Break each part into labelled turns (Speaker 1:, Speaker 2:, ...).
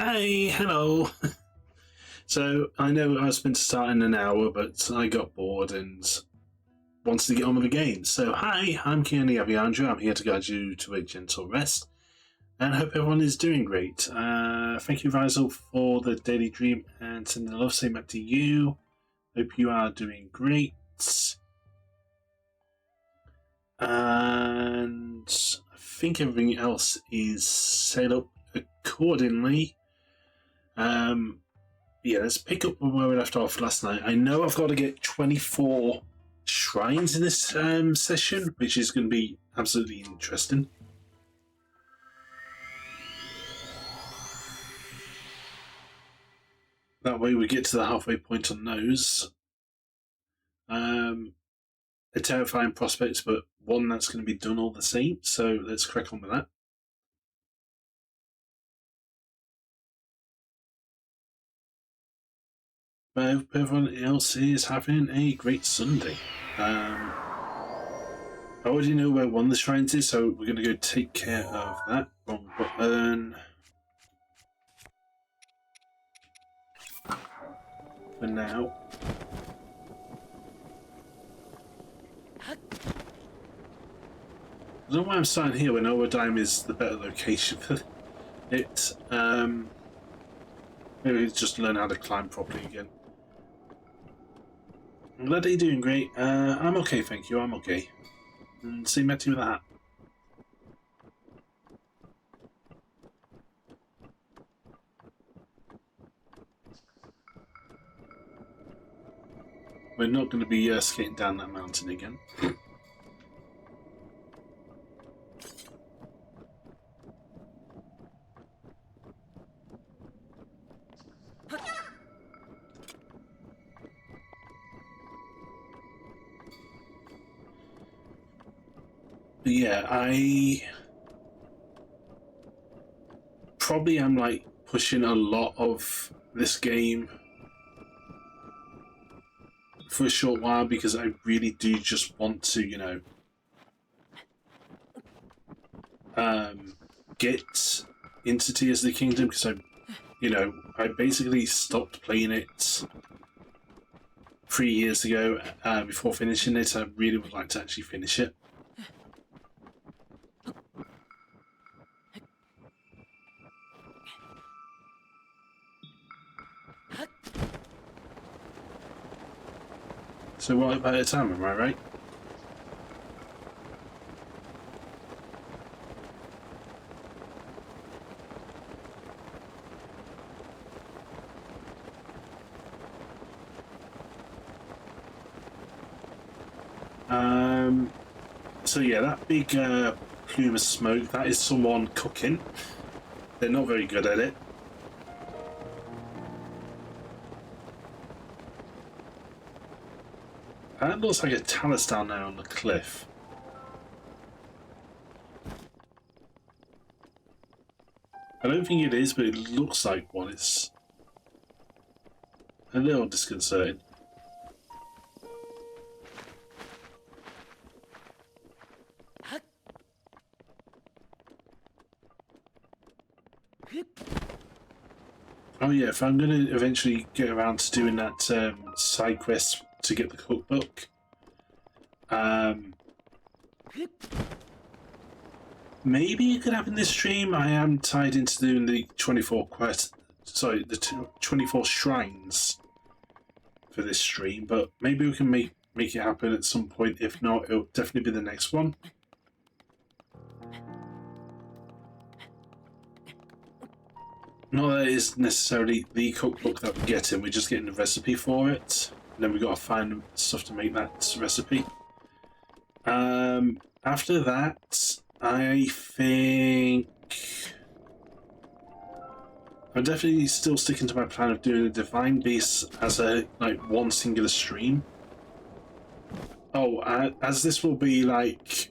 Speaker 1: Hey, hello. So I know I was meant to start in an hour, but I got bored and wanted to get on with the game. So hi, I'm Keanu Aviandra. I'm here to guide you to a gentle rest, and I hope everyone is doing great. Thank you, Rizal, for the daily dream and sending love. Same back to you. Hope you are doing great. And I think everything else is set up accordingly. Yeah, let's pick up where we left off last night. I know I've got to get 24 shrines in this session, which is going to be absolutely interesting. That way we get to the halfway point on those. A terrifying prospect, but one that's going to be done all the same, so let's crack on with that. But I hope everyone else is having a great Sunday. I already know where one of the shrines is, so we're going to go take care of that. Wrong button. For now. I don't know why I'm starting here when Overdime is the better location for it. Maybe just learn how to climb properly again. I'm glad that you're doing great. I'm okay, thank you. I'm okay. And see Matty with that. We're not going to be skating down that mountain again. But yeah, I probably am like pushing a lot of this game for a short while because I really do just want to, get into Tears of the Kingdom because I basically stopped playing it 3 years ago before finishing it. I really would like to actually finish it. So what about the time, am I right? So yeah, that big plume of smoke, that is someone cooking. They're not very good at it. That looks like a talus down there on the cliff. I don't think it is, but it looks like one. It's a little disconcerting. Oh yeah, if I'm going to eventually get around to doing that side quest to get the cookbook, maybe it could happen this stream. I am tied into doing the 24 the 24 shrines for this stream, but maybe we can make it happen at some point. If not, it'll definitely be the next one. Not that it is necessarily the cookbook that we're getting, we're just getting the recipe for it. And then we've got to find stuff to make that recipe. After that, I think I'm definitely still sticking to my plan of doing a Divine Beast as a one singular stream. Oh, as this will be like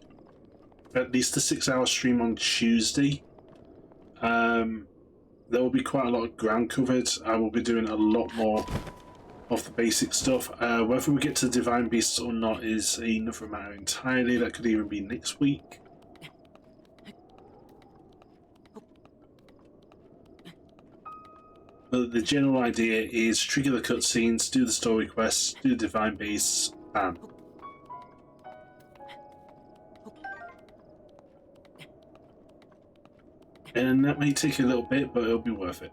Speaker 1: at least a 6-hour stream on Tuesday. There will be quite a lot of ground covered. I will be doing a lot more of the basic stuff. Whether we get to Divine Beasts or not is another matter entirely. That could even be next week. But the general idea is trigger the cutscenes, do the story quests, do the divine beasts, bam. And that may take a little bit, but it'll be worth it.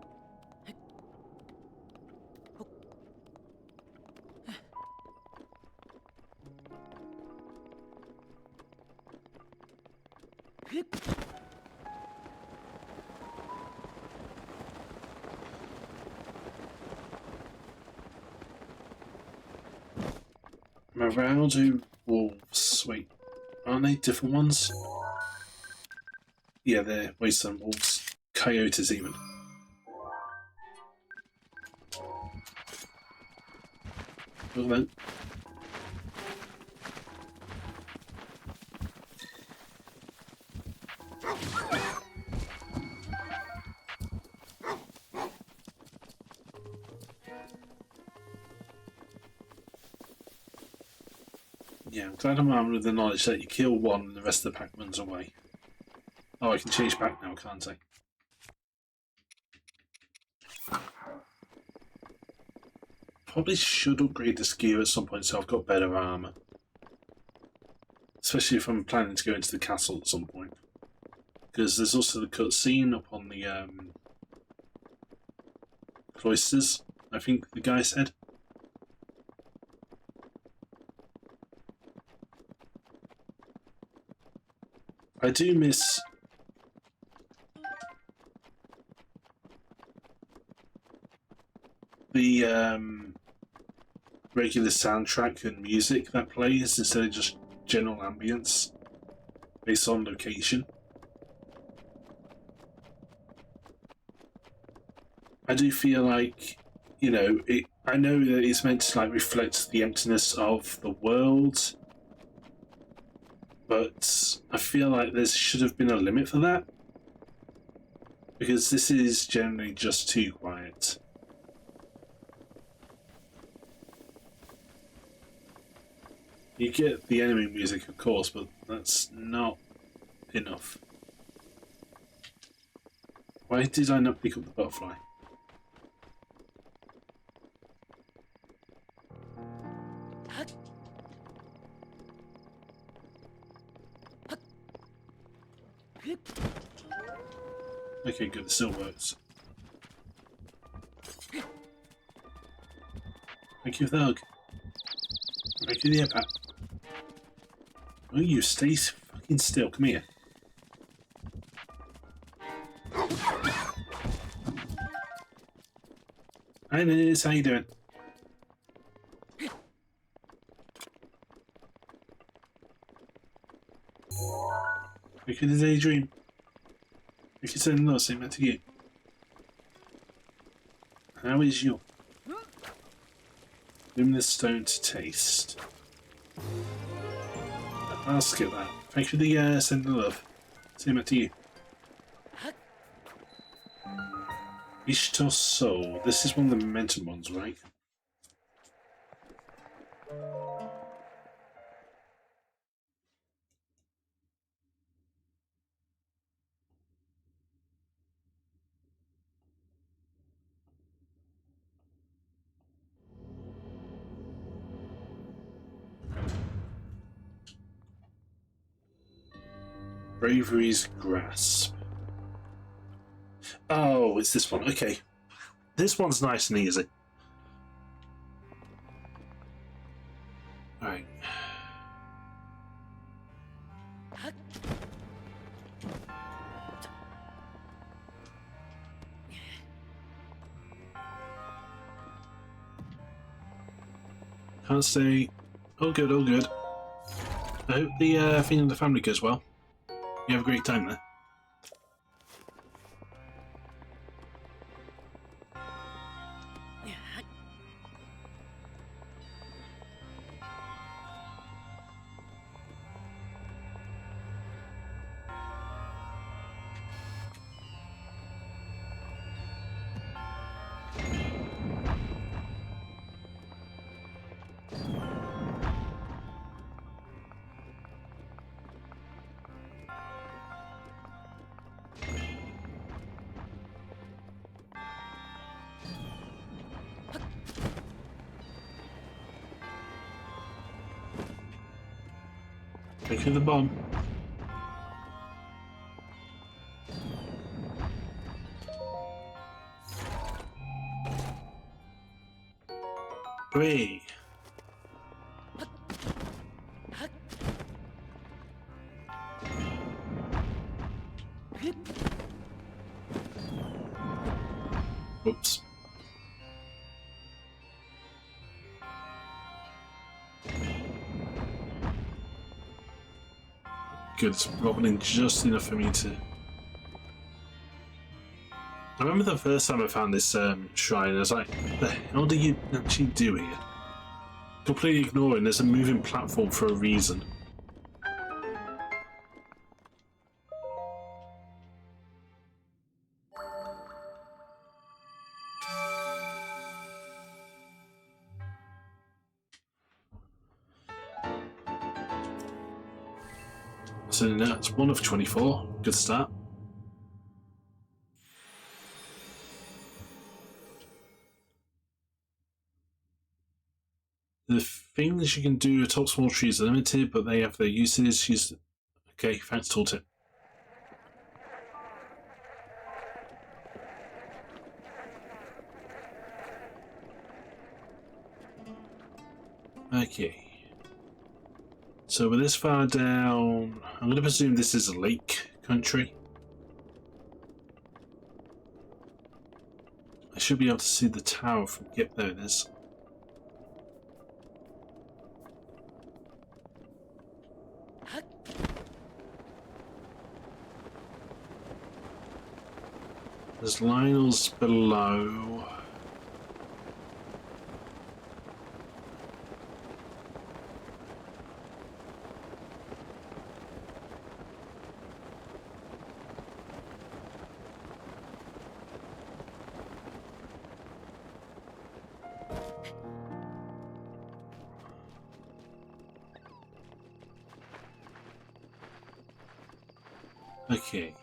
Speaker 1: Marauder wolves. Wait, aren't they different ones? Yeah, they're wasteland wolves. Coyotes, even. Well then. Yeah, I'm glad I'm armed with the knowledge that you kill one and the rest of the pack runs away. Oh, I can change back now, can't I? Probably should upgrade this gear at some point so I've got better armour. Especially if I'm planning to go into the castle at some point. Because there's also the cutscene up on the cloisters, I think the guy said. I do miss the regular soundtrack and music that plays instead of just general ambience based on location. I do feel like, you know, I know that it's meant to like reflect the emptiness of the world, but I feel like there should have been a limit for that, because this is generally just too quiet. You get the enemy music, of course, but that's not enough. Why did I not pick up the butterfly? Okay, good, it still works. Thank you for the hug. Thank you for the air pat. Will you stay fucking still? Come here. Hi Liz, how you doing? We could have daydream. We could send another statement to you. How is your luminous stone to taste? I'll skip that. Thank you for the sending love. Same to you. Ishtar Soul. This is one of the momentum ones, right? Bravery's Grasp. Oh, it's this one. Okay. This one's nice and easy. Alright. Can't say. All good, all good. I hope the thing in the family goes well. You have a great time there. Pick the bomb. Three. Oops. Good, it's wobbling just enough for me to... I remember the first time I found this shrine, I was like, what the hell do you actually do here? Completely ignoring there's a moving platform for a reason. So that's 1 of 24. Good start. The things you can do atop small trees are limited, but they have their uses. Okay, thanks, Tooltip. Okay. So we're this far down. I'm going to presume this is a lake country. I should be able to see the tower from... Yep, there it is. There's Lionel's below. Okay.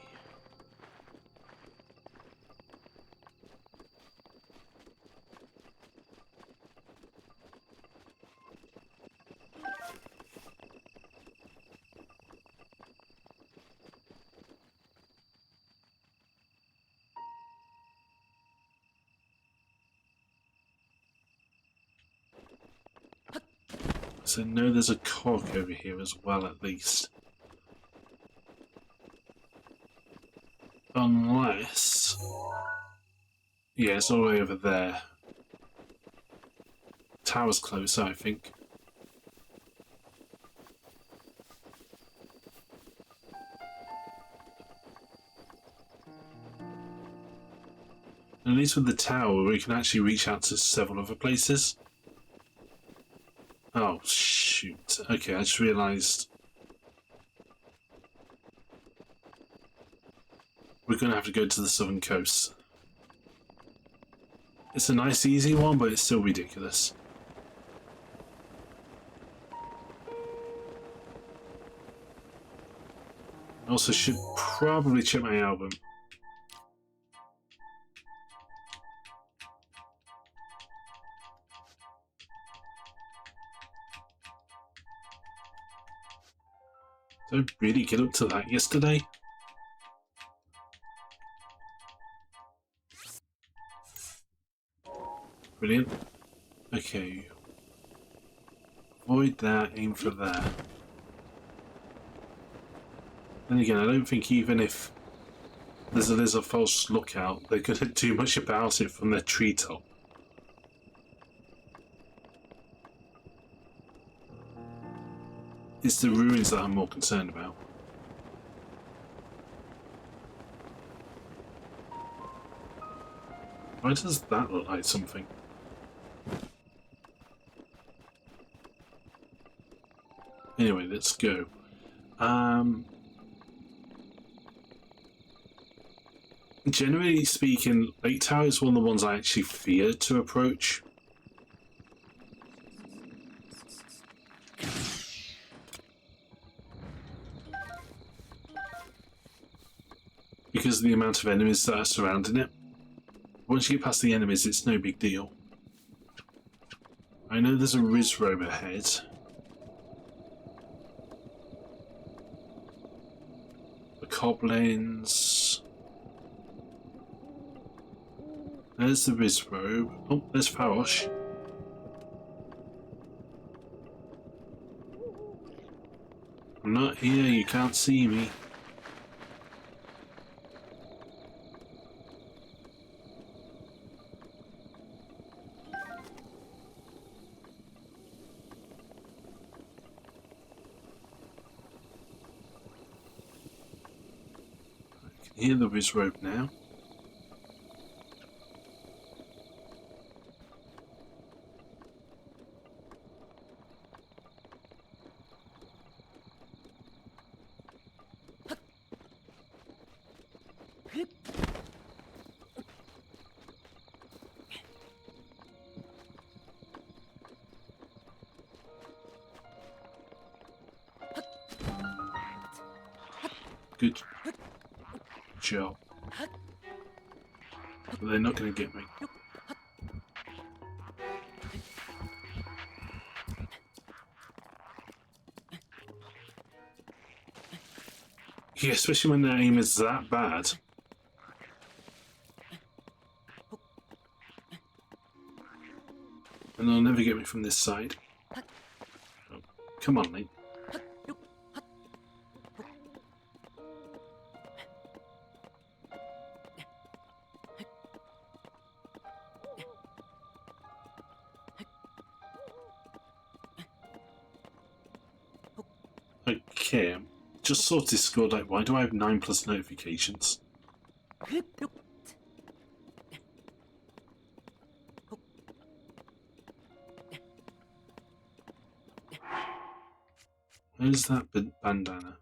Speaker 1: So no, there's a cog over here as well, at least. Unless... Yeah, it's all the way over there. Tower's closer, I think. At least with the tower, we can actually reach out to several other places. Oh, shoot. Okay, I just realised... We're going to have to go to the southern coast. It's a nice, easy one, but it's still ridiculous. I also should probably check my album. Did I really get up to that yesterday? Brilliant. Okay. Avoid that, aim for that. Then again, I don't think even if there's a false lookout, they're going to do much about it from their treetop. It's the ruins that I'm more concerned about. Why does that look like something? Anyway, let's go. Generally speaking, Lake Tower is one of the ones I actually fear to approach. Because of the amount of enemies that are surrounding it. Once you get past the enemies, it's no big deal. I know there's a Riz robe ahead. goblins. There's the Rizrobe. Oh, there's Farosh. I'm not here, you can't see me. I can hear the Rizrobe now. Good job. But they're not going to get me. Yeah, especially when their aim is that bad. And they'll never get me from this side. Oh, come on, Link. Okay, just saw Discord, like, why do I have 9+ notifications? Where's that bandana?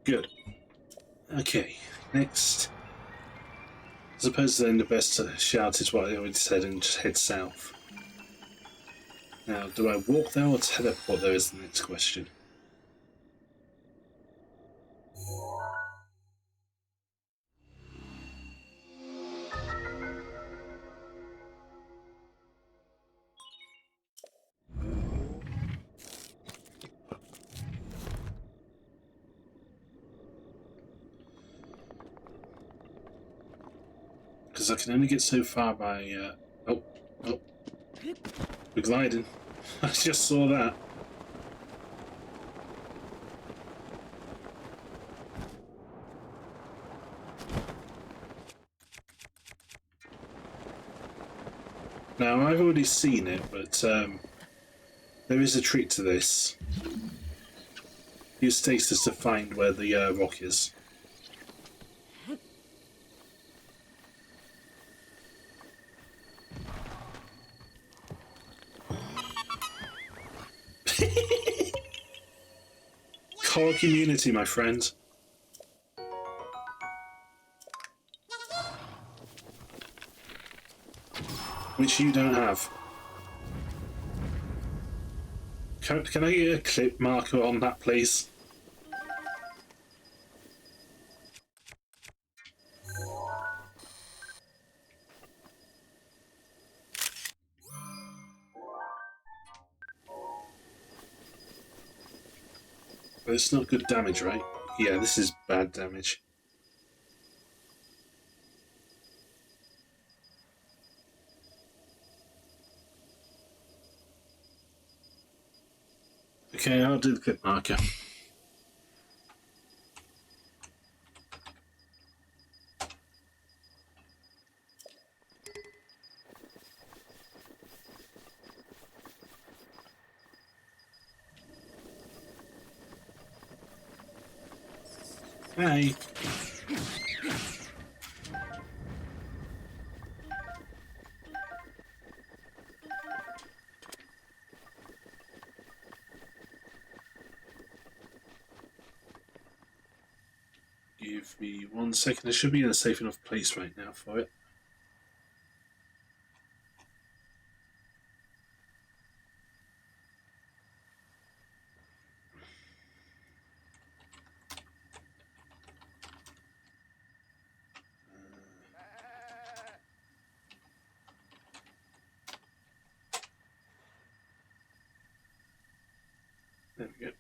Speaker 1: Good. Okay, next. I suppose then the best shout is what I already said and just head south. Now, do I walk there or teleport there is the next question. Because I can only get so far by... oh, we're gliding. I just saw that. Now, I've already seen it, but there is a trick to this. Use stasis to find where the rock is. Core community, my friend. Which you don't have. Can I get a clip marker on that, please? But it's not good damage, right? Yeah, this is bad damage. Okay, I'll do the clip marker. Hey. Give me 1 second. I should be in a safe enough place right now for it. There we go.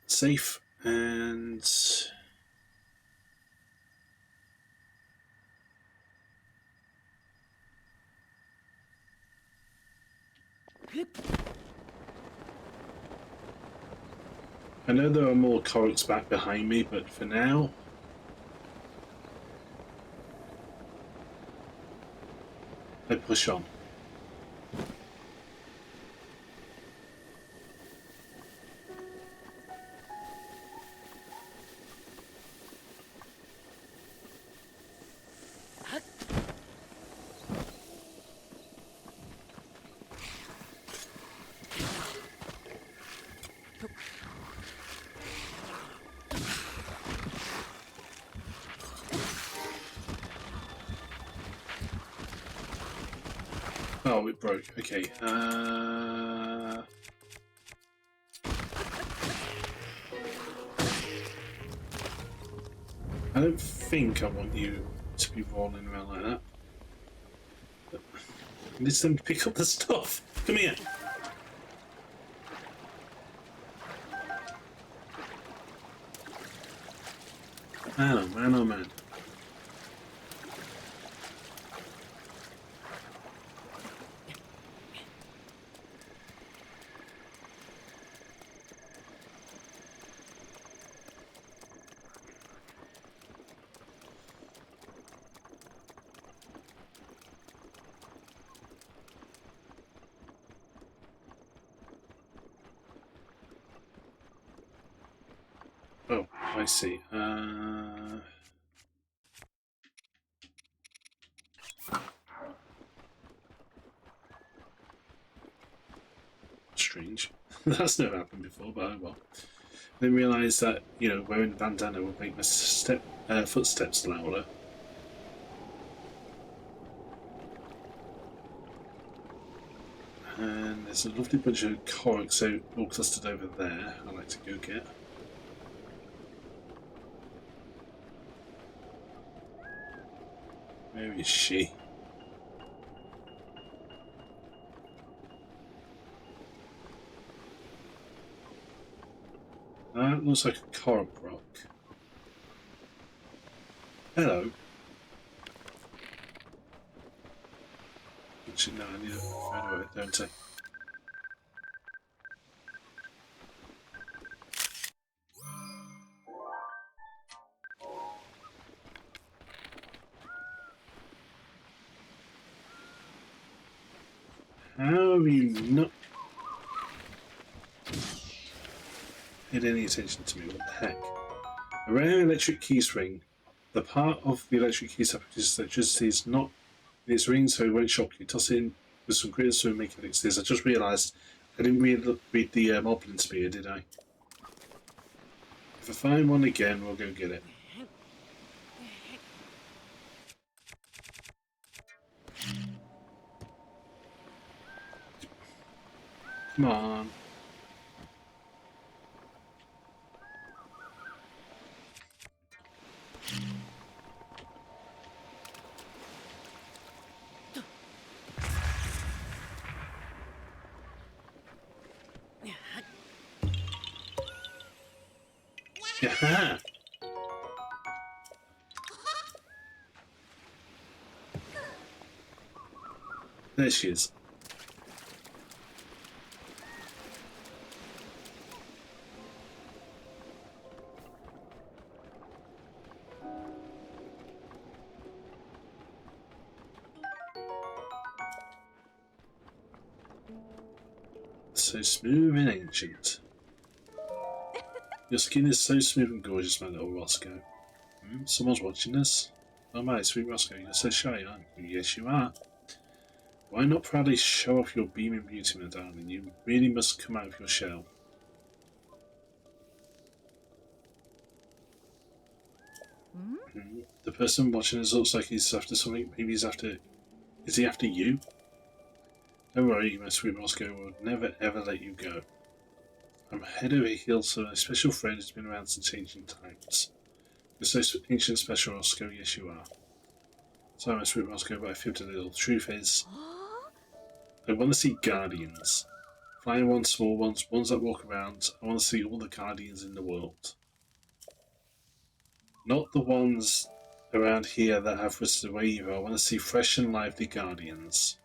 Speaker 1: Safe and... I know there are more Koroks back behind me, but for now... I push on. Oh, it broke. Okay. I don't think I want you to be rolling around like that. I need them to pick up the stuff. Come here. Man, oh man, oh man. Oh, I see. Strange. That's never happened before, but oh well. Then realise that, you know, wearing the bandana would make my footsteps louder. And there's a lovely bunch of Koroks all clustered over there I'd like to go get. Where is she? That looks like a Korok rock. Hello. Actually, no, I need to find it, don't I? How have you not paid any attention to me? What the heck? A rare electric keys ring. The part of the electric keys that produces electricity is not in its ring, so it won't shock you. Toss it in with some grit so make it exist. I just realised I didn't read the Moblin Spear, did I? If I find one again, we'll go get it. Come on. Yeah. There she is. So smooth and ancient. Your skin is so smooth and gorgeous, my little Roscoe. Someone's watching us. Oh my, sweet Roscoe, you're so shy, aren't you? Yes, you are. Why not proudly show off your beaming beauty, my darling? You really must come out of your shell. The person watching us looks like he's after something. Maybe he's after... Is he after you? Don't worry, my sweet Roscoe will never ever let you go. I'm head over heels for my special friend who's been around since ancient times. You're so ancient special, Roscoe. Yes, you are. Sorry, my sweet Roscoe, but I fibbed a little. The truth is, I want to see guardians. Flying ones, small ones, ones that walk around. I want to see all the guardians in the world. Not the ones around here that have whistled away either. I want to see fresh and lively guardians.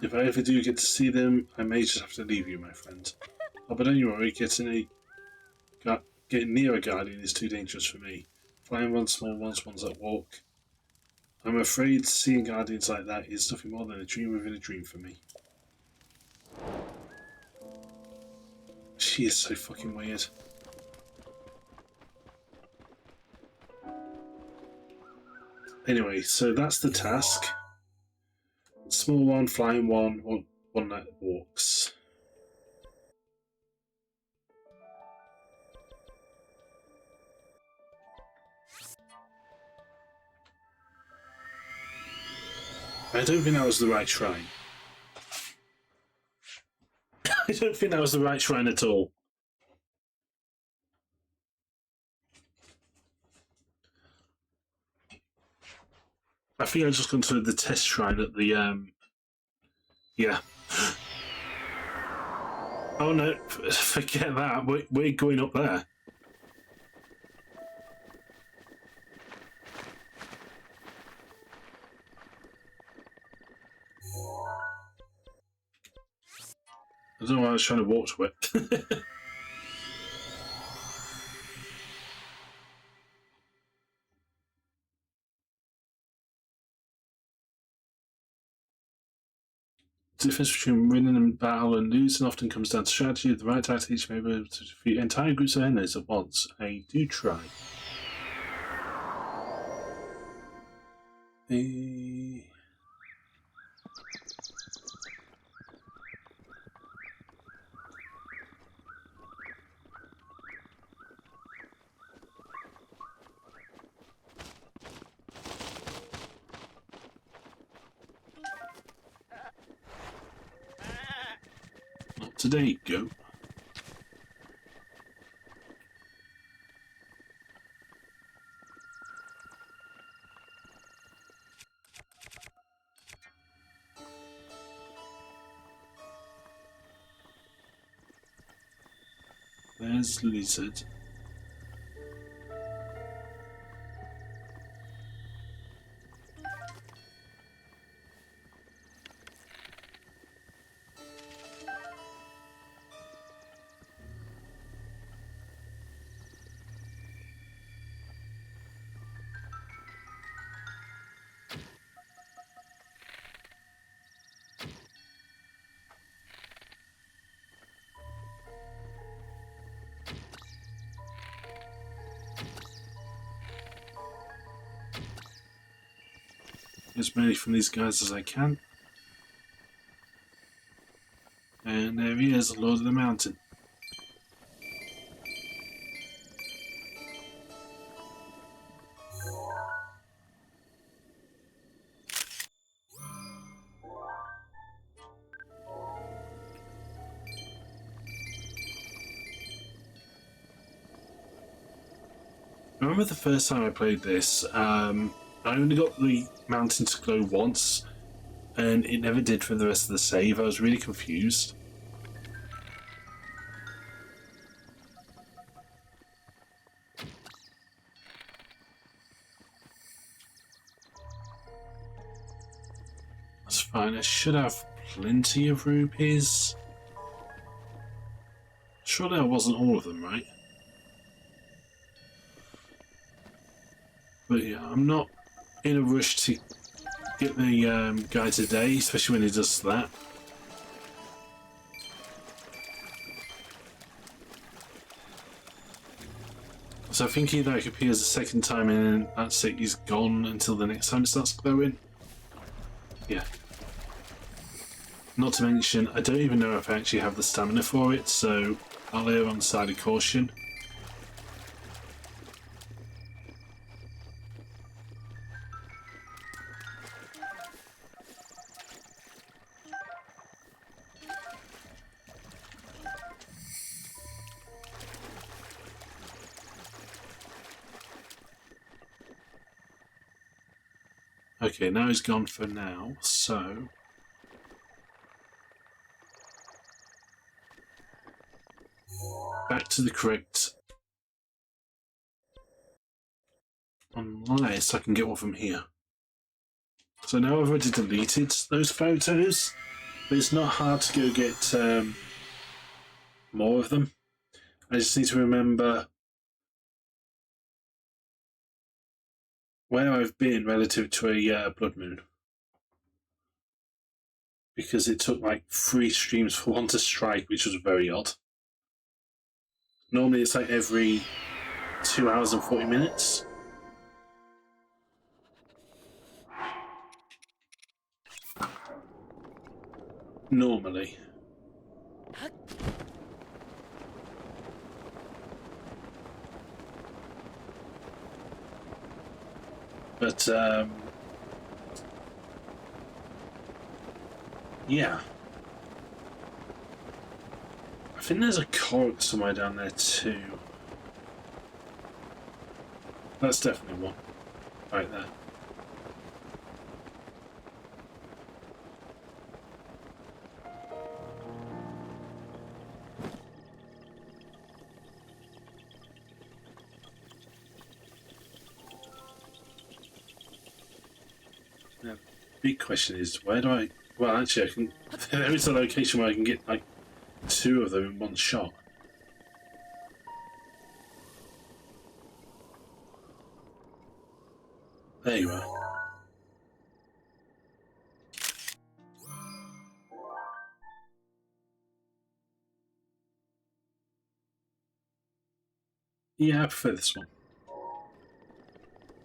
Speaker 1: If I ever do get to see them, I may just have to leave you, my friend. Oh, but don't you worry, getting near a guardian is too dangerous for me. Flying ones, small ones, ones that walk. I'm afraid seeing guardians like that is nothing more than a dream within a dream for me. She is so fucking weird. Anyway, so that's the task. Small one, flying one, one that walks. I don't think that was the right shrine. I don't think that was the right shrine at all. I think I just gone to the test shrine at the yeah. Oh no, forget that. We're going up there. I don't know why I was trying to walk to it. The difference between winning a battle and losing often comes down to strategy. The right tactics may be able to defeat entire groups of enemies at once. I do try. Not today, goat. There's Lizard. As many from these guys as I can. And there he is, the Lord of the Mountain. I remember the first time I played this, I only got the mountain to glow once, and it never did for the rest of the save. I was really confused. That's fine, I should have plenty of rupees. Surely I wasn't all of them, right? But yeah, I'm not in a rush to get the guy today, especially when he does that. So I think he like appears the second time and then that's it, he's gone until the next time it starts glowing. Yeah. Not to mention, I don't even know if I actually have the stamina for it, so I'll err on the side of caution. Okay, now he's gone for now, so... back to the correct... unless I can get one from here. So now I've already deleted those photos, but it's not hard to go get more of them. I just need to remember where I've been relative to a blood moon. Because it took like 3 streams for one to strike, which was very odd. Normally it's like every 2 hours and 40 minutes. Normally. But, yeah. I think there's a Korok somewhere down there too. That's definitely one. Right there. Now, the big question is, where do I... well, actually, I can... there is a location where I can get, like, 2 of them in one shot. There you are. Yeah, I prefer this one.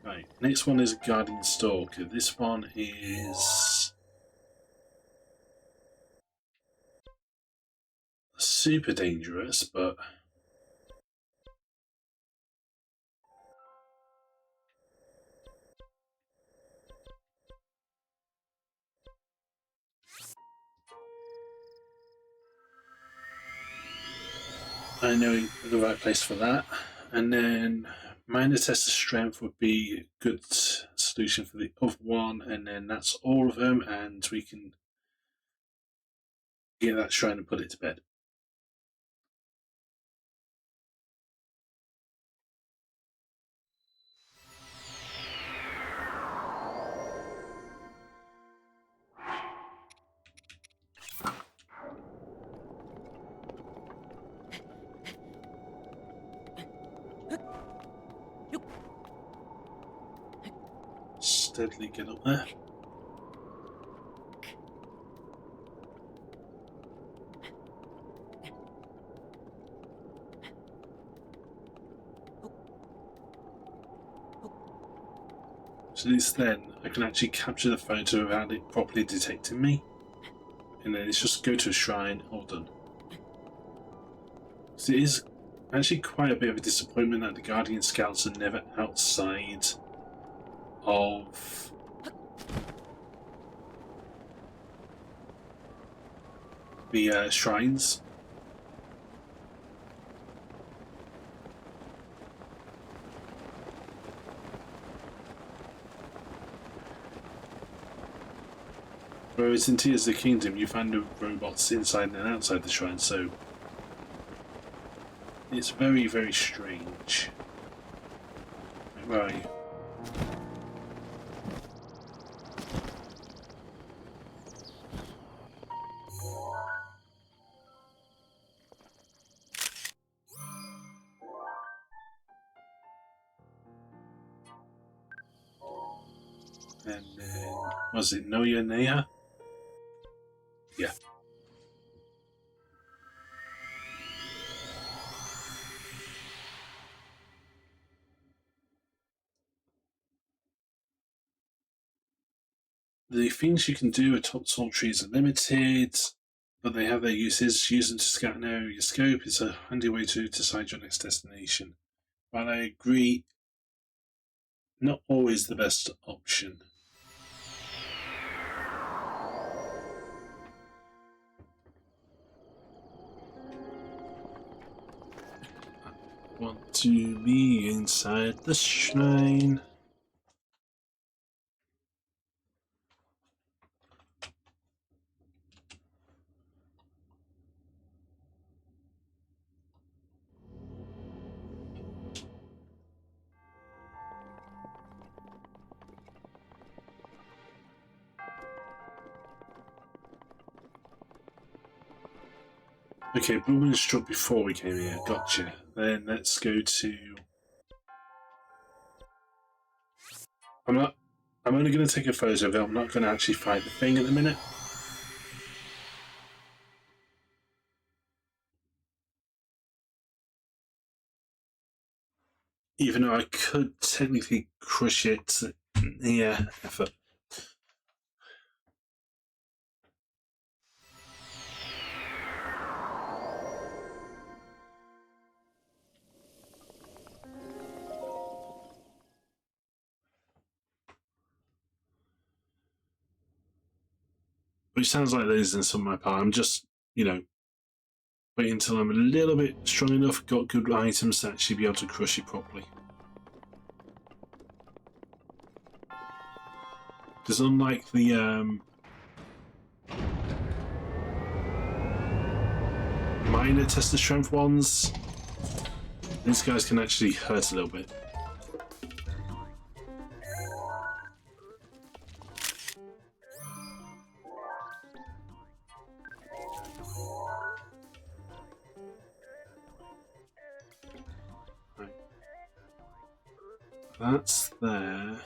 Speaker 1: Right, next one is Guardian Stalker. This one is... super dangerous, but... I know the right place for that. And then minor test of strength would be a good solution for the other one, and then that's all of them, and we can get that shrine and put it to bed. Steadily get up there. So at least then I can actually capture the photo without it properly detecting me. And then it's just go to a shrine, all done. So it is actually quite a bit of a disappointment that the Guardian Scouts are never outside of the shrines. Whereas in Tears of the Kingdom, you find the robots inside and outside the shrine, so it's very, very strange. Where are you? And then, was it Noya Neha? Yeah. the things you can do with topsoil trees are limited, but they have their uses. Use them to scout an area of your scope. It's a handy way to decide your next destination. While I agree, not always the best option. I want to be inside the shrine. Okay, Blueman struck before we came here. Gotcha. Then let's go to. I'm only going to take a photo of it. I'm not going to actually fight the thing at the minute. Even though I could technically crush it. Yeah, effort. Which sounds like laziness on my part. I'm just, waiting until I'm a little bit strong enough, got good items to actually be able to crush it properly. Because unlike the minor test of strength ones, these guys can actually hurt a little bit. Right. That's there.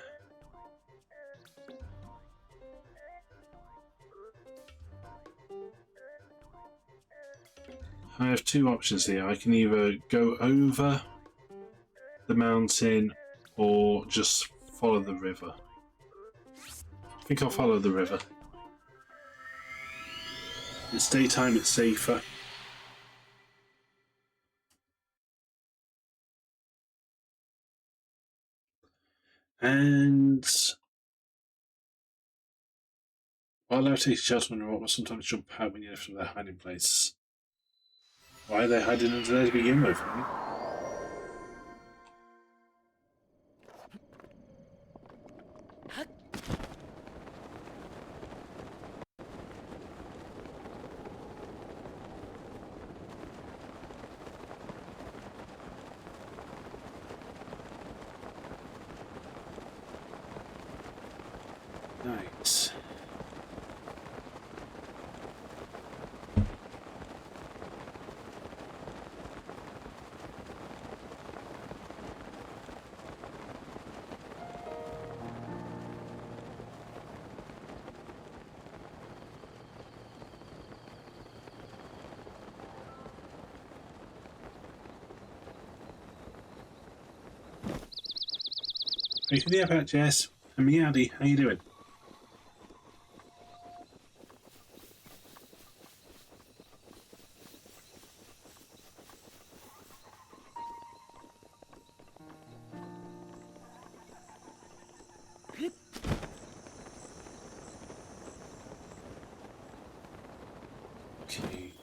Speaker 1: I have two options here. I can either go over the mountain or just follow the river. I think I'll follow the river. It's daytime, it's safer. And while I take shelter on the rock, will sometimes jump out when you're from their hiding place. Why are they hiding under there to begin with? Nice. Hey, yeah, about Jess and Miadi, how you doing? Okay.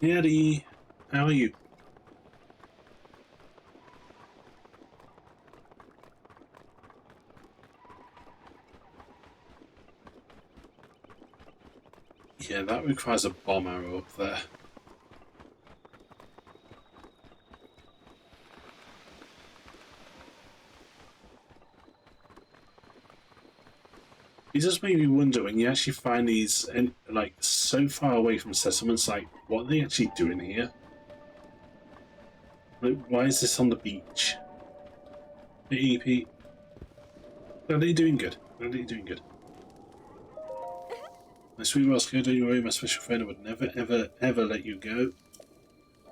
Speaker 1: Miadi, how are you? Yeah, that requires a bomb arrow up there. It does make me wonder when you actually find these, like, so far away from settlements, like, what are they actually doing here? Like, why is this on the beach? Hey, EP. Glad you're doing good. Glad you're doing good. My sweet Roscoe, don't you worry, my special friend would never, ever, ever let you go.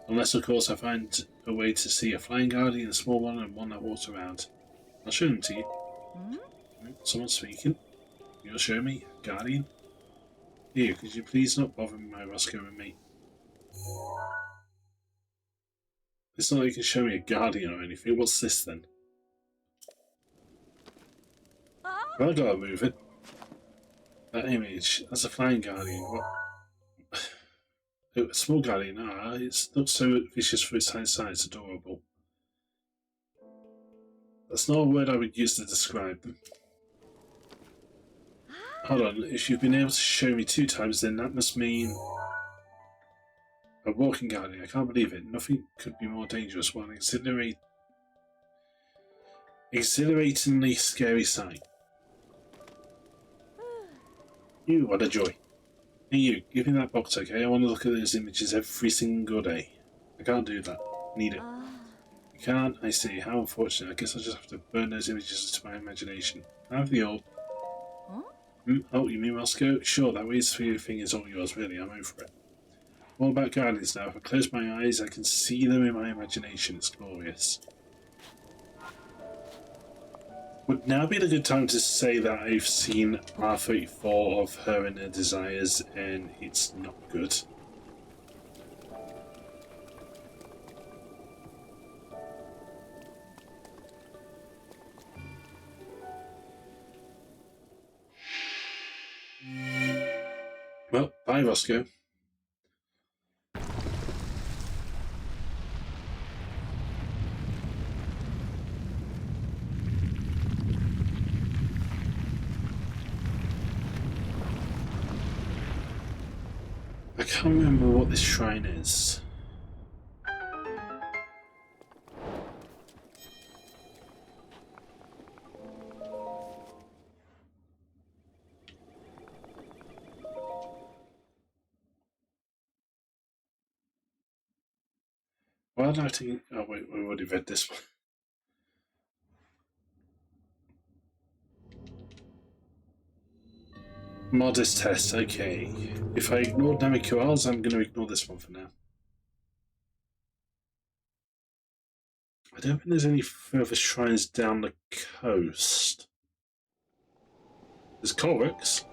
Speaker 1: Unless, of course, I find a way to see a flying guardian, a small one, and one that walks around. I'll show them to you. Someone's speaking. You'll show me? Guardian? Here, could you please not bother my Roscoe and me? It's not like you can show me a guardian or anything. What's this then? Well, I gotta move it. That image, that's a flying guardian. What? A small guardian, it's not so vicious for its tiny size, it's adorable. That's not a word I would use to describe them. Hold on, if you've been able to show me 2 times, then that must mean... A walking guardian, I can't believe it. Nothing could be more dangerous. One exhilaratingly scary sight. You, what a joy. Hey you, give me that box, okay? I want to look at those images every single day. I can't do that. Need it. You can't? I see. How unfortunate. I guess I'll just have to burn those images into my imagination. I have the old... Oh, you mean Moscow? Sure, that weird thing is all yours, really. I'm over it. All about guardians now. If I close my eyes, I can see them in my imagination. It's glorious. Would now be the good time to say that I've seen R34 of Her and Her Desires, and it's not good. Well, bye, Roscoe. I can't remember what this shrine is. Well, I'd like to... Oh wait, we already read this one. Modest test, okay. If I ignore Namikuel's, I'm going to ignore this one for now. I don't think there's any further shrines down the coast. There's Korrix.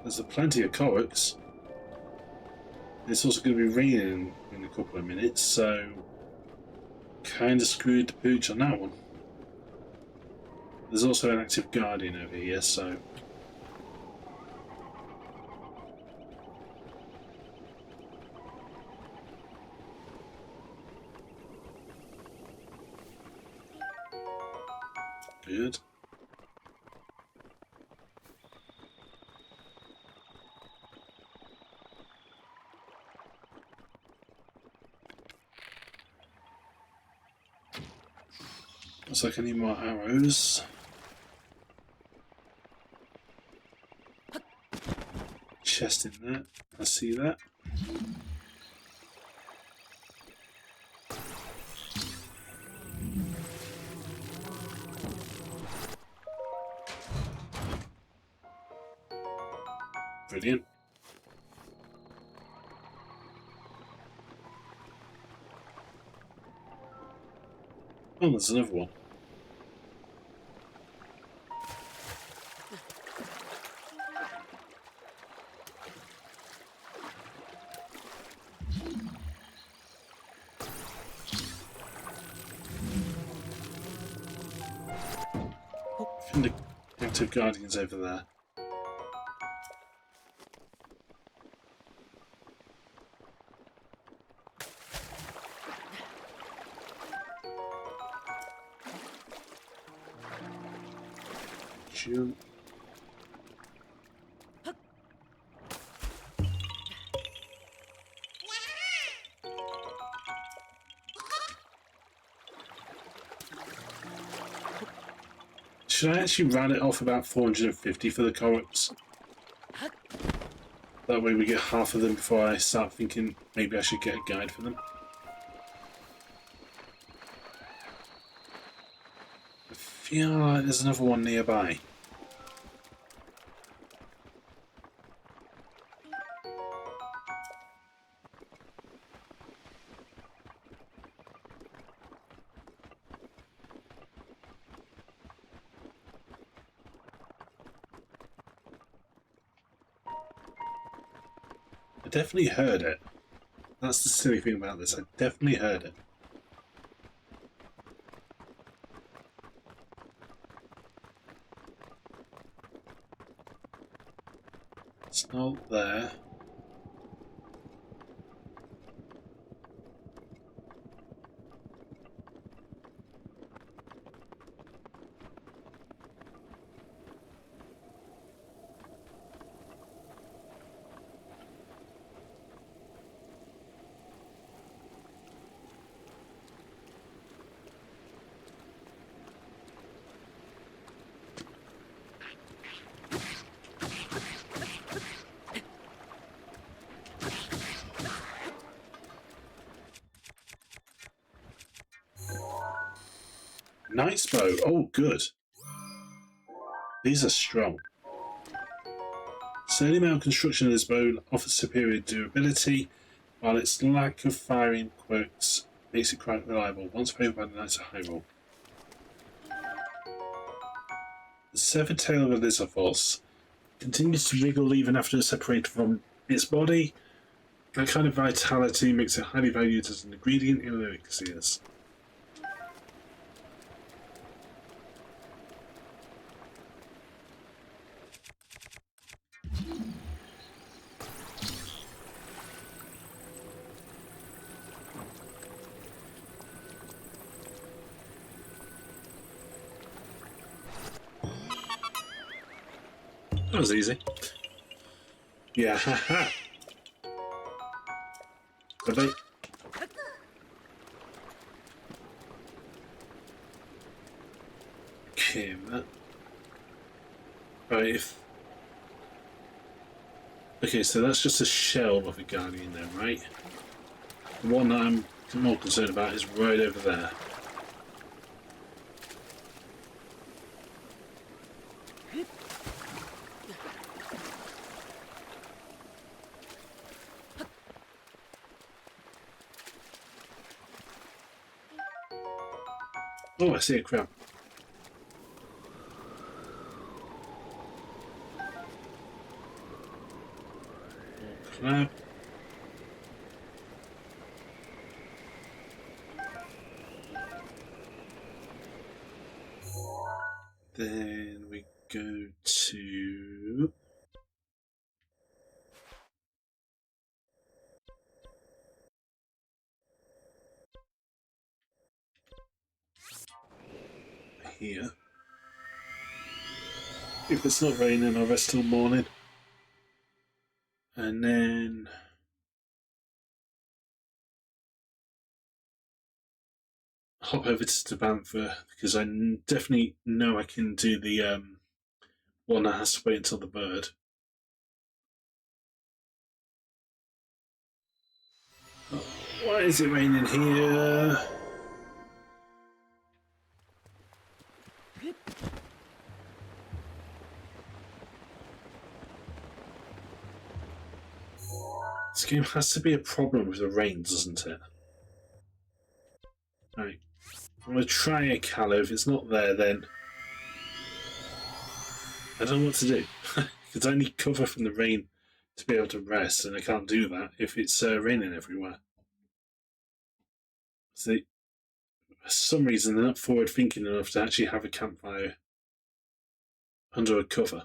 Speaker 1: There's plenty of Korrix. It's also going to be raining in a couple of minutes, so kind of screwed the pooch on that one. There's also an active guardian over here, so... Good. Looks like I need more arrows. Chest in there. I see that. Brilliant. Oh, there's another one. I think the active guardian's over there. Jump. Should I actually round it off about 450 for the Korrix? That way we get half of them before I start thinking maybe I should get a guide for them. feel like there's another one nearby. I definitely heard it. That's the silly thing about this. I definitely heard it. It's not there. Nice bow. Oh, good. These are strong. Certain amount of construction of this bow offers superior durability, while its lack of firing quirks makes it quite reliable. Once favored by the Knights of Hyrule. The severed tail of a lizardfoss continues to wriggle even after it's separated from its body. That kind of vitality makes it highly valued as an ingredient in elixirs. That was easy. Yeah, haha. Bye-bye. Okay, that... Right, if... Okay, so that's just a shell of a guardian there, right? The one that I'm more concerned about is right over there. Oh, I see a crab. Crab. Then we go to... here. If it's not raining, I'll rest till morning. And then... hop over to Tabantha, because I definitely know I can do the one that has to wait until the bird. Oh, why is it raining here? This game has to be a problem with the rain, doesn't it? Right. I'm going to try a callow. If it's not there, then I don't know what to do. Because I need cover from the rain to be able to rest, and I can't do that if it's raining everywhere. So, for some reason, they're not forward thinking enough to actually have a campfire under a cover.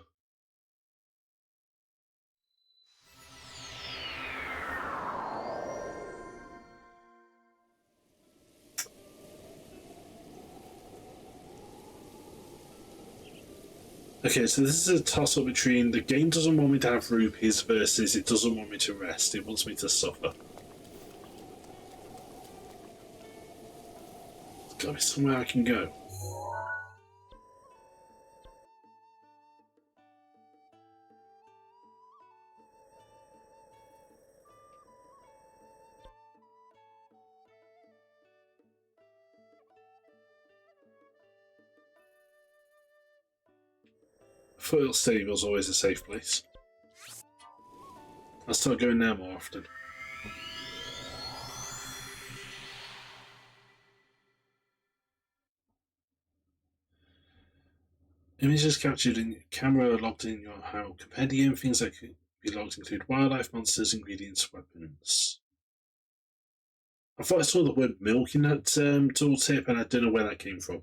Speaker 1: Okay, so this is a toss-up between the game doesn't want me to have rupees versus it doesn't want me to rest. It wants me to suffer. There's got to be somewhere I can go. thought Stadium was always a safe place. I'll start going there more often. Images captured in camera logged in your HAL compendium. Things that could be logged include wildlife, monsters, ingredients, weapons. I thought I saw the word milk in that tooltip, and I don't know where that came from.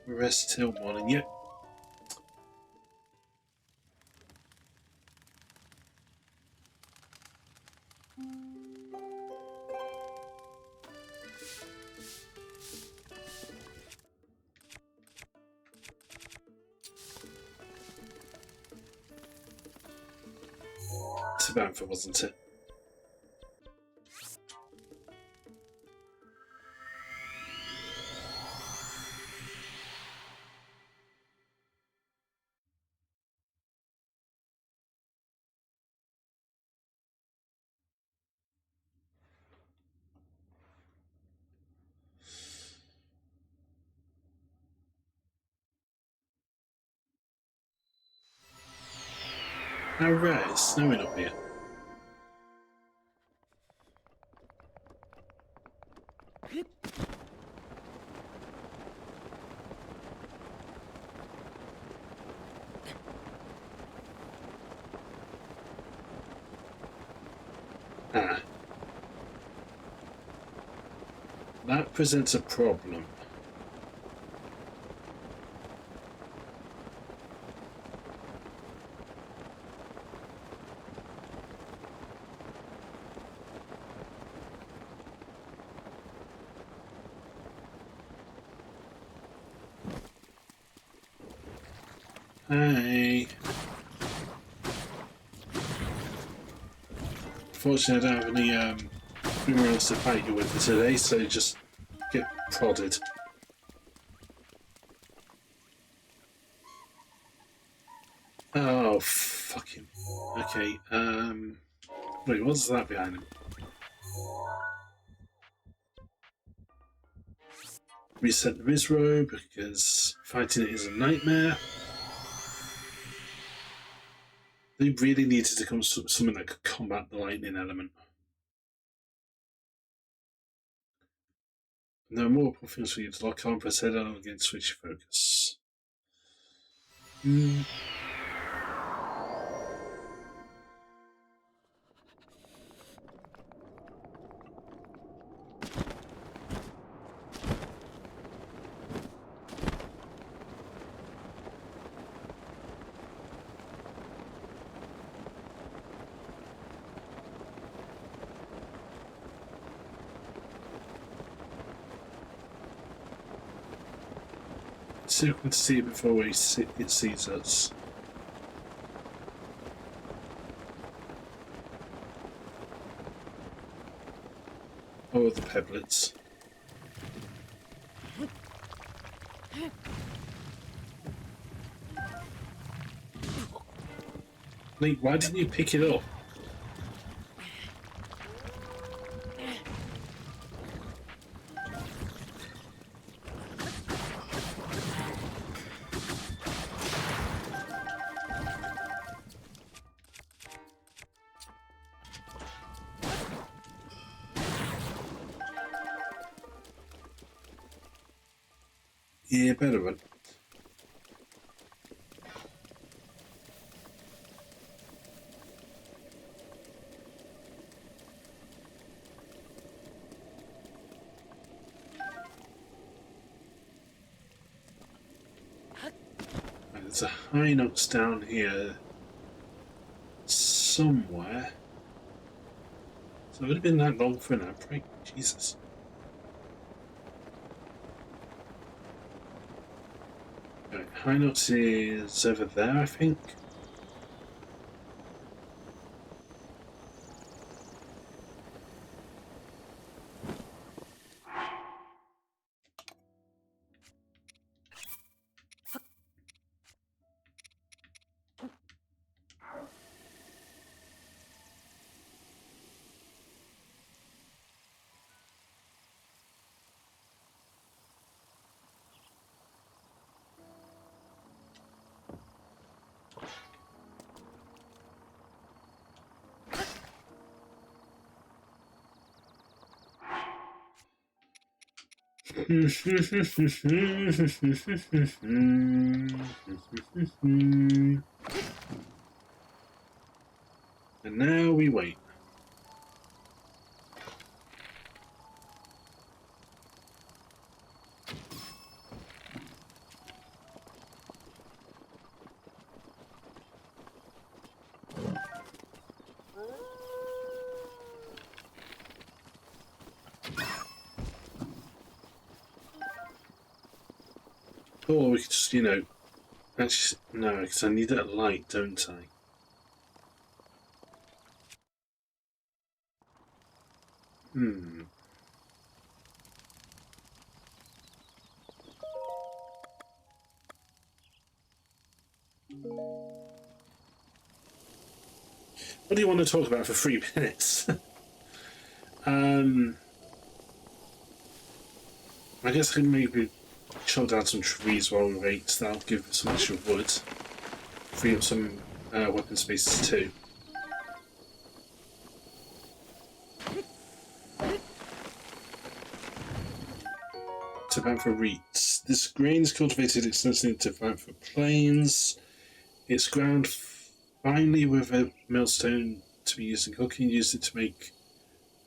Speaker 1: Rest till morning, yep. Samantha, wasn't it? Alright, it's snowing up here. Ah. That presents a problem. Hey. Unfortunately, I don't have any boomerangs to fight you with today, so just get prodded. Oh, fuck him. Okay, wait, what's that behind him? Reset the Rizro because fighting it is a nightmare. They really needed to come to something that could combat the lightning element. And there are more things for you to lock on, press head on again, switch focus. So we can see it before it sees us. Oh, the peblets. Link, why didn't you pick it up? Yeah, better run. There's a high notes down here. somewhere. So it would have been that long for an outbreak. Jesus. Right, High Notes is over there, I think. And now we wait. Or we could just, you know, actually, no, because I need that light, don't I? What do you want to talk about for 3 minutes? I guess I can maybe chop down some trees while we wait. That'll give us some extra wood. Free up some weapon spaces too. Tabantha Reeds. This grain is cultivated extensively in Tabantha Plains. It's ground finely with a millstone to be used in cooking. Use it to make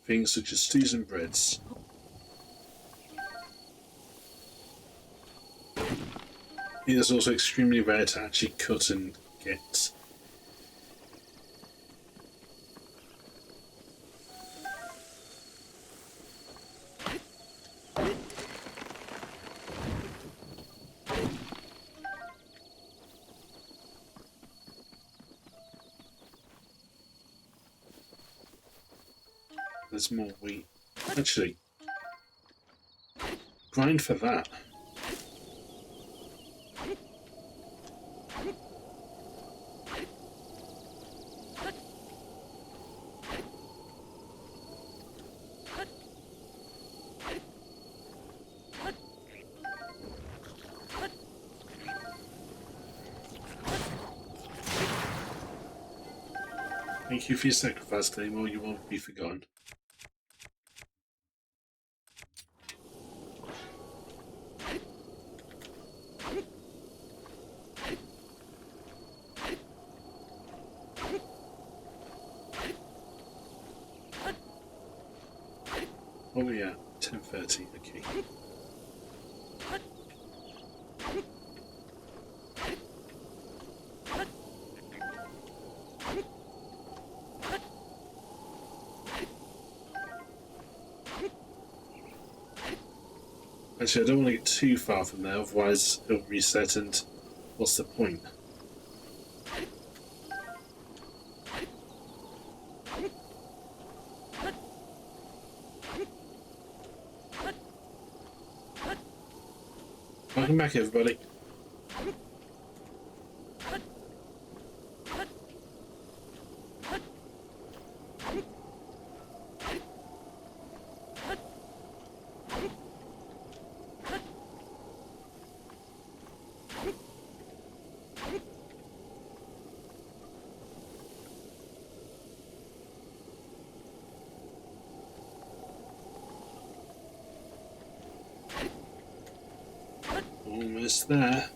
Speaker 1: things such as stews and breads. It is also extremely rare to actually cut and get. There's more wheat. Actually, grind for that. Thank you for your sacrifice, Claymore. You won't be forgotten. Oh yeah, 10:30. Okay. Actually, I don't want to get too far from there, otherwise it'll reset and what's the point? Welcome back, everybody. Almost there.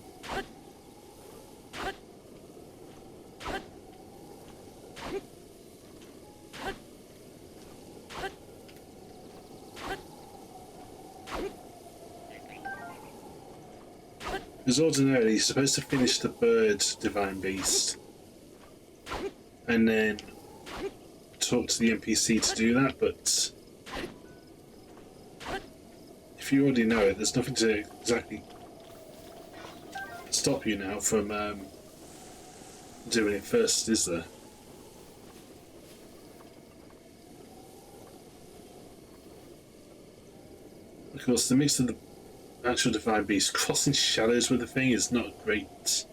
Speaker 1: Because ordinarily you're supposed to finish the bird divine beast and then talk to the NPC to do that, but if you already know it, there's nothing to exactly stop you now from doing it first, is there? Of course, the mix of the actual divine beast crossing shadows with the thing is not a great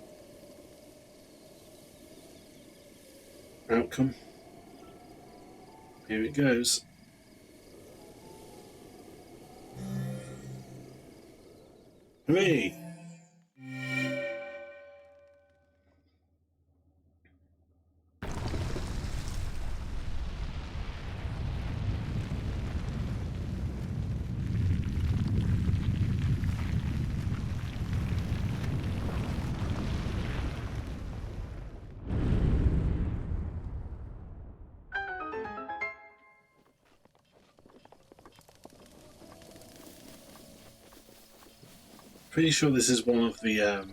Speaker 1: outcome. Here it goes. Hooray! Pretty sure this is one of the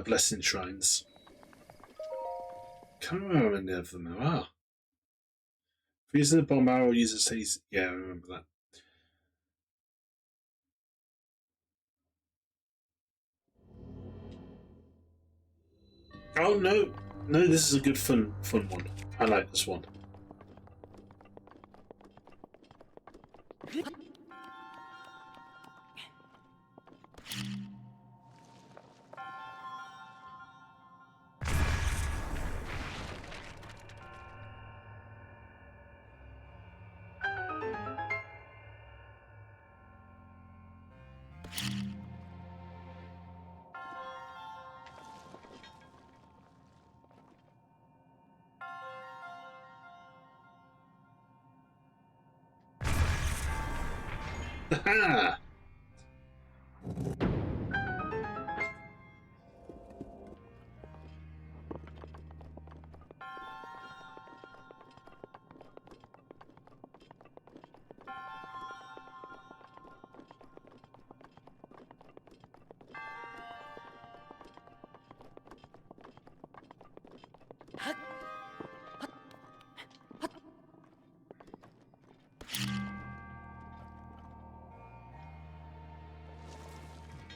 Speaker 1: blessing shrines. Can't remember how many of them there are. If using the bomb arrow, user says, yeah, I remember that. Oh no, no, this is a good fun one. I like this one. Aha!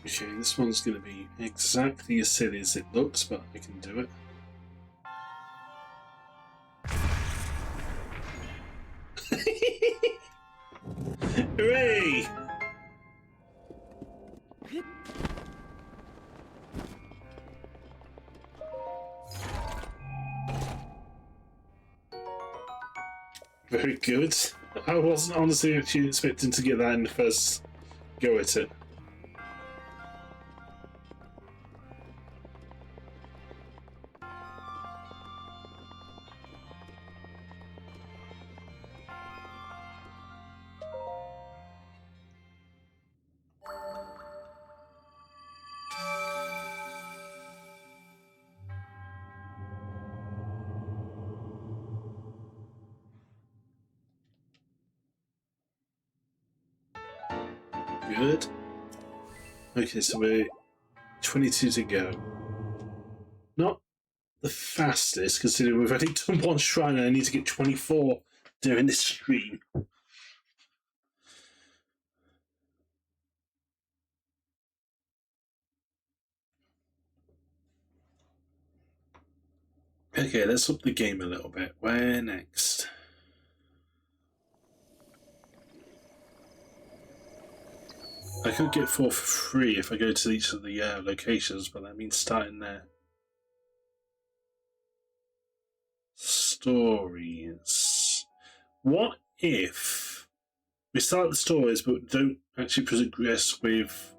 Speaker 1: Okay, this one's going to be exactly as silly as it looks, but I can do it. Hooray! Very good. I wasn't honestly actually expecting to get that in the first go at it. Good. Okay, so we're 22 to go. Not the fastest, considering we've only done one shrine and I need to get 24 during this stream. Okay, let's up the game a little bit. Where next? I could get 4 for free if I go to each of the locations, but that means starting there. Stories. What if we start the stories but don't actually progress with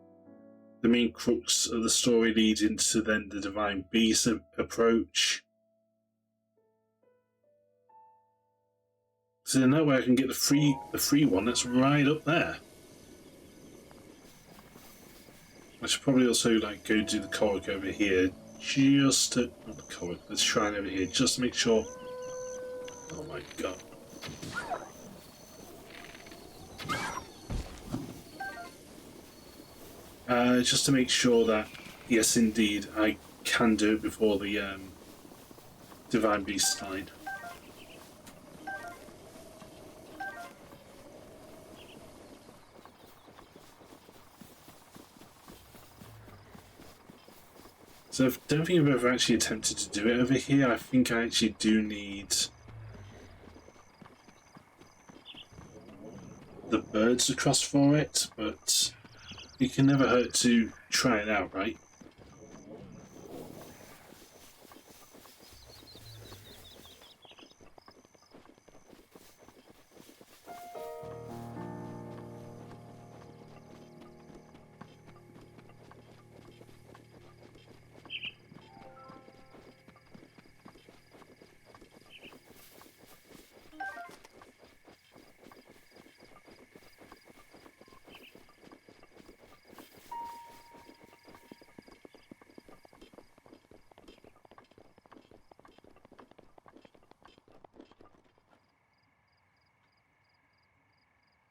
Speaker 1: the main crux of the story leading to then the Divine Beast approach? So then that way I can get the free one that's right up there. I should probably also like go do the Korok over here, just to not the Korok, the shrine over here, just to make sure. Oh my god! Just to make sure that, yes, indeed, I can do it before the Divine Beast time. So I don't think I've ever actually attempted to do it over here. I think I actually do need the birds across for it, but it can never hurt to try it out, right?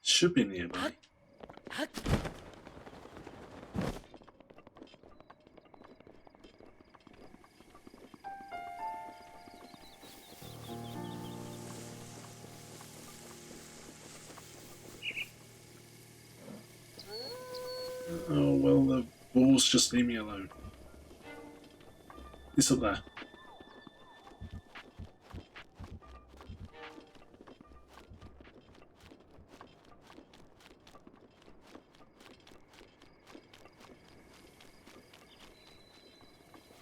Speaker 1: Should be nearby. Oh, well, the walls just leave me alone. It's up there.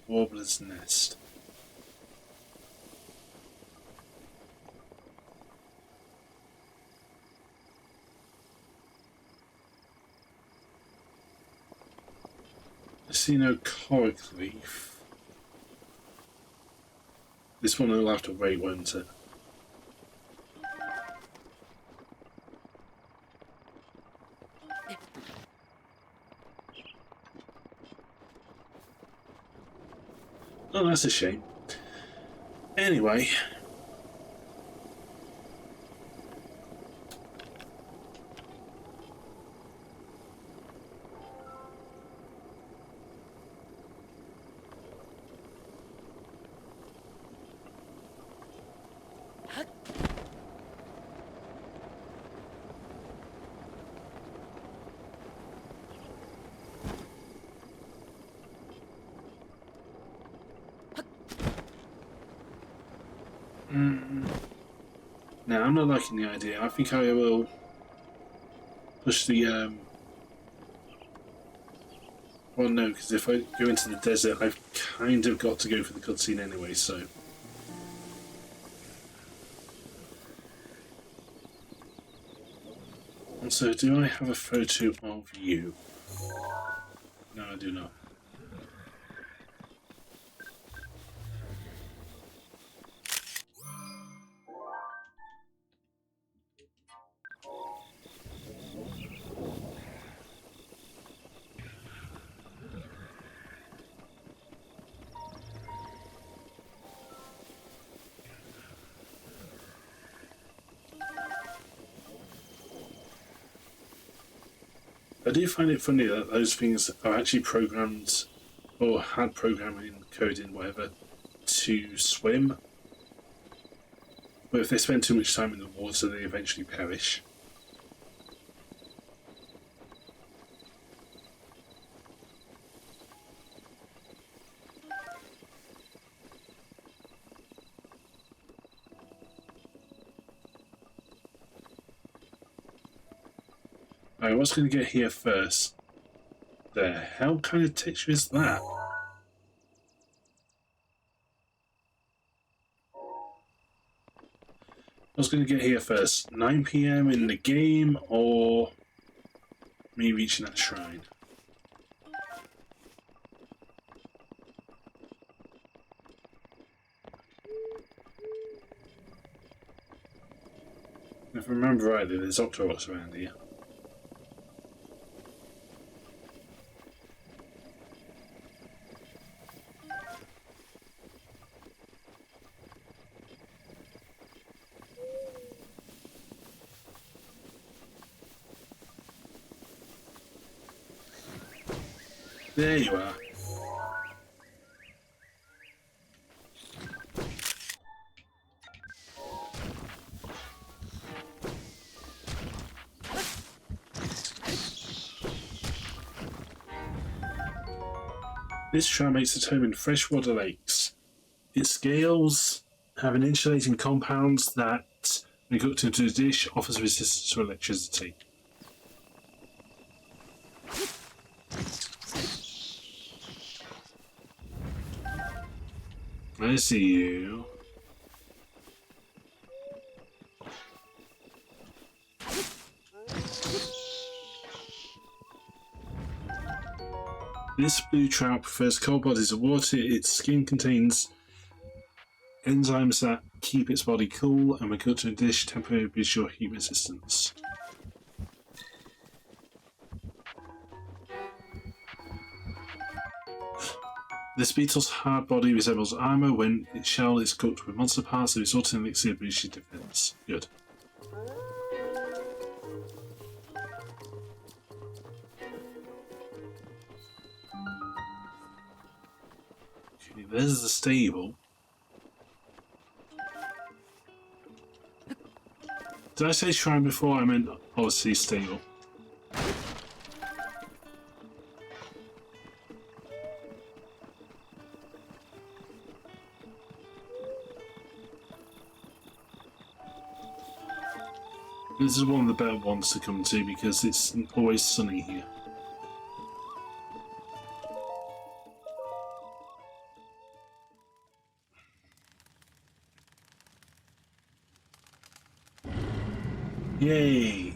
Speaker 1: Warbler's nest. I see no coric leaf. This one will have to wait, won't it? Oh, that's a shame. Anyway. Now, I'm not liking the idea. I think I will push the well, no, because if I go into the desert, I've kind of got to go for the cutscene anyway, so. Also, do I have a photo of you? No, I do not. I do find it funny that those things are actually programmed, or had programming code in whatever, to swim. But if they spend too much time in the water, they eventually perish. Alright, what's going to get here first? The hell kind of texture is that? What's going to get here first? 9 PM in the game, or me reaching that shrine? If I remember rightly, there's Octoroks around here. There you are. This trout makes its home in freshwater lakes. Its scales have an insulating compound that, when cooked into a dish, offers resistance to electricity. I see you. This blue trout prefers cold bodies of water. Its skin contains enzymes that keep its body cool, and when cooked in a dish, temporarily boost your heat resistance. This beetle's hard body resembles armor. When its shell is cooked with monster parts, the resulting elixir boosts your defense. Good. Okay, there's the stable. Did I say shrine before? I meant obviously stable. This is one of the better ones to come to because it's always sunny here. Yay!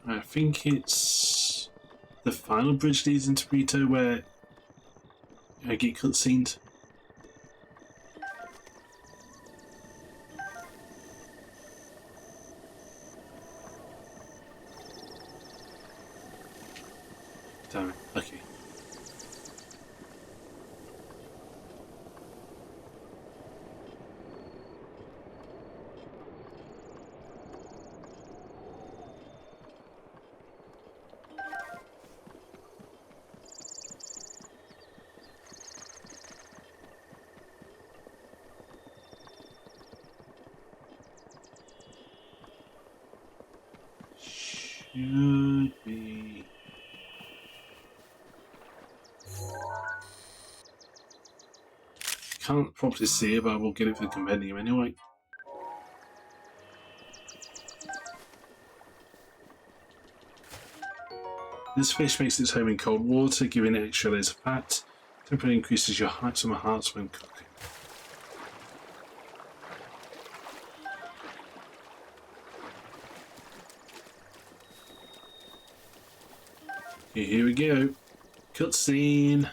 Speaker 1: I think it's the final bridge leads into Rito where I get cutscened. Damn it. Okay. Should be. Can't properly see it, but I will get it for the compendium anyway. This fish makes its home in cold water, giving it extra layers of fat. Temporarily increases your summer hearts when cooking. Okay, here we go. Cutscene.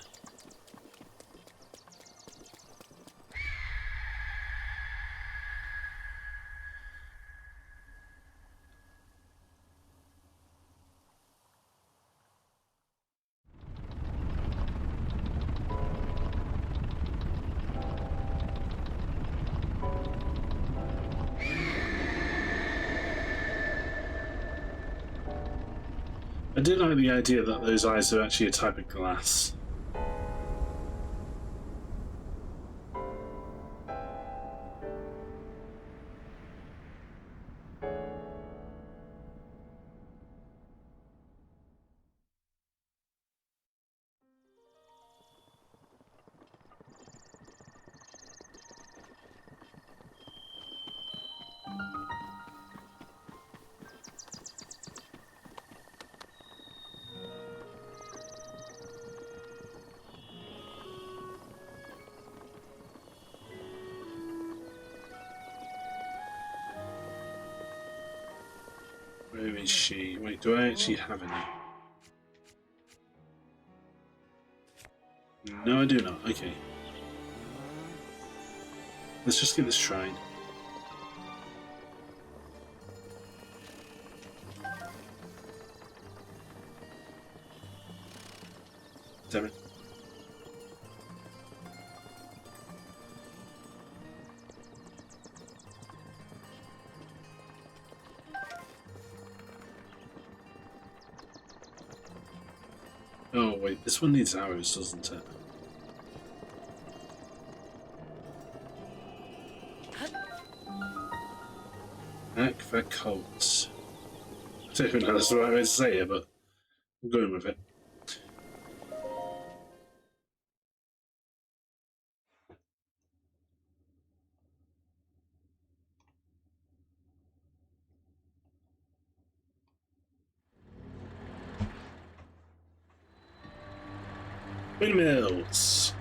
Speaker 1: I do like the idea that those eyes are actually a type of glass. is she? Wait, do I actually have any? No, I do not. Okay. Let's just get this shrine. Damn it. Oh wait, this one needs arrows, doesn't it? Hack the cults. I don't even know that's the right way to say it, but I'm going with it. Windmills!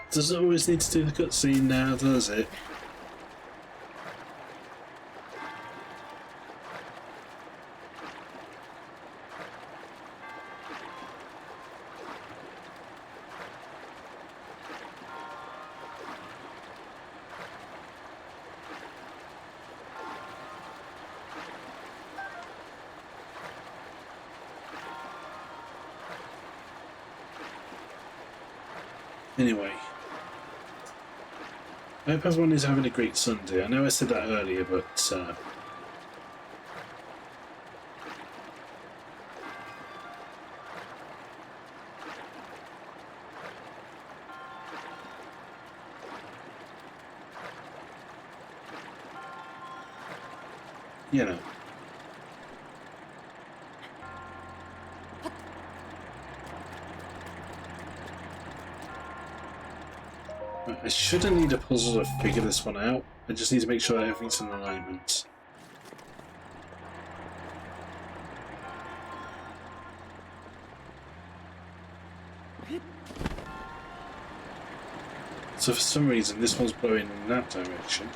Speaker 1: Does it always need to do the cutscene now, does it? Anyway. I hope everyone is having a great Sunday. I know I said that earlier, but you know. I shouldn't need a puzzle to figure this one out. I just need to make sure that everything's in alignment. So for some reason this one's blowing in that direction.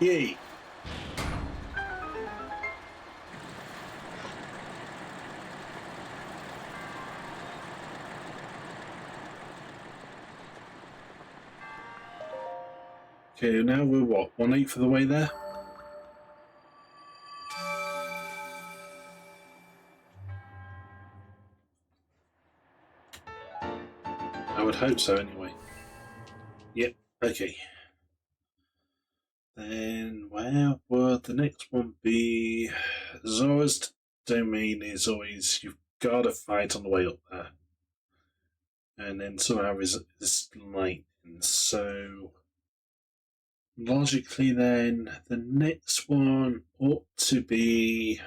Speaker 1: Yay! Okay, now we're what, 1/8 of the way there? I would hope so anyway. Yep, okay. Then where would the next one be? Zora's domain is always, you've got to fight on the way up there. And then somehow is lightning, so logically then the next one ought to be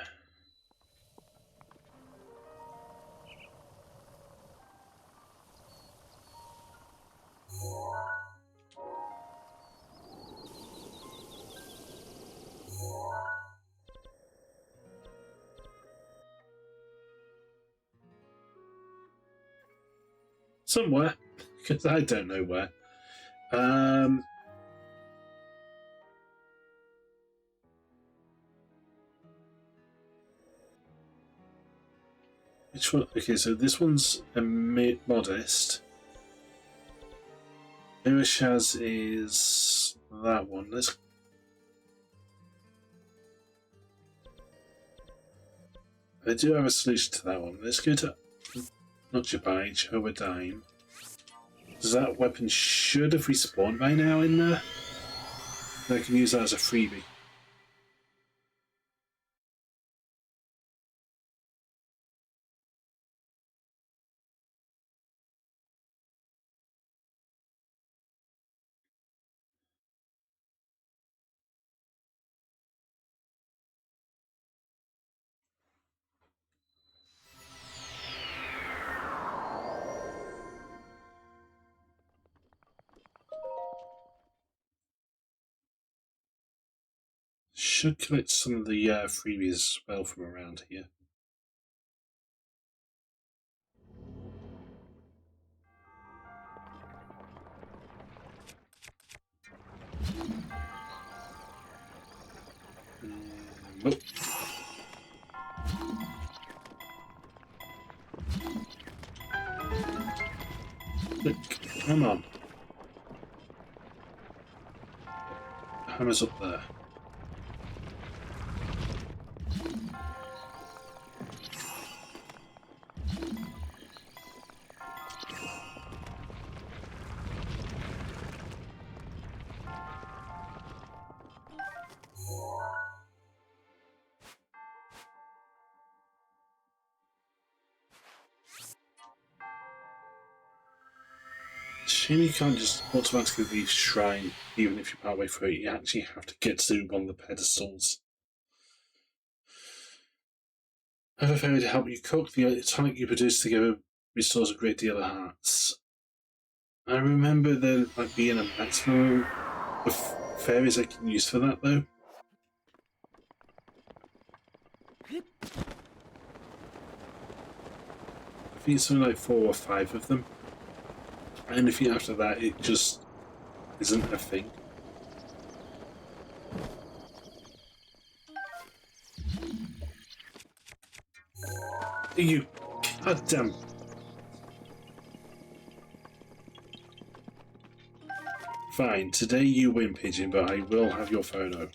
Speaker 1: somewhere, because I don't know where. Which one? Okay, so this one's a modest. Irishaz is that one. I do have a solution to that one. Let's go to not Jabai, Chowadime. Does that weapon should have respawned by now in there? I can use that as a freebie. Should collect some of the freebies as well from around here. Oh. Look, come on. The hammer's up there. Shame you can't just automatically leave shrine even if you're partway through it. You actually have to get to one of the pedestals. Have a fairy to help you cook. The tonic you produce together restores a great deal of hearts. I remember there being a maximum of fairies I can use for that though. I think it's something like 4 or 5 of them. Anything after that, it just isn't a thing. You goddamn. Fine, today you win, Pigeon, but I will have your photo.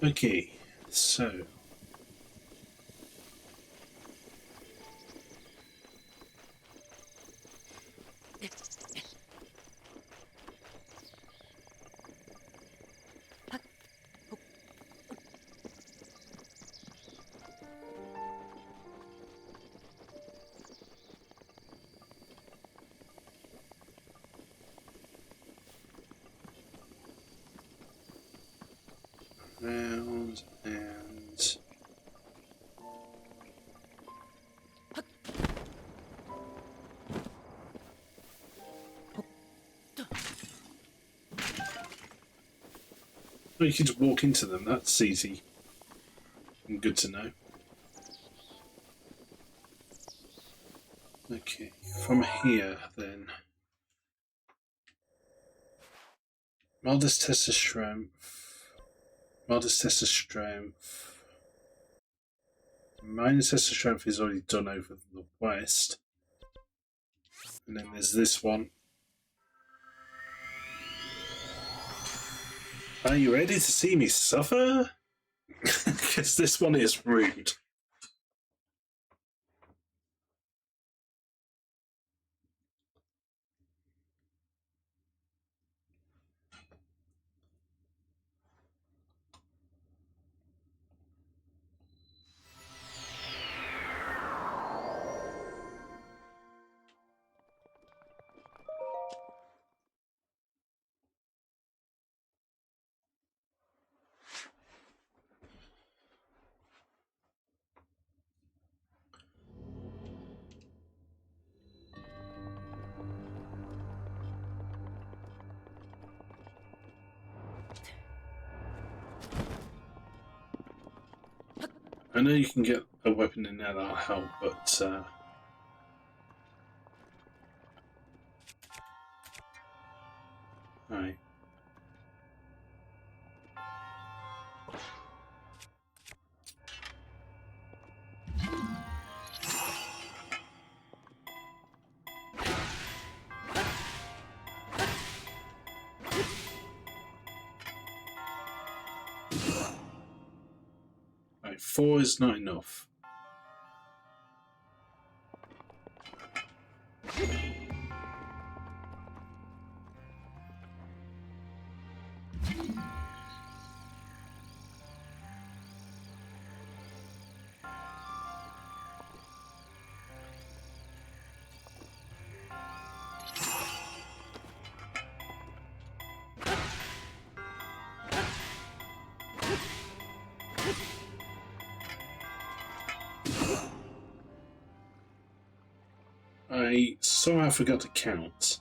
Speaker 1: Okay, so round and oh, you can just walk into them. That's easy and good to know. Okay, from here then. Modest test of strength. Modest test of strength. Minor test of strength is already done over the west. And then there's this one. Are you ready to see me suffer? Because this one is rude. I know you can get a weapon in there that'll help, but right. Right, 4 is not enough. I somehow forgot to count.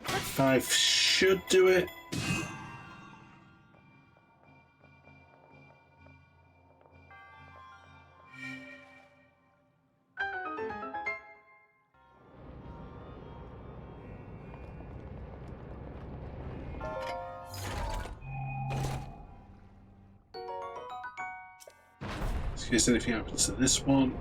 Speaker 1: Five should do it. In case anything happens to this one.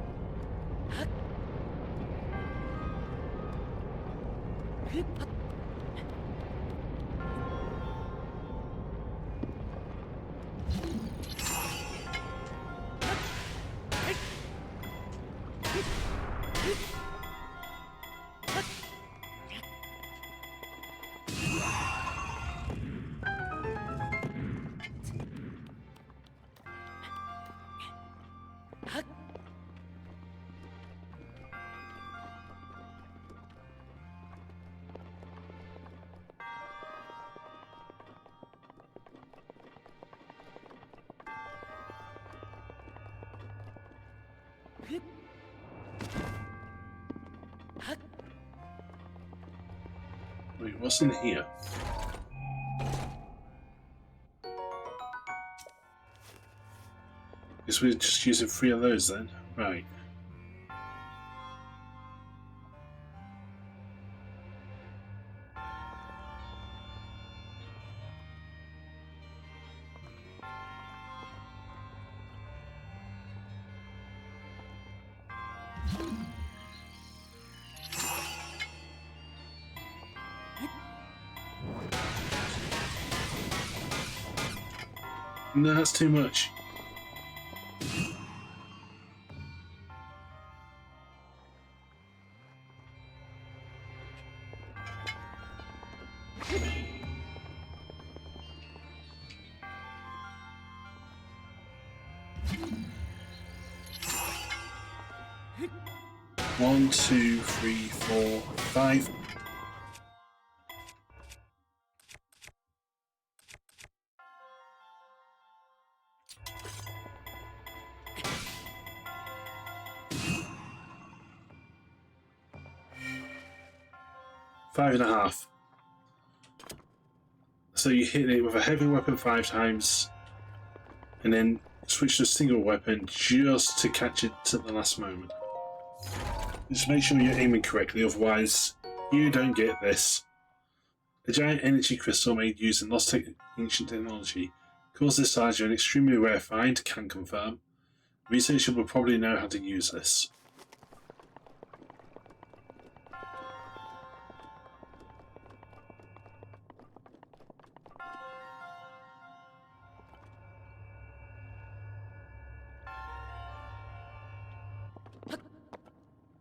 Speaker 1: Wait, what's in here? Guess we're just using 3 of those then. Right. No, that's too much. One, two, three, 4, 5. Five and a half. So you hit it with a heavy weapon 5 times, and then switch to a single weapon just to catch it to the last moment. Just make sure you're aiming correctly, otherwise you don't get this. A giant energy crystal made using lost ancient technology. Cause this size, you're an extremely rare find, can confirm. Researcher will probably know how to use this.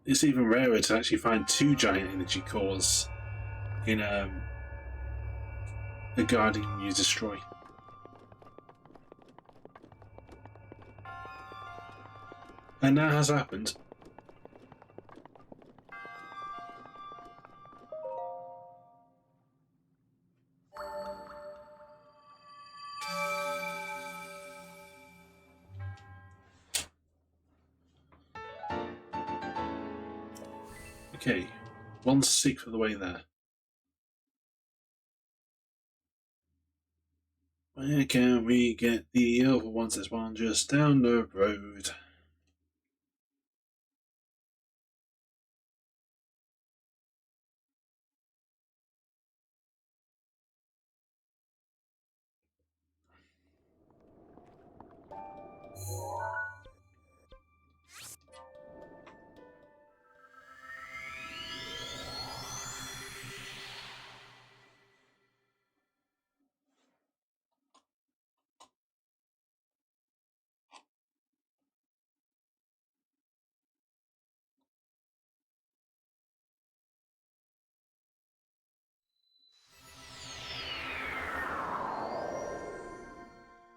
Speaker 1: It's even rarer to actually find 2 giant energy cores in a Guardian you destroy. And that has happened. Okay, 1/6 of the way there. Where can we get the other ones? There's one just down the road.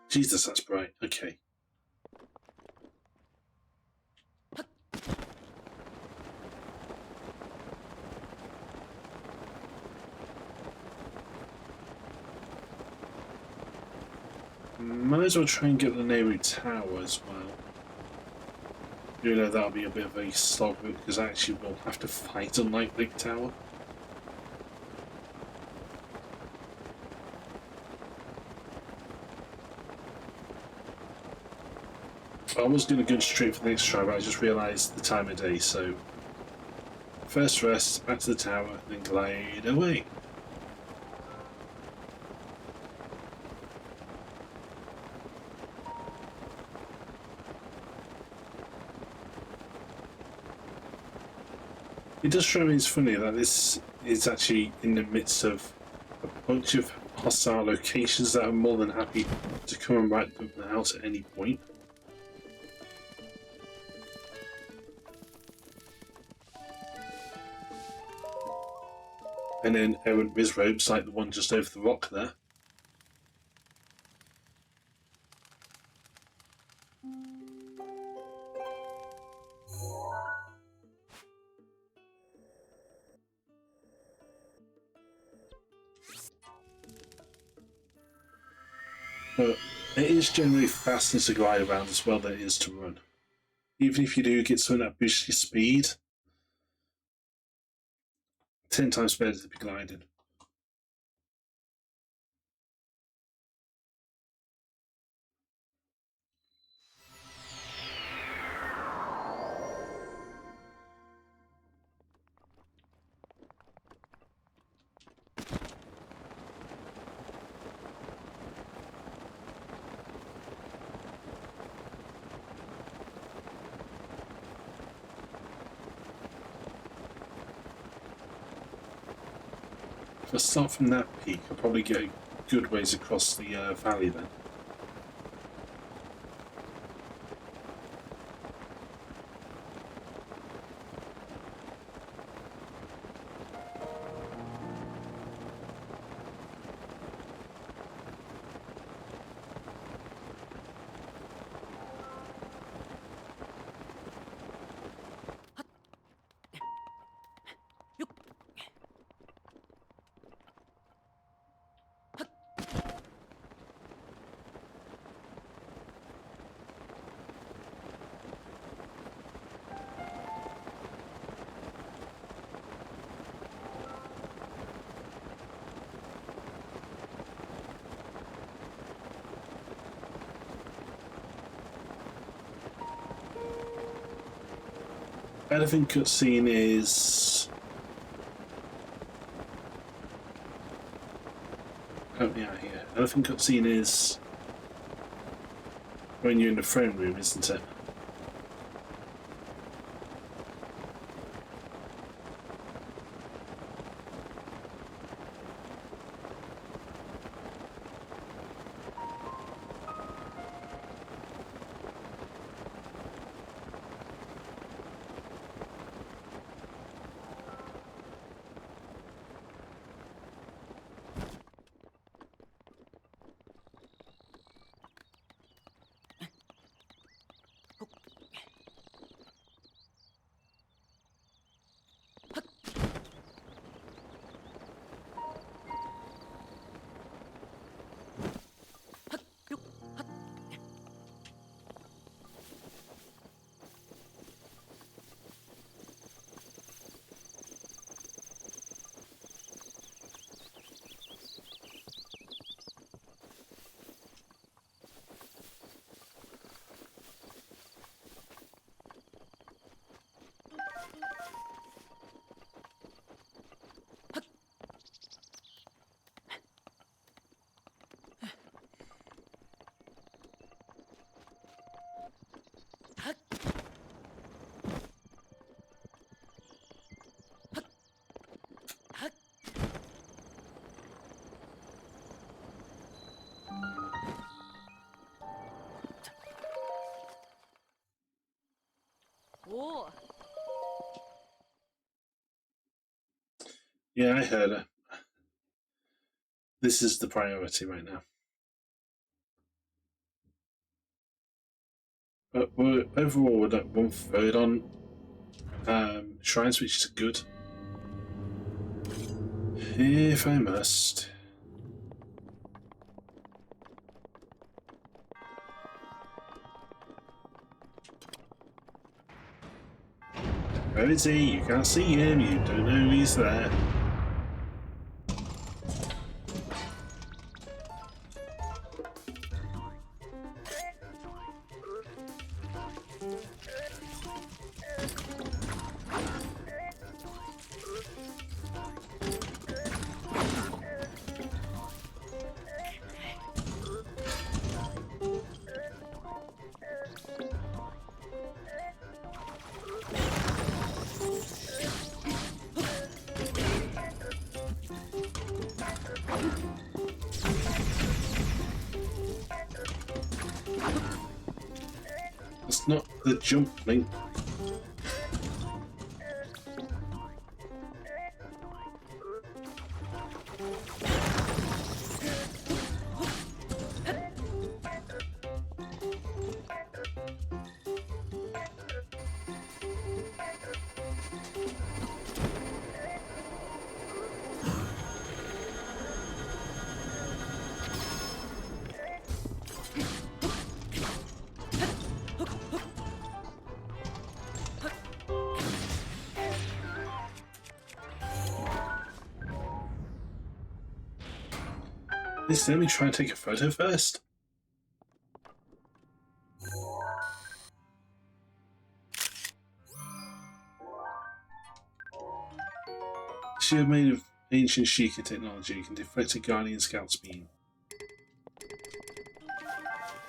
Speaker 1: Jesus, that's bright. Okay. Might as well try and get the Nehru Tower as well. You know, that'll be a bit of a slog because actually we'll have to fight unlike Lake Tower. I was going to go straight for the next try, but I just realised the time of day, so first rest, back to the tower, then glide away. It does strike me as funny that this is actually in the midst of a bunch of hostile locations that are more than happy to come and wipe them out at any point. And then errant Wizrobes like the one just over the rock there. But it is generally faster to glide around as well than it is to run. Even if you do get something that boosts your speed, 10 times better to be gliding. If I start from that peak, I'll probably get a good ways across the valley then. Elephant cutscene is help me out here. Elephant cutscene is when you're in the throne room, isn't it?
Speaker 2: Whoa.
Speaker 1: Yeah, I heard her. This is the priority right now. But overall, we're like 1/3 on shrines, which is good. If I must. Where is he? You can't see him, you don't know he's there. It's not the jump link. Let me try and take a photo first. Shield made of ancient Sheikah technology can deflect a Guardian Scout's beam.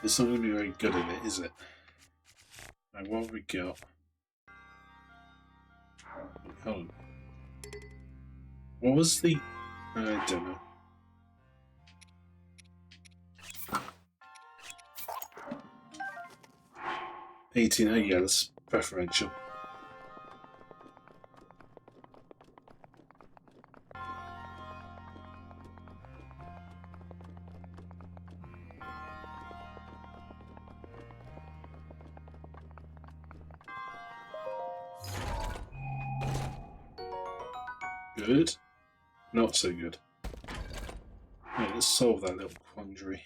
Speaker 1: It's not going to be very good at it, is it? Right, what have we got? Hold on. What was the... I don't know. Oh yeah, that's preferential. Good. Not so good. Right, let's solve that little quandary.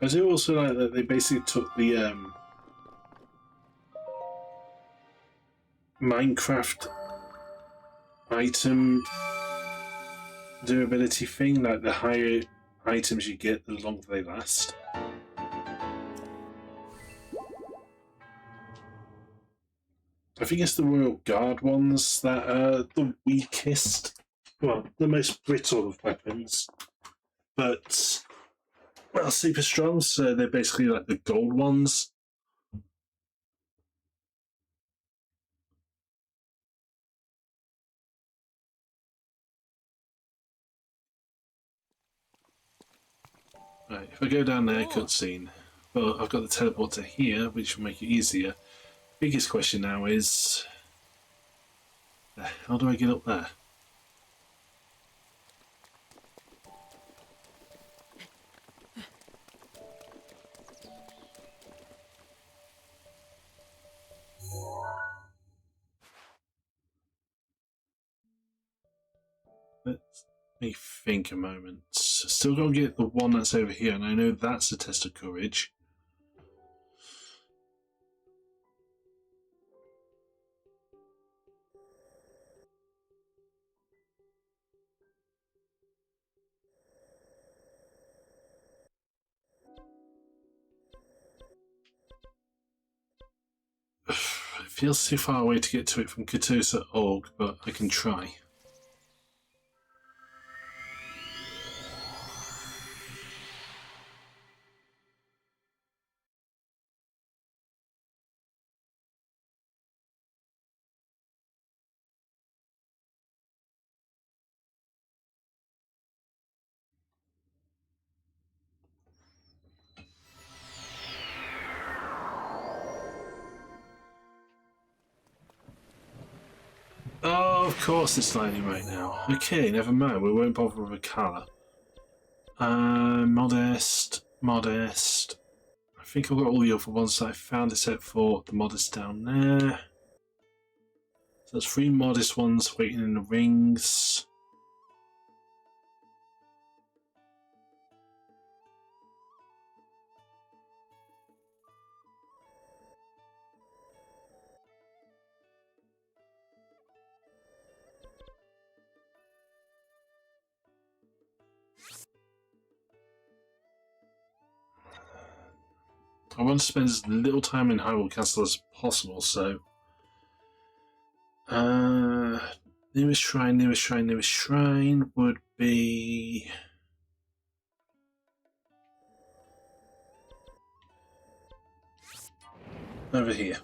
Speaker 1: I do also like that they basically took the Minecraft item durability thing, like the higher items you get, the longer they last. I think it's the Royal Guard ones that are the weakest, well, the most brittle of weapons, but well, super strong. So they're basically like the gold ones. Right, if I go down there, cutscene. Well, I've got the teleporter here, which will make it easier. Biggest question now is, how do I get up there? Let me think a moment. Still got to get the one that's over here, and I know that's a test of courage. It feels too far away to get to it from Katosa Org, but I can try. Oh, of course it's lighting right now. Okay, never mind. We won't bother with a colour. Modest, modest. I think I've got all the other ones that I found except for the modest down there. So there's 3 modest ones waiting in the rings. I want to spend as little time in Hyrule Castle as possible, so... nearest shrine, nearest shrine, nearest shrine would be... over here.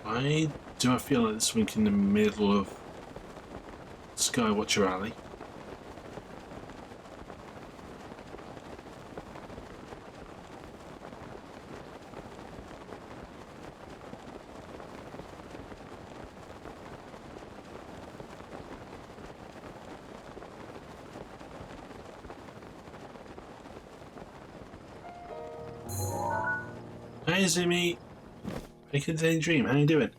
Speaker 1: Why do I feel like there's something in the middle of Skywatcher Alley? Hey Zimmy! Making a dream, how you doing?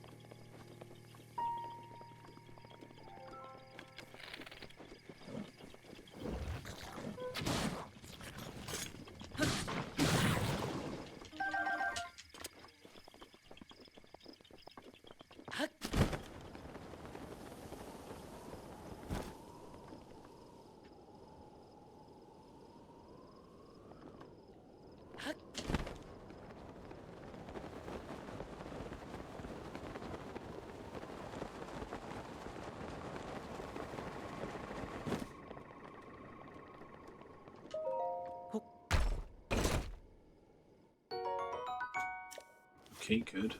Speaker 1: Okay, good.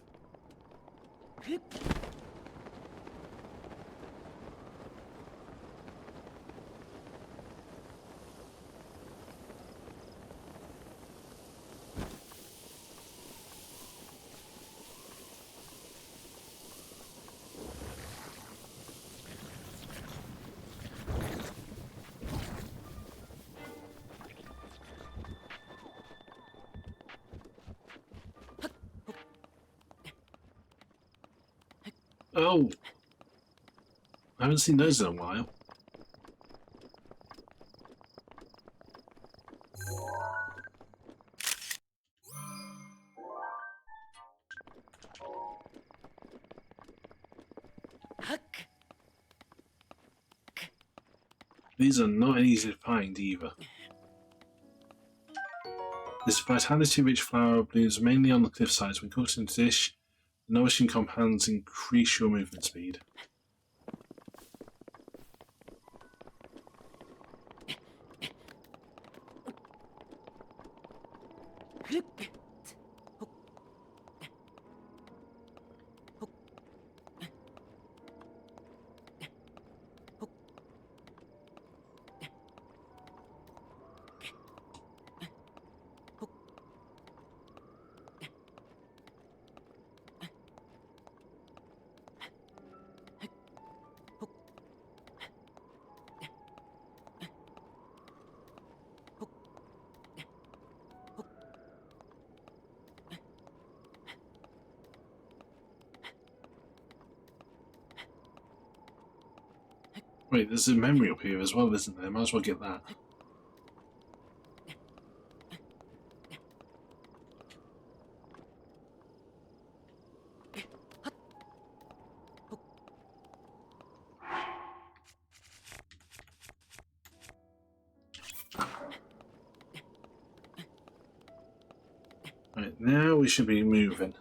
Speaker 1: Oh, I haven't seen those in a while. These are not easy to find either. This vitality-rich flower blooms mainly on the cliff sides. When cooked in a dish, the nourishing compounds increase your movement speed. Wait, there's a memory up here as well, isn't there? Might as well get that. Right, now we should be moving.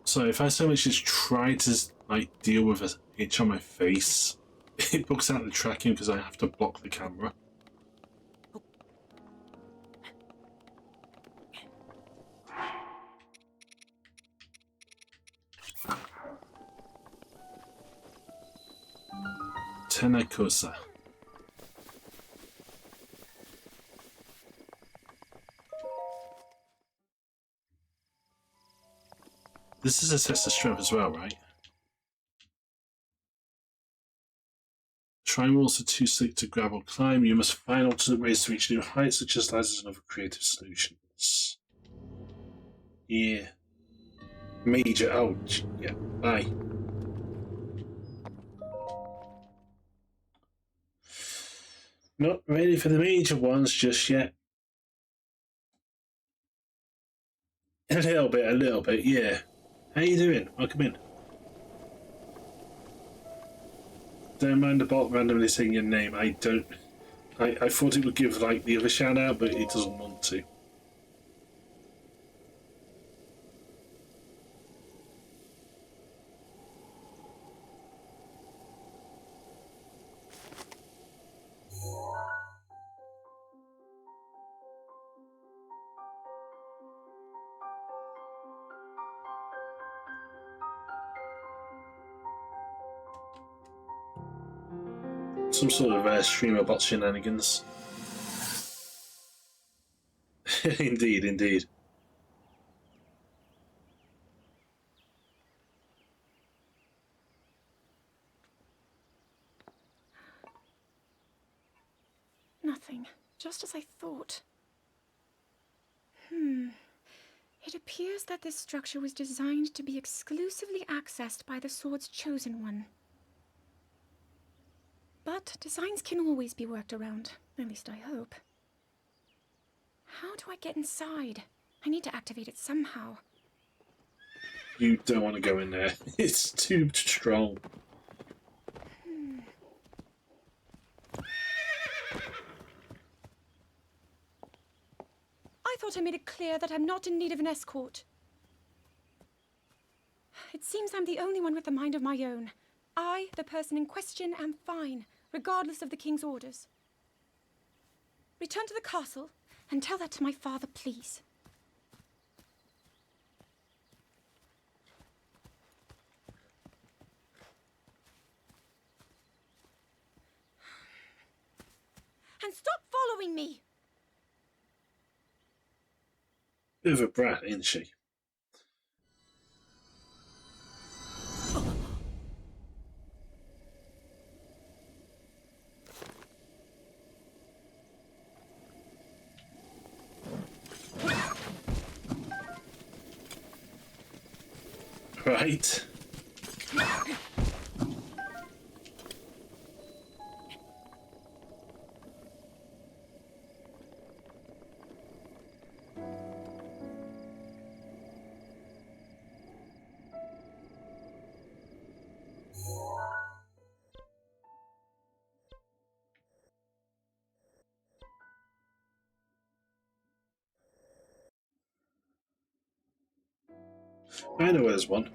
Speaker 1: So if I so much as try to like deal with a itch on my face, it books out the tracking because I have to block the camera. Tenakosa. This is a test of strength as well, right? Try walls are too slick to grab or climb. You must find alternate ways to reach new heights, such as ladders and other creative solutions. Yeah. Major. Oh, yeah. Bye. Not ready for the major ones just yet. A little bit, yeah. How you doing? Welcome in. Don't mind the bot randomly saying your name. I don't. I thought it would give like the other shout out, but it doesn't want to. Some sort of streamer bot shenanigans. Indeed, indeed.
Speaker 2: Nothing. Just as I thought. It appears that this structure was designed to be exclusively accessed by the sword's chosen one. But designs can always be worked around. At least I hope. How do I get inside? I need to activate it somehow.
Speaker 1: You don't want to go in there. It's too strong.
Speaker 2: I thought I made it clear that I'm not in need of an escort. It seems I'm the only one with a mind of my own. I, the person in question, am fine, regardless of the king's orders. Return to the castle and tell that to my father, please. And stop following me!
Speaker 1: Bit of a brat, isn't she? Right. I know there's one.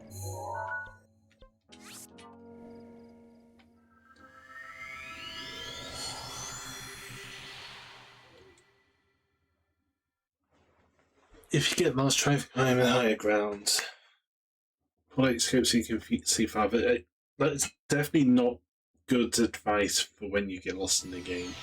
Speaker 1: If you get lost, try to climb the higher ground. Pull out your scope so you can see farther. That's definitely not good advice for when you get lost in the game.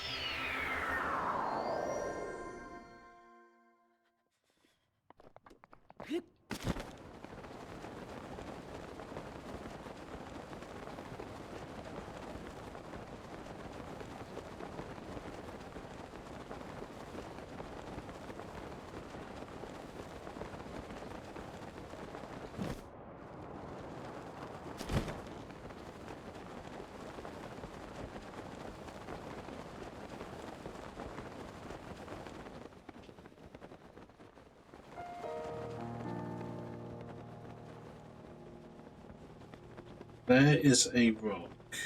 Speaker 1: There is a rock.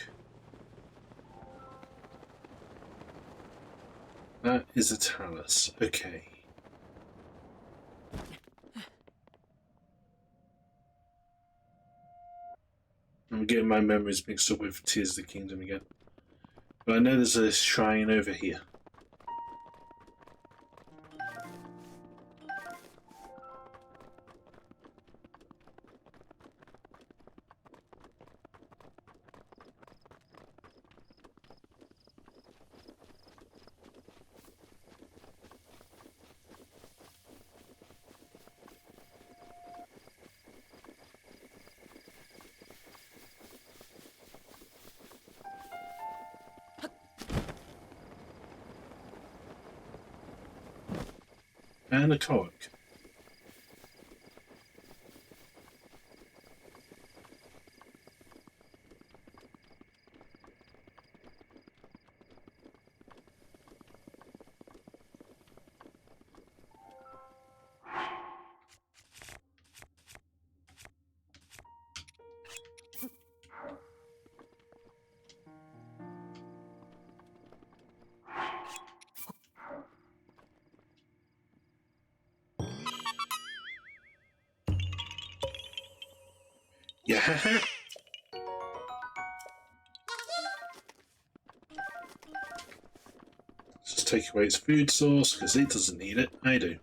Speaker 1: That is a talus. Okay. I'm getting my memories mixed up with Tears of the Kingdom again. But I know there's a shrine over here. And a cork. Yeah. Just take away its food source because it doesn't need it. I do.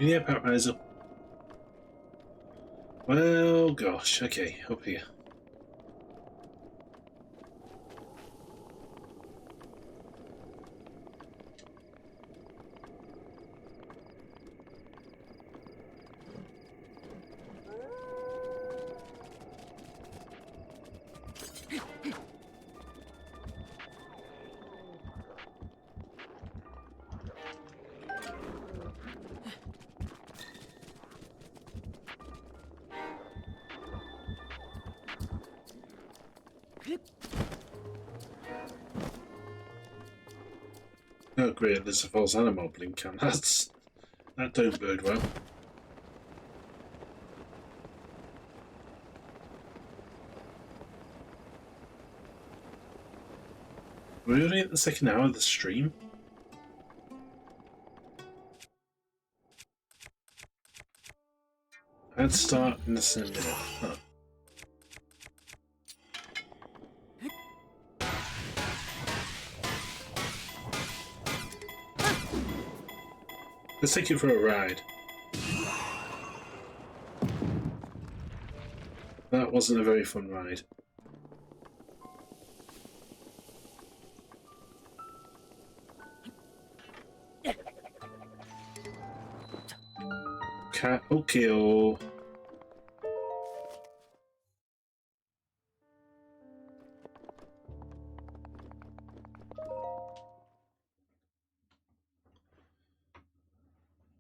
Speaker 1: Yeah, Pat Riser. Well, gosh. Okay, up here. Oh great, there's a false animal blink cam. That don't bode well. We're already at the second hour of the stream. I'd start in this in a minute. Huh. Let's take you for a ride. That wasn't a very fun ride. cat. Okay. Oh.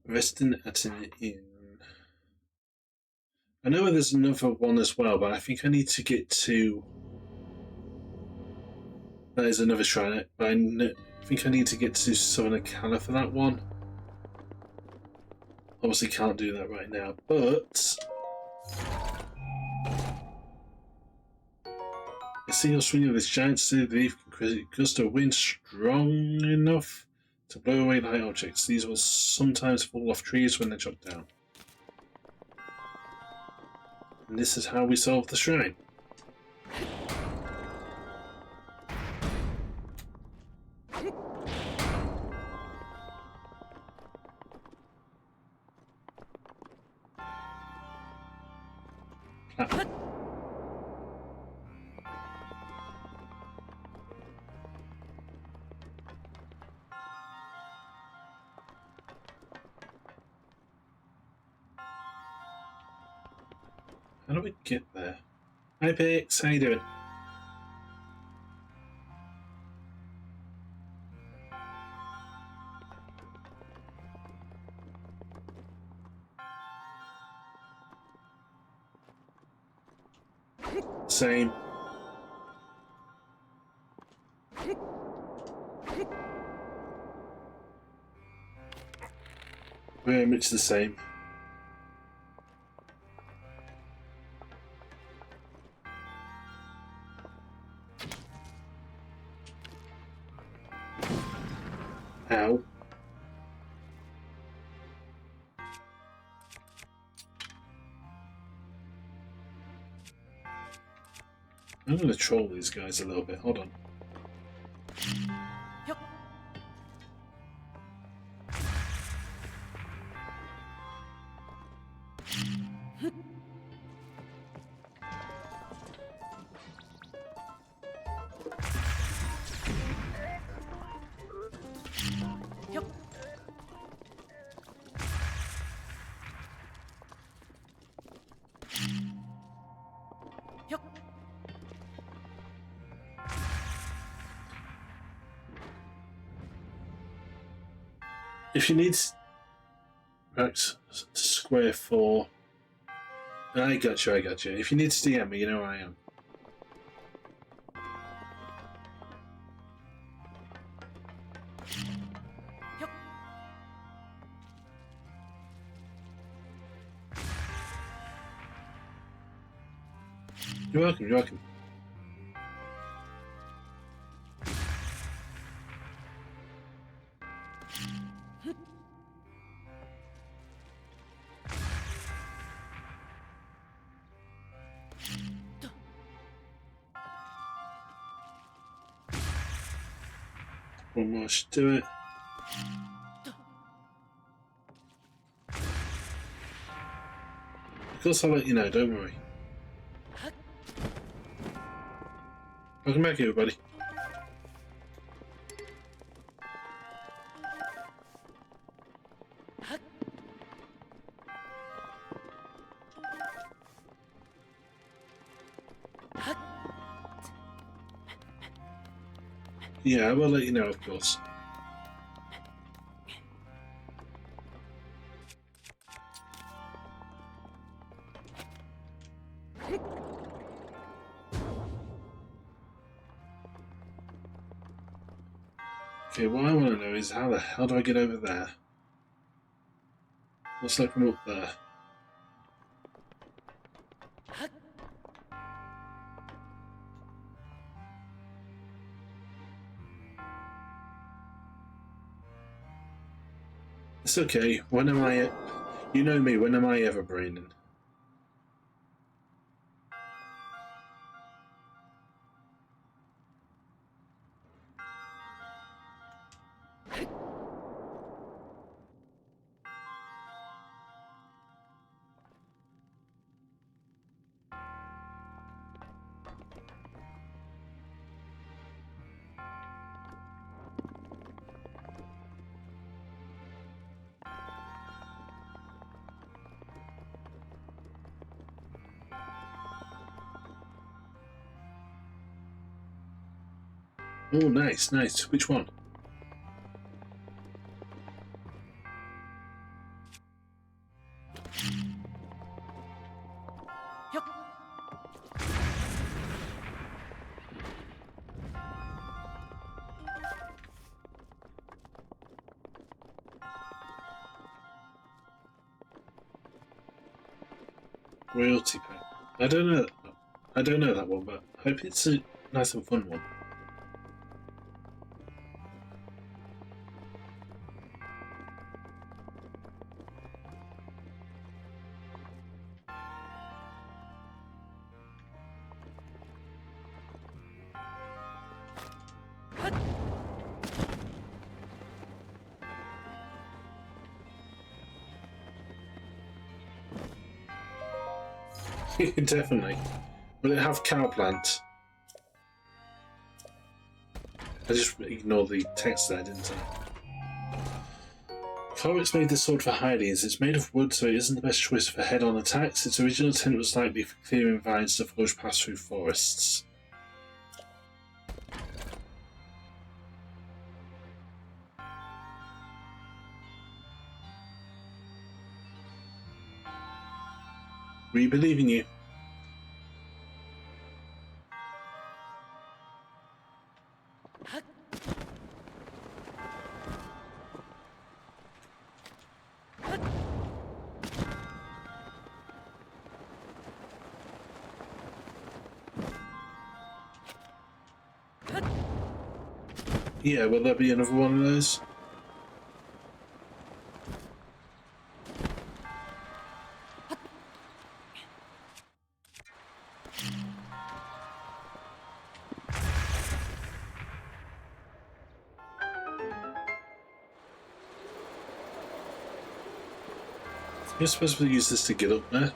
Speaker 1: Resting at an inn. I know there's another one as well, but I think I need to get to. There's another shrine, but I think I need to get to Southern Cala for that one. Obviously, can't do that right now, but a single swing of this giant steel leaf can create a gust of wind strong enough to blow away light objects. These will sometimes fall off trees when they're chopped down. And this is how we solve the shrine. How do we get there? Hi Pix, how you doing? Same. Very much the same. Ow. I'm going to troll these guys a little bit. Hold on. If you need perhaps square 4, I got you. If you need to DM me, you know where I am. You're welcome. One more should do it. Of course I'll let you know, don't worry. Welcome back everybody. Yeah, I will let you know, of course. Okay, what I want to know is how the hell do I get over there? Looks like I'm up there. It's okay. When am I... You know me, when am I ever braining? Oh, nice, nice. Which one? Royalty pack. I don't know. I don't know that one, but I hope it's a nice and fun one. Definitely. Will it have cow plant? I just ignored the text there, didn't I? Corvix made this sword for Hylians. It's made of wood, so it isn't the best choice for head-on attacks. Its original intent was likely for clearing vines to forge paths through forests. We believe in you. Yeah, will there be another one of those? You're supposed to use this to get up there.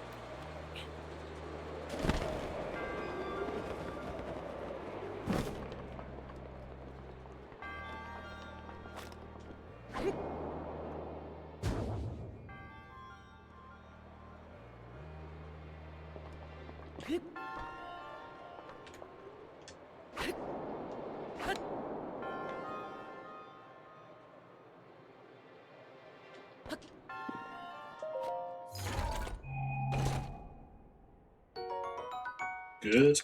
Speaker 1: Good.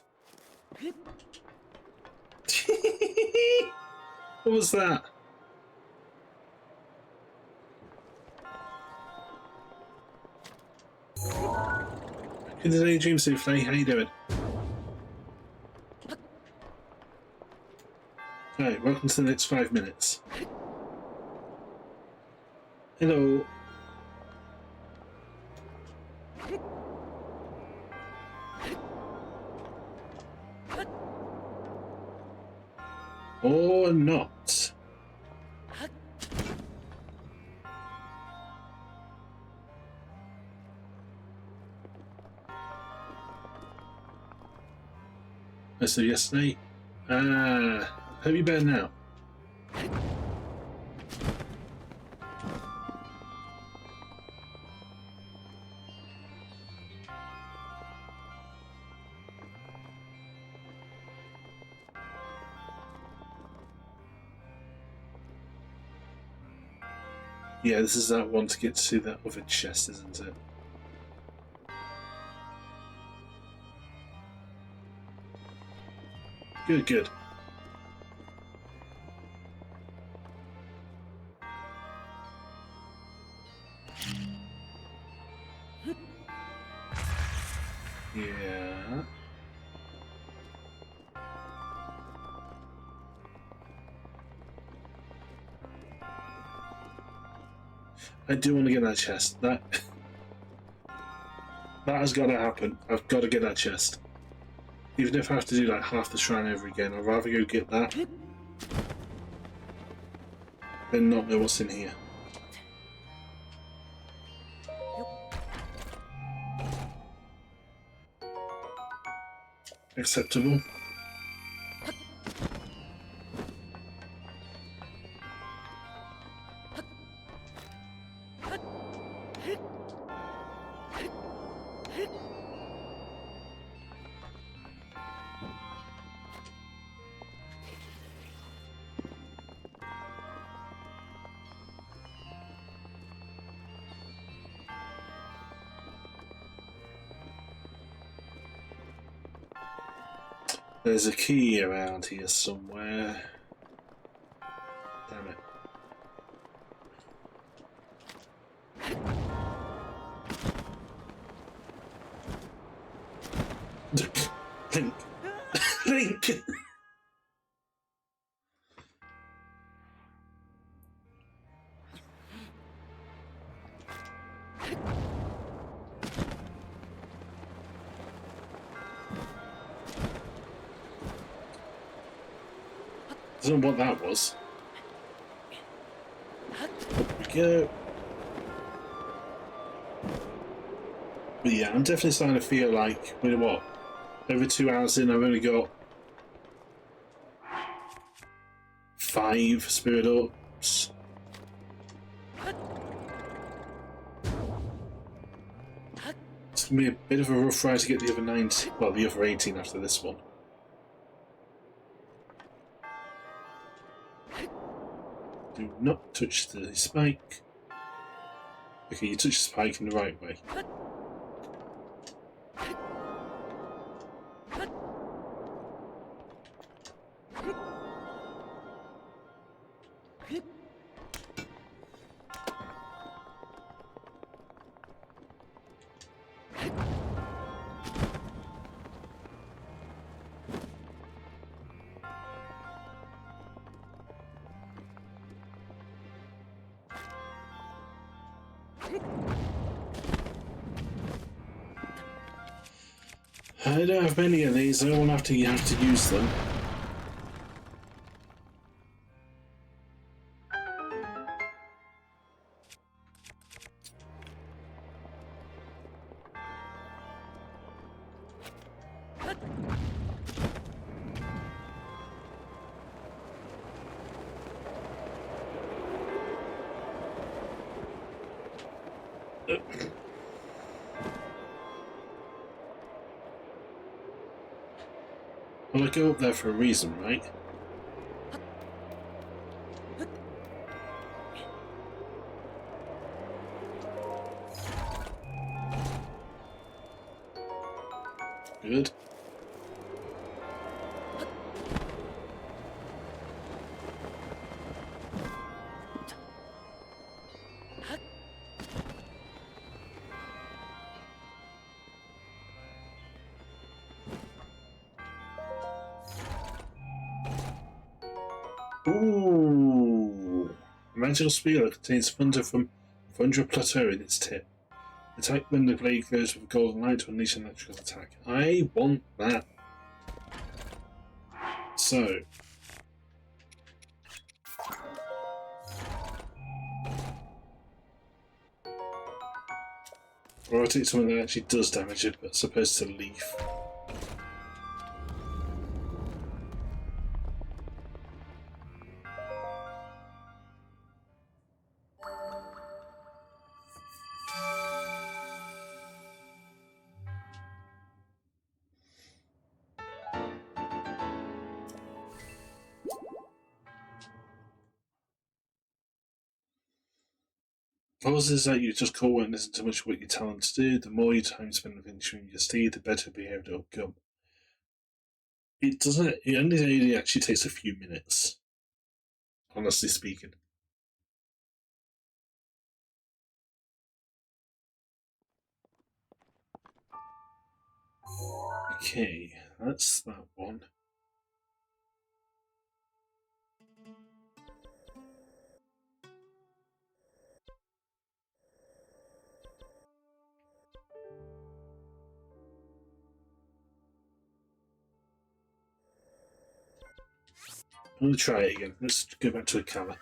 Speaker 1: What was that? Good day, Dream Souffle. How you doing? Right, welcome to the next 5 minutes. Hello. Or not. I said yesterday. Hope you better now. Yeah, this is that one to get to that other chest, isn't it? Good, good. Yeah. I do want to get that chest. That has got to happen. I've got to get that chest. Even if I have to do like half the shrine over again, I'd rather go get that than not know what's in here. Acceptable. There's a key around here somewhere. Damn it. Link. Link! I don't know what that was. Up we go. But yeah, I'm definitely starting to feel like, you know what, over 2 hours in, I've only got 5 spirit ups. It's going to be a bit of a rough ride to get the other 90, well, the other 18 after this one. Do not touch the spike. Okay, you touch the spike in the right way. I don't have many of these, I don't have to use them. Well, I go up there for a reason, right? Good. Ooh! A magical spear that contains thunder from Thunder Plateau in its tip. Attack when the blade glows with golden light to unleash an electrical attack. I want that. So. Or I'll take something that actually does damage it, but as opposed to leaf. Cause is that you just caught one isn't too much what your talents do. The more your time spent with ensuring your steed, the better behaved it'll become. It doesn't. It only actually takes a few minutes. Honestly speaking. Okay, that's that one. I'm going to try it again. Let's go back to the camera.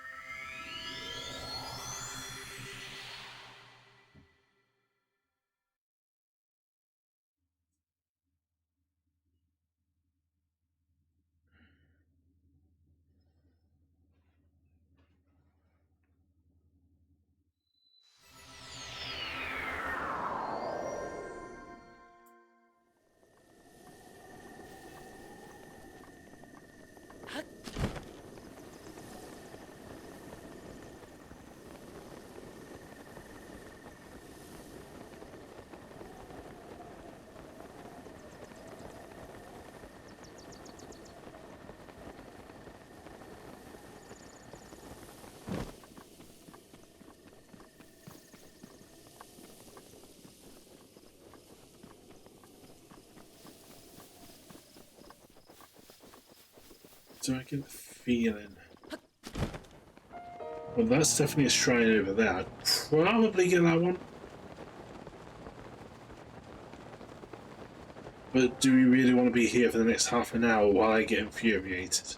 Speaker 1: do I get the feeling? Well, that's definitely a shrine over there. I'd probably get that one. But do we really want to be here for the next half an hour while I get infuriated?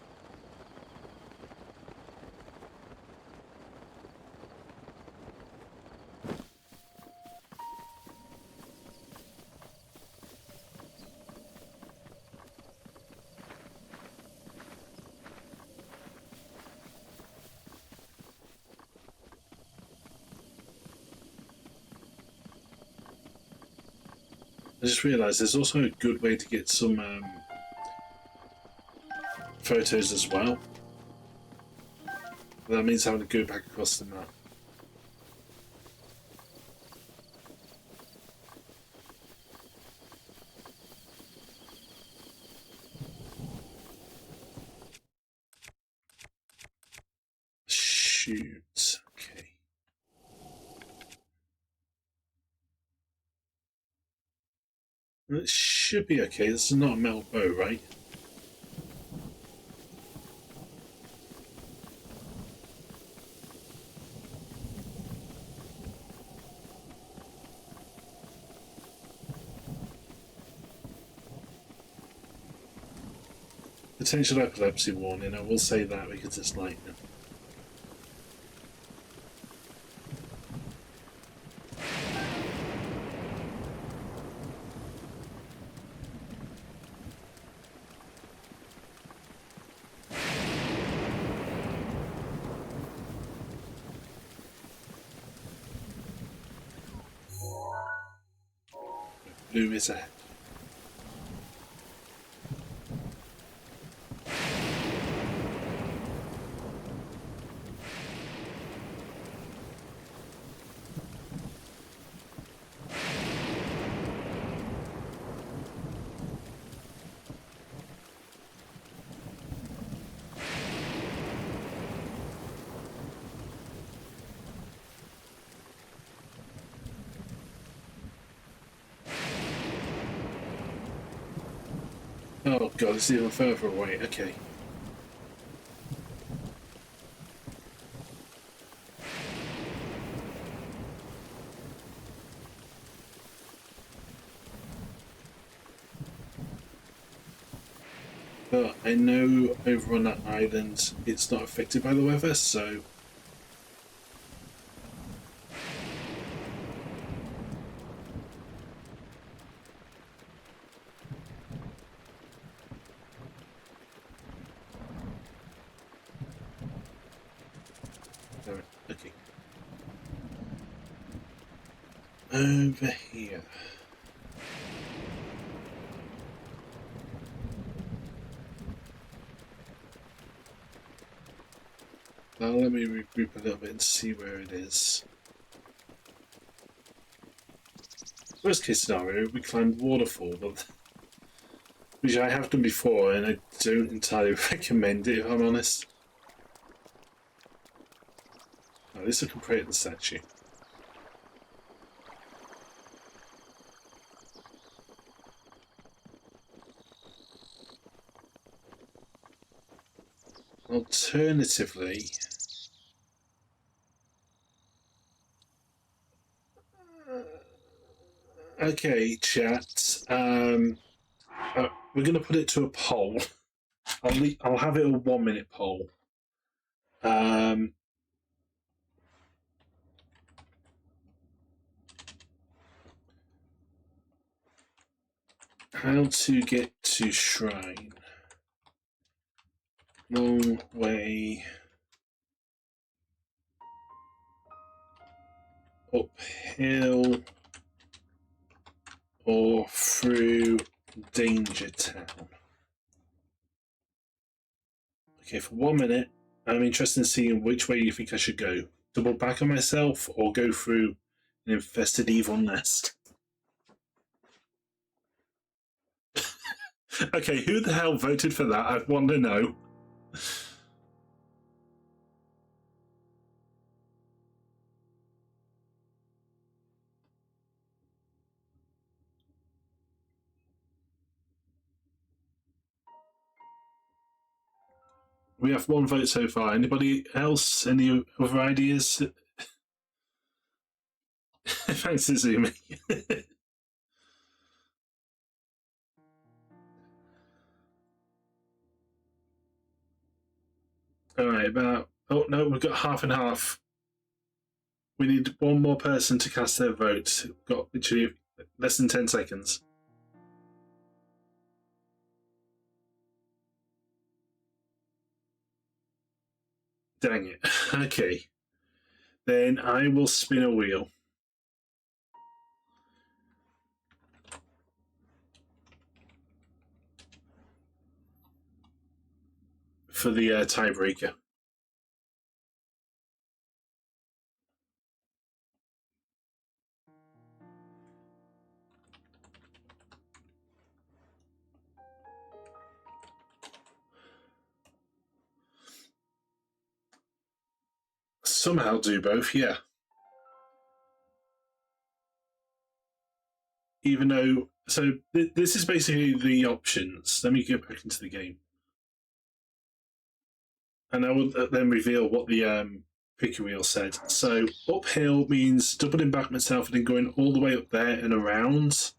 Speaker 1: I just realised there's also a good way to get some photos as well. That means having to go back across the map. Shoot. Okay. It should be okay. This is not a metal bow, right? Potential epilepsy warning. I will say that because it's lightning. Blue is ahead. Oh god, it's even further away. Okay. But I know over on that island it's not affected by the weather, so... Okay. Over here. Now let me regroup a little bit and see where it is. Worst case scenario, we climbed waterfall, but which I have done before, and I don't entirely recommend it if I'm honest. At least I can pray at the statue. Alternatively, okay, chat. We're gonna put it to a poll. I'll have it a 1 minute poll. How to get to shrine? Long way uphill or through Danger Town? Okay, for 1 minute, I'm interested in seeing which way you think I should go. Double back on myself or go through an infested evil nest? Okay, who the hell voted for that? I want to know. We have one vote so far. Anybody else? Any other ideas? Thanks, Izumi. Alright, about... Oh, no, we've got half and half. We need one more person to cast their vote. Got literally less than 10 seconds. Dang it. Okay. Then I will spin a wheel. For the tiebreaker. Somehow do both, yeah. Even though... So this is basically the options. Let me get back into the game. And I will then reveal what the picky wheel said. So uphill means doubling back myself and then going all the way up there and around,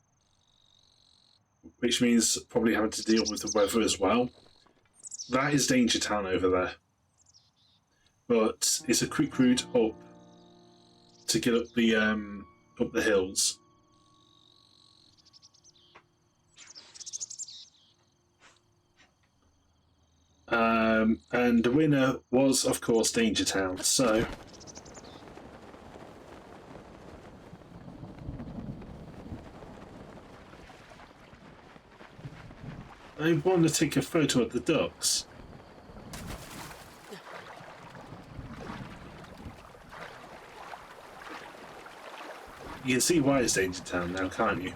Speaker 1: which means probably having to deal with the weather as well. That is Danger Town over there. But it's a quick route up to get up the hills. And the winner was, of course, Danger Town. So I want to take a photo of the ducks. You can see why it's Danger Town now, can't you?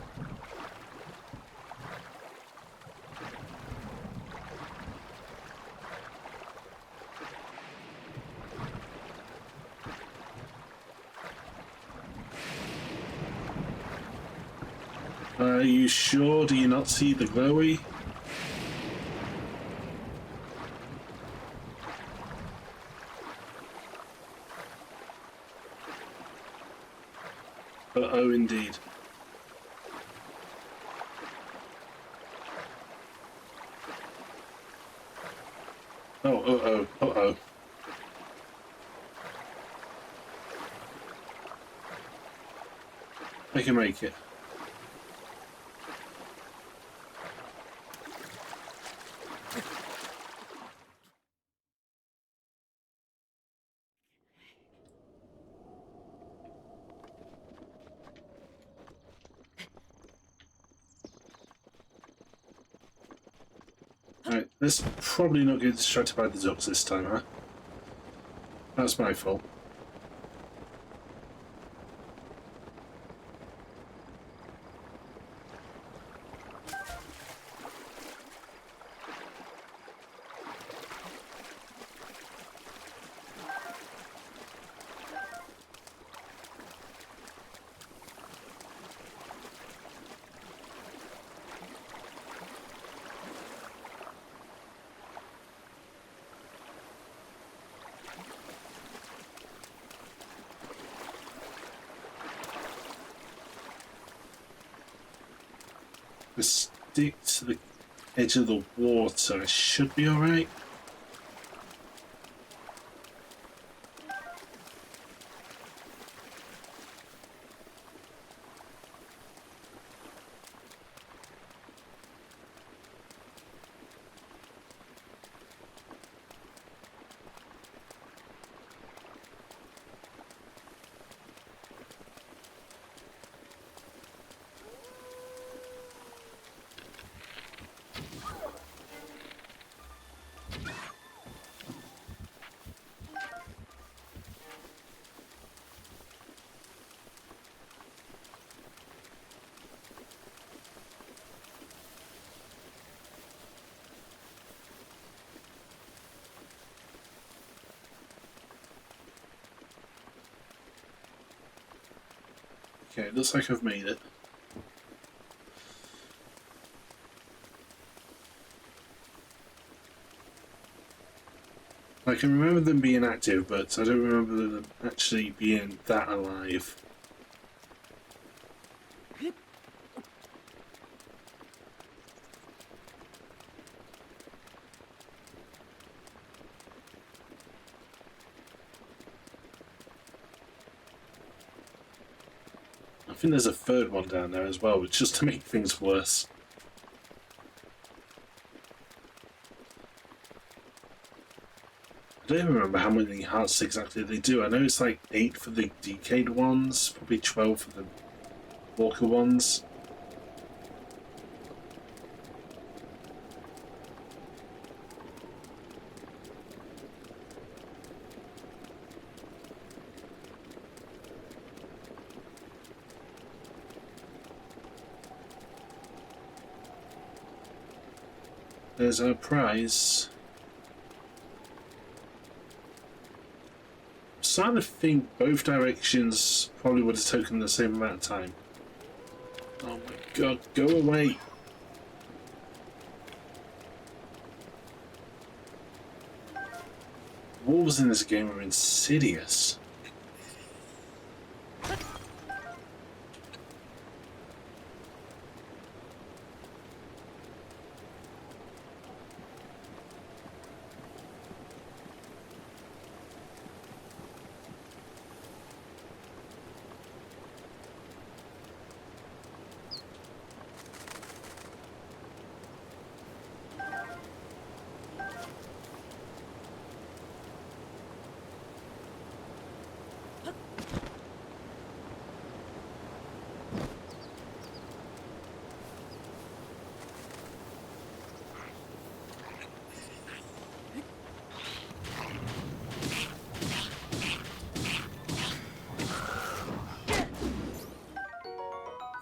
Speaker 1: Are you sure? Do you not see the glowy? Oh, indeed. Oh, uh-oh, uh-oh. I can make it. Right, let's probably not get distracted by the ducks this time, huh? That's my fault. Just stick to the edge of the water. I should be alright. Okay, it looks like I've made it. I can remember them being active, but I don't remember them actually being that alive. I think there's a third one down there as well, which just to make things worse. I don't even remember how many hearts exactly they do. I know it's like 8 for the Decade ones, probably 12 for the Walker ones. There's our prize. I'm starting to think both directions probably would have taken the same amount of time. Oh my god, go away! Wolves in this game are insidious.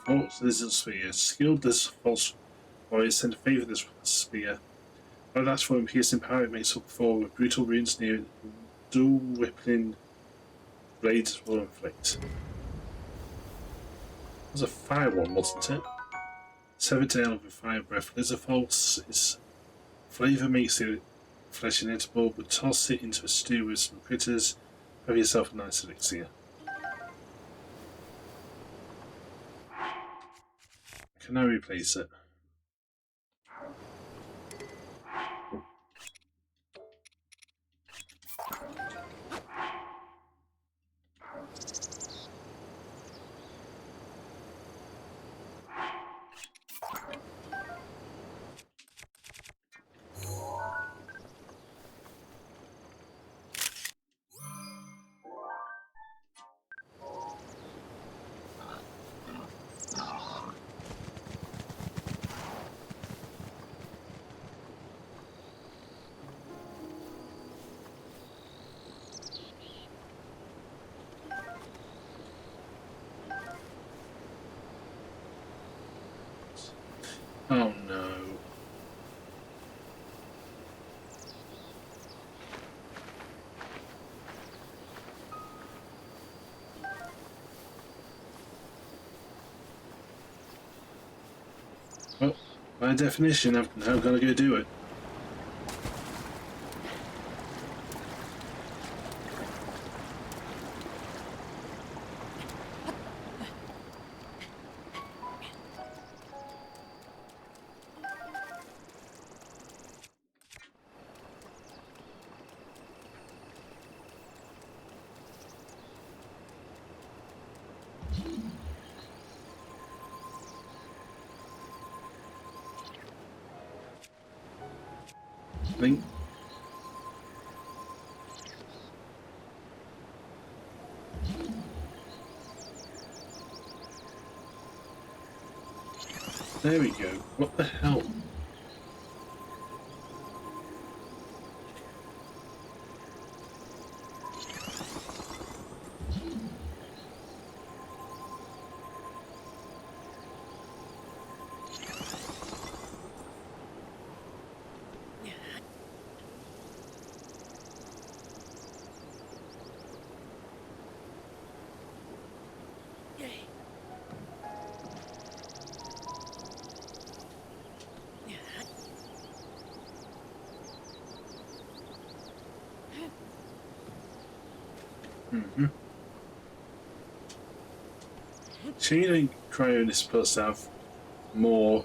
Speaker 1: False lizard sphere. Skilled this false warrior sent to favour this spear. But that's for piercing power it makes up for with brutal wounds near dual rippling blades will inflict. It was a fire one, wasn't it? Sever tail with fire breath. Lizard false is flavour makes the flesh inedible, but toss it into a stew with some critters. Have yourself a nice elixir. Can I replace it? Oh no. Well, by definition, I've now got to go do it. Link. There we go. What the hell? Mm-hmm. Cheating Crone is supposed to have more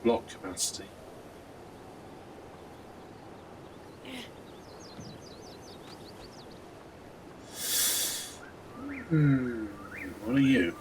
Speaker 1: block capacity. What are you?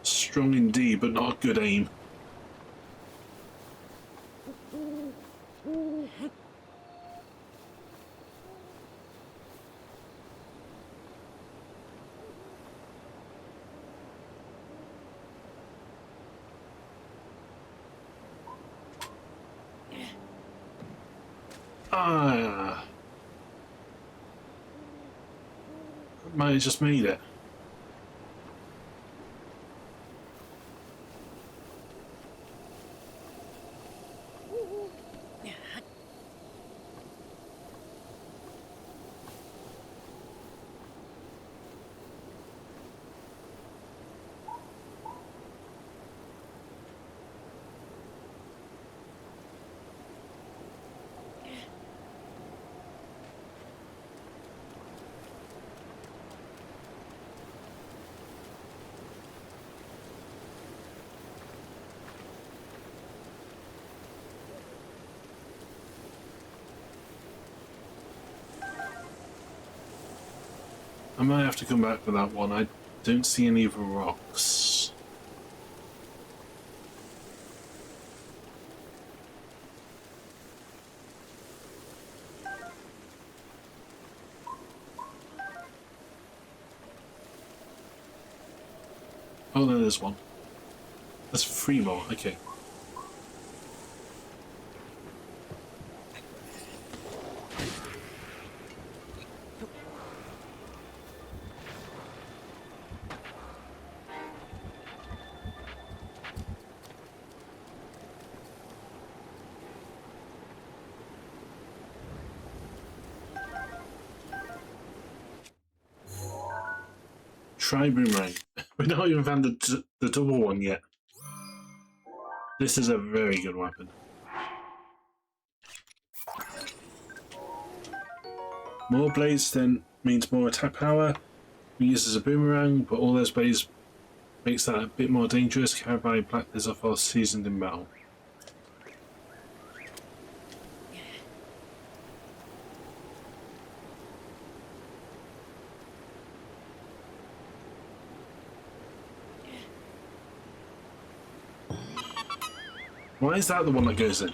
Speaker 1: Strong indeed, but not a good aim. Ah, might have just made it. I might have to come back for that one. I don't see any of the rocks. Oh, no, there's one. There's 3 more. Okay. Try boomerang. We've not even found the double one yet. This is a very good weapon. More blades then means more attack power. We use as a boomerang, but all those blades makes that a bit more dangerous. Carried by Black Lizard Force seasoned in battle. Why is that the one that goes in?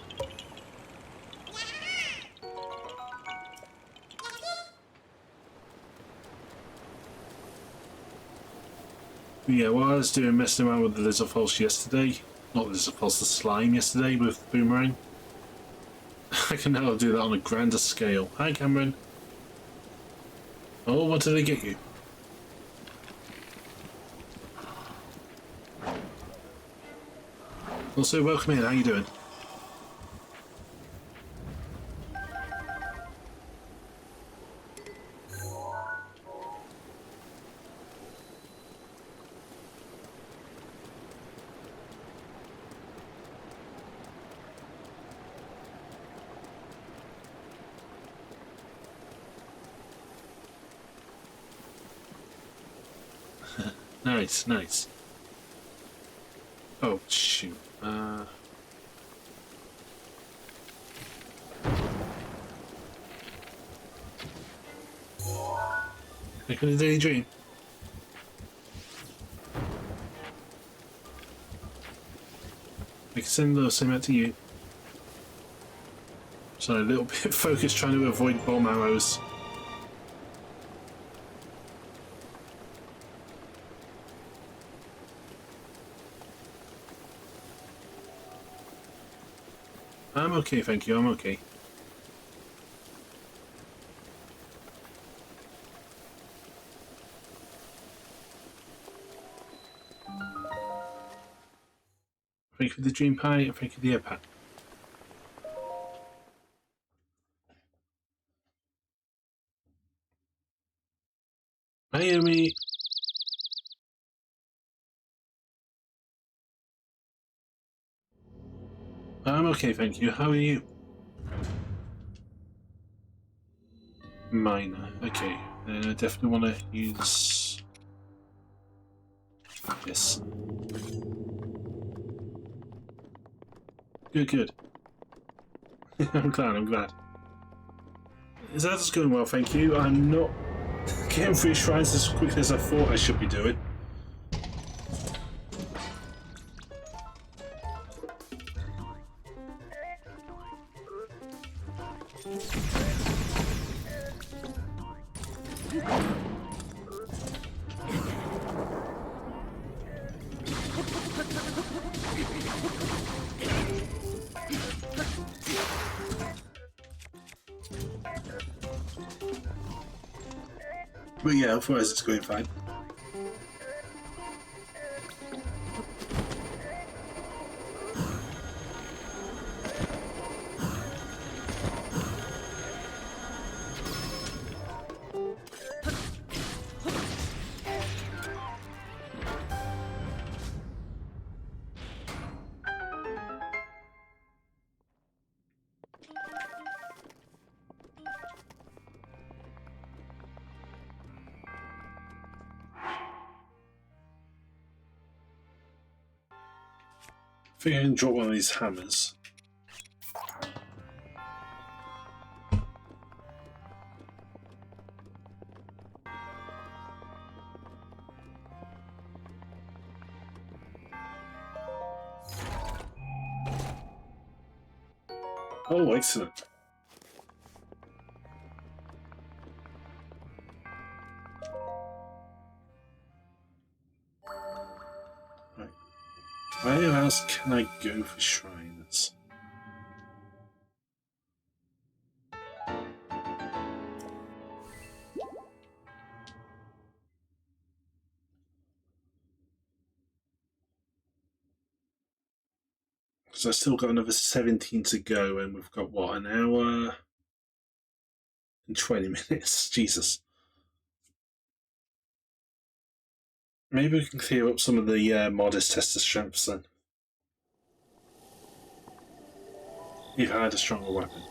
Speaker 1: Yeah, well, I was doing messing around with the Lizard Falls yesterday. Not the Lizard Falls, the slime yesterday with Boomerang. I can now do that on a grander scale. Hi, Cameron. Oh, what did I get you? Also, welcome in. How you doing? Nice, nice. Oh, shoot. Making a daydream. I can send those same out to you. So a little bit focused trying to avoid bomb arrows. I'm okay, thank you, I'm okay. Thank you for the dream pie, and thank you for the iPad. Naomi. I'm okay, thank you. How are you? Minor. Okay. Definitely want to use this. Good, good. I'm glad. Zelda's going well, thank you. I'm not getting through shrines as quickly as I thought I should be doing. But yeah, otherwise it's going fine. I think I can drop one of these hammers. Oh, excellent. Right. Where else can I go for shrines? Because I've still got another 17 to go, and we've got, what, an hour and 20 minutes? Jesus. Maybe we can clear up some of the modest test of strengths then. If I had a stronger weapon.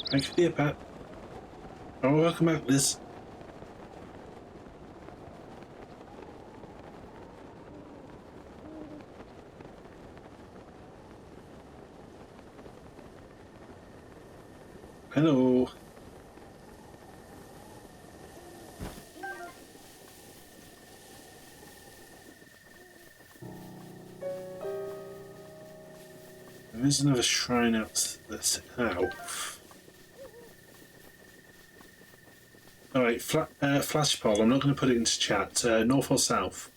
Speaker 1: Thank you for the iPad. Oh, welcome back, Liz. Hello. There is another shrine out this south. Alright, flash poll. I'm not going to put it into chat. North or south?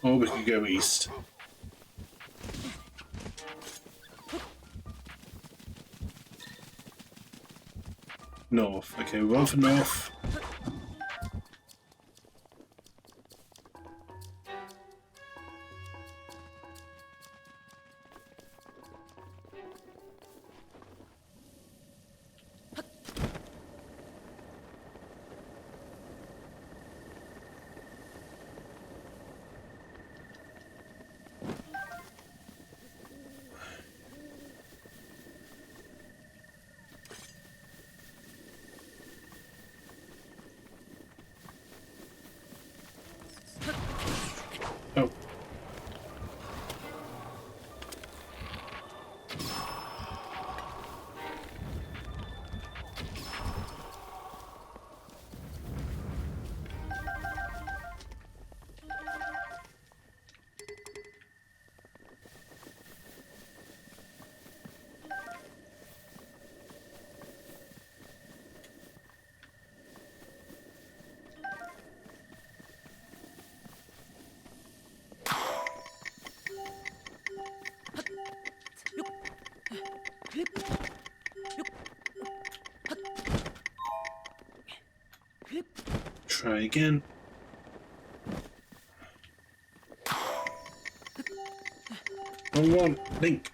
Speaker 1: Or we could go east. North. Okay, we're on for north. try again. Wrong one, Link.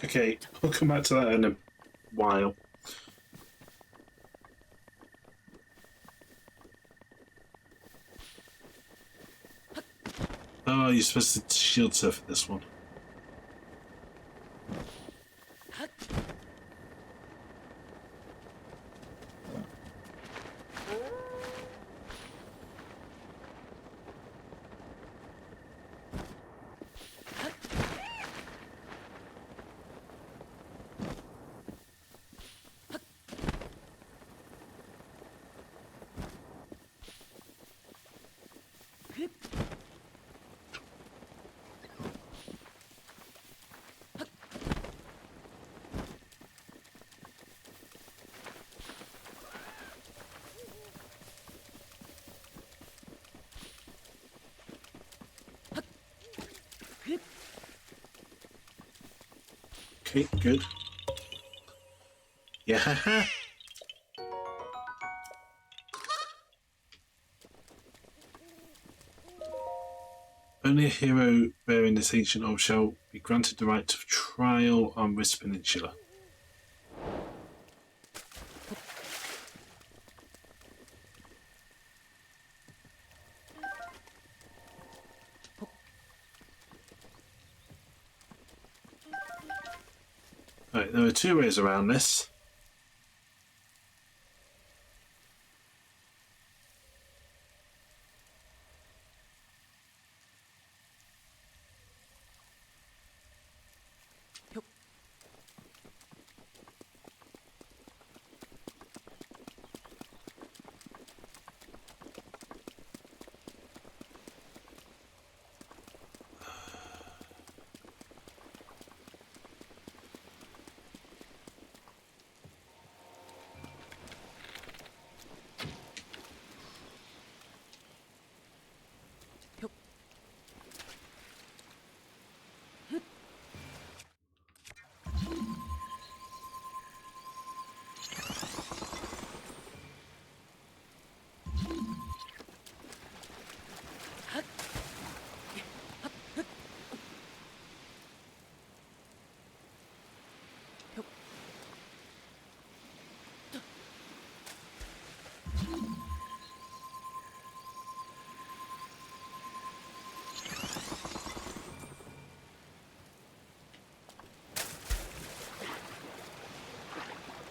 Speaker 1: Okay, we'll come back to that in a while. Oh, you're supposed to shield surf for this one. Okay, good. Yeah. Only a hero bearing this ancient orb shall be granted the right of trial on Risk Peninsula. Right, there are two ways around this.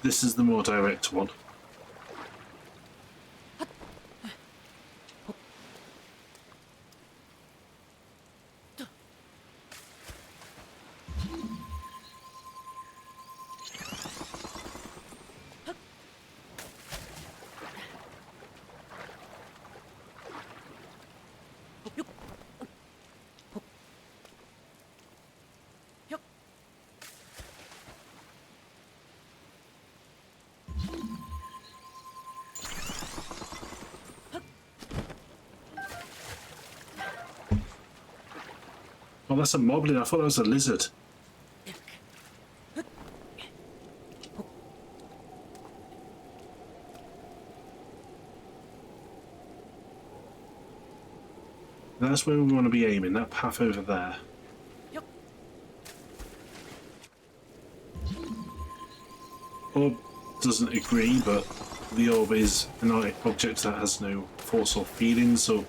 Speaker 1: This is the more direct one. Oh, that's a moblin. I thought that was a lizard. That's where we want to be aiming, that path over there. Orb doesn't agree, but the orb is an object that has no thoughts or feelings, or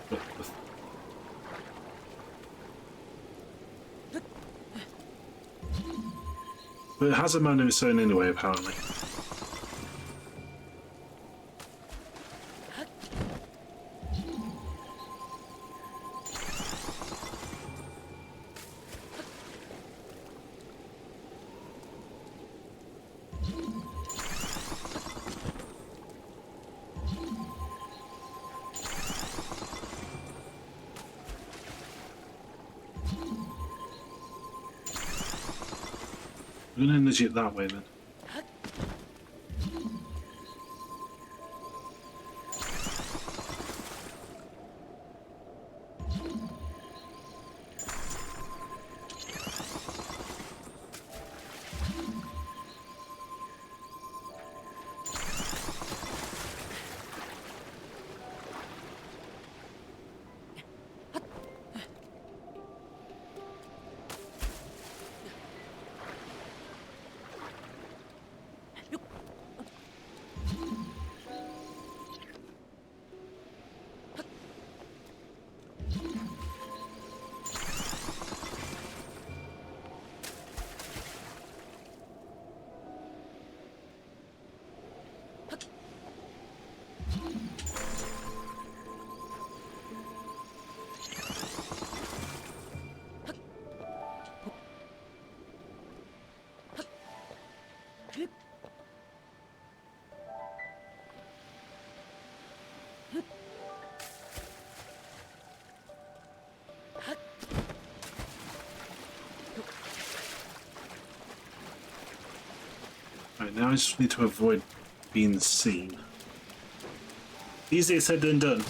Speaker 1: but it has a mind of its own anyway, apparently. going to energy it that way then. Right, now I just need to avoid being seen. Easier said than done.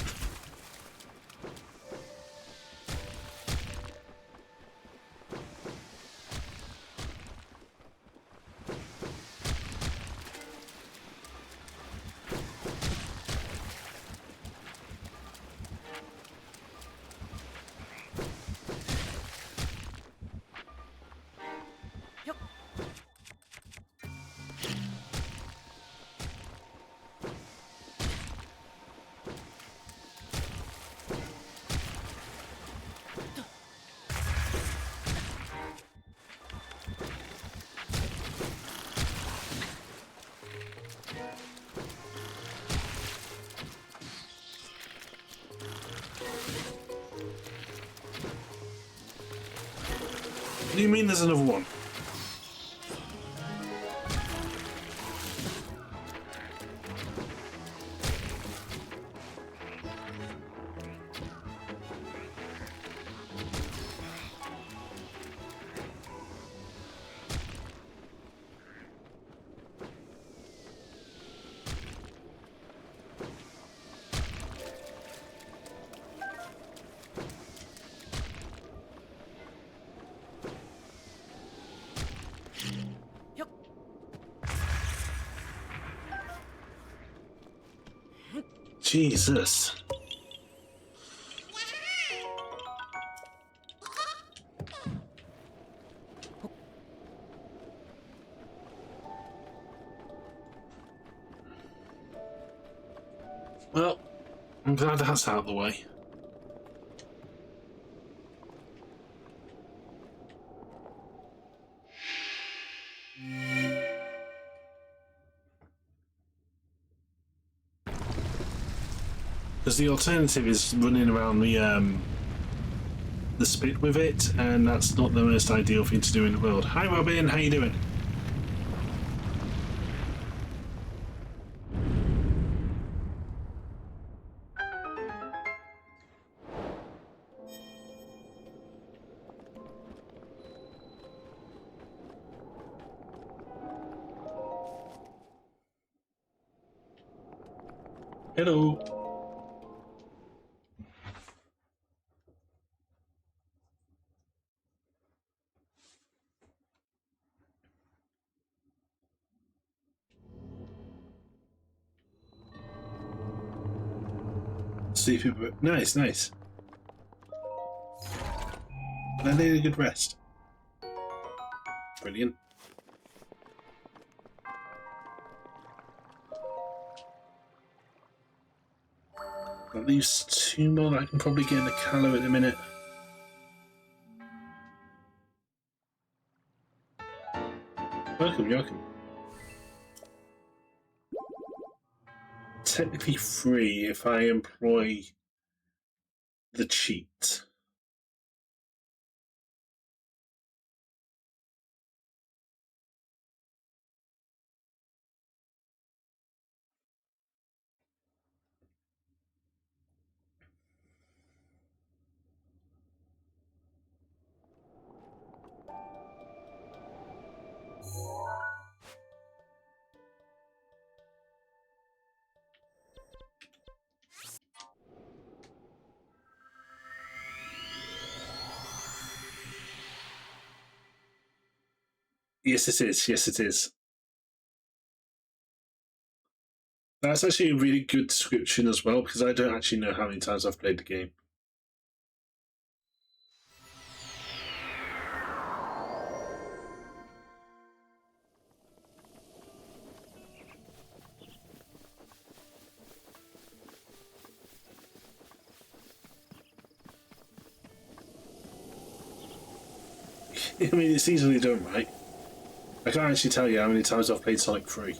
Speaker 1: What do you mean there's another one? Jesus. Well, I'm glad that's out of the way. Because the alternative is running around the spit with it, and that's not the most ideal thing to do in the world. Hi Robin, how you doing? Hello. Sleepy, but nice, nice. I need a good rest. Brilliant. At least 2 more that I can probably get in the Callow in a minute. Welcome, welcome. Technically free if I employ the cheat. Yes, it is. Yes, it is. That's actually a really good description as well, because I don't actually know how many times I've played the game. I mean, it's easily done, right? I can't actually tell you how many times I've played Sonic 3.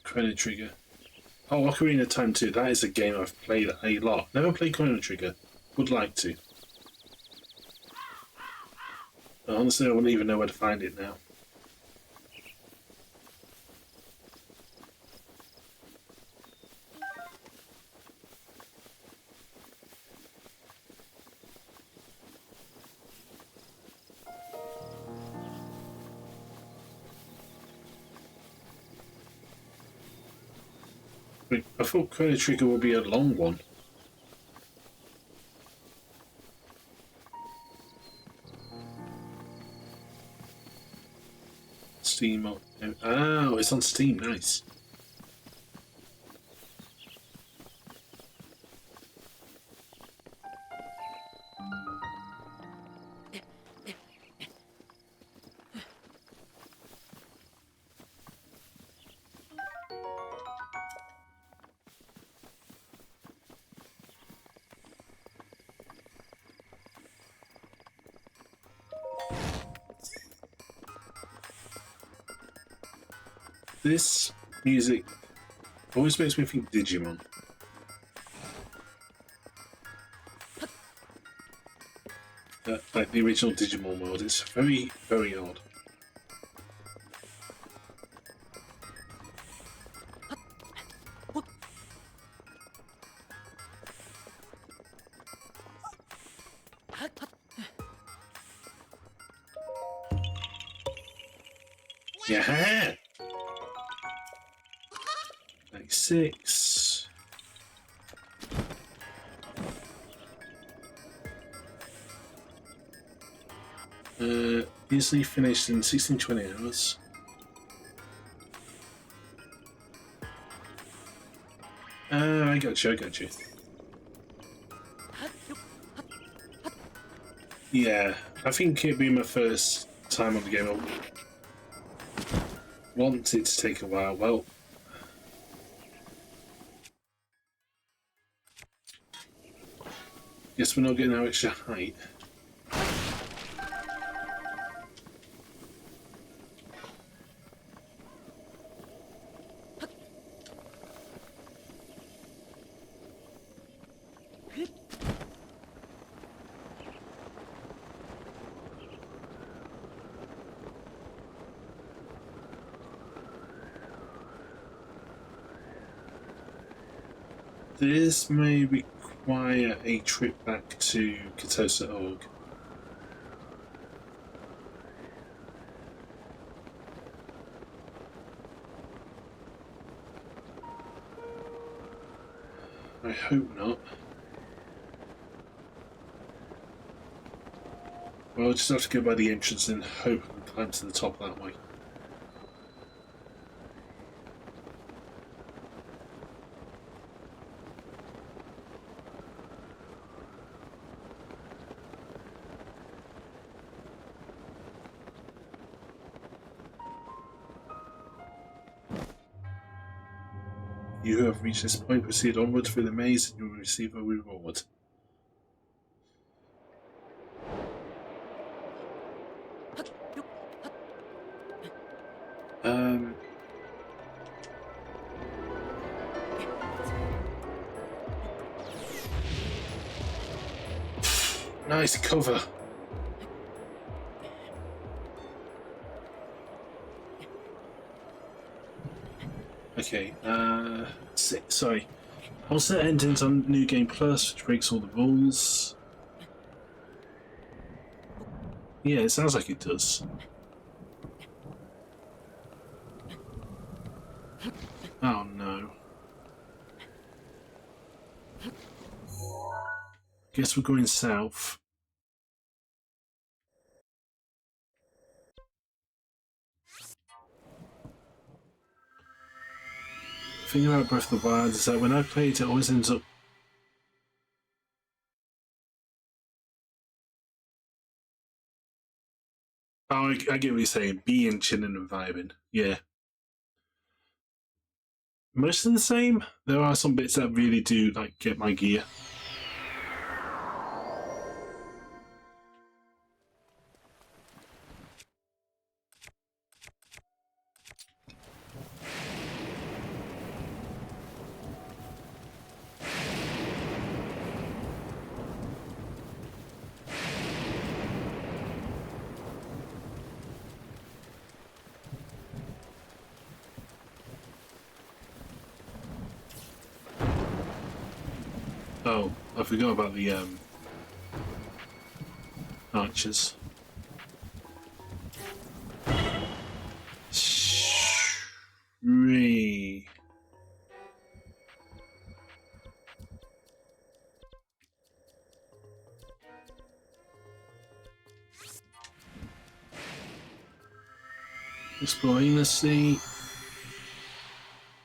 Speaker 1: Chrono Trigger. Oh, Ocarina of Time 2. That is a game I've played a lot. Never played Chrono Trigger. Would like to. But honestly, I wouldn't even know where to find it now. I thought Chrono Trigger would be a long one. Steam. Oh, it's on Steam. Nice. This music always makes me think Digimon. Like the original Digimon world. It's very, very odd. Yeah. 96. Easily finished in 16-20 hours. I got you, I got you. Yeah, I think it'd be my first time on the game. I want it to take a while. Well, guess we're not getting our extra height. This may require a trip back to Katosa Org. I hope not. Well, I'll just have to go by the entrance and hope I can climb to the top that way. You have reached this point, proceed onward through the maze and you will receive a reward. Nice cover. Okay, sorry. Also endings on New Game Plus, which breaks all the rules. Yeah, it sounds like it does. Oh no. Guess we're going south. The thing about Breath of the Wild is that when I play it, it always ends up. Oh, I get what you're saying. Being chilling and vibing. Yeah. Most of the same. There are some bits that really do like get my gear. Oh, I forgot about the archers. Shhree. Exploring the sea.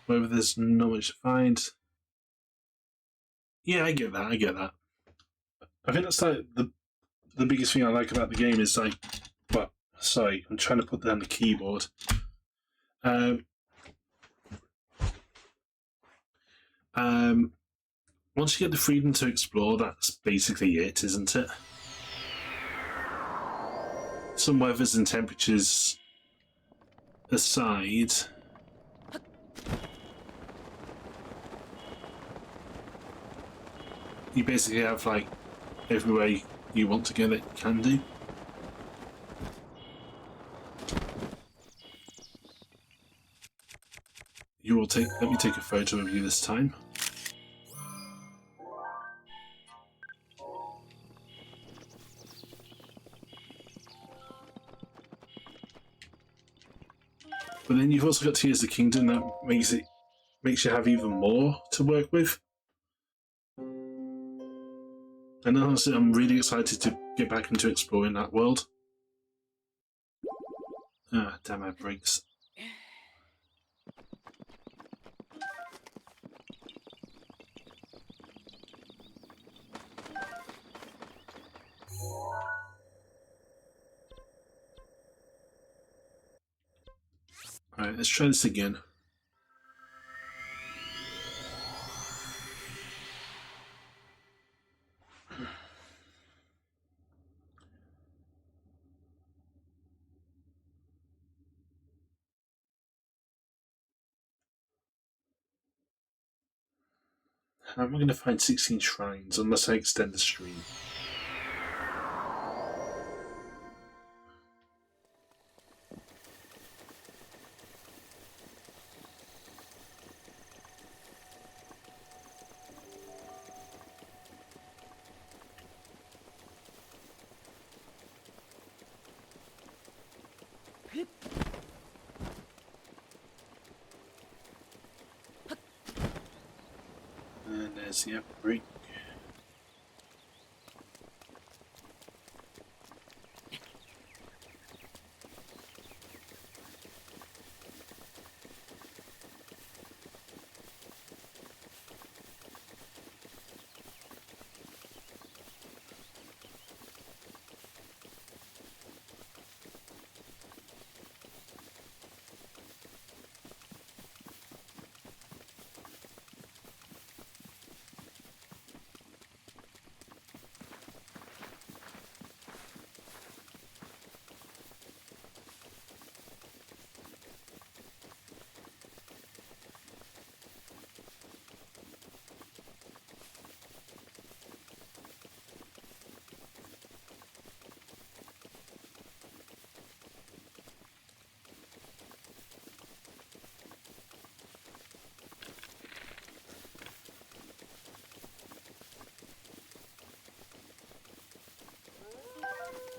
Speaker 1: Whether there's not much to find. Yeah, I get that. I get that. I think that's like the biggest thing I like about the game is like, well, sorry, I'm trying to put down the keyboard. Um, um, once you get the freedom to explore, that's basically it, isn't it? Some weathers and temperatures aside, you basically have like everywhere you want to go that you can do. You will take. Let me take a photo of you this time. But then you've also got Tears of the Kingdom that makes you have even more to work with. And honestly, I'm really excited to get back into exploring that world. Ah, damn, my brakes. Alright, let's try this again. How am I going to find 16 shrines unless I extend the stream? And there's the upper break.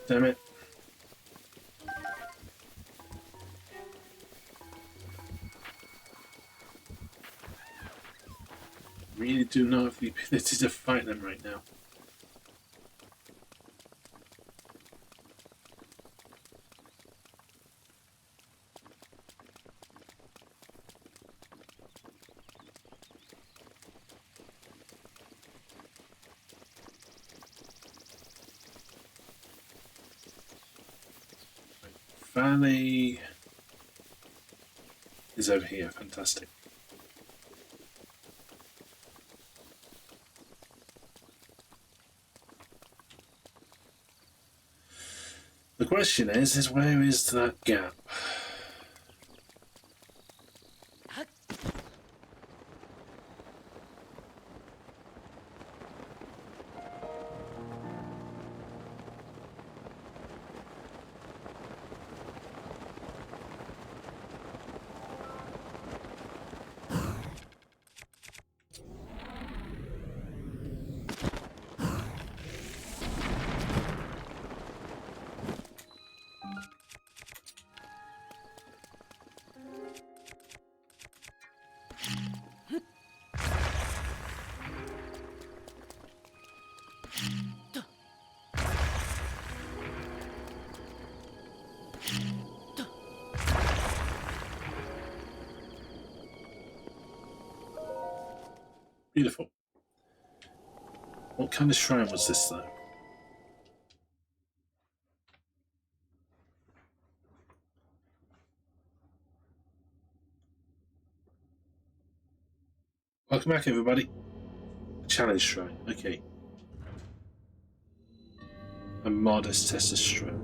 Speaker 1: Damn it. Really do not have the ability to fight them right now. Valley is over here. Fantastic. The question is where is that gap? Beautiful. What kind of shrine was this, though? Welcome back, everybody. Challenge shrine. Okay. A modest test of strength.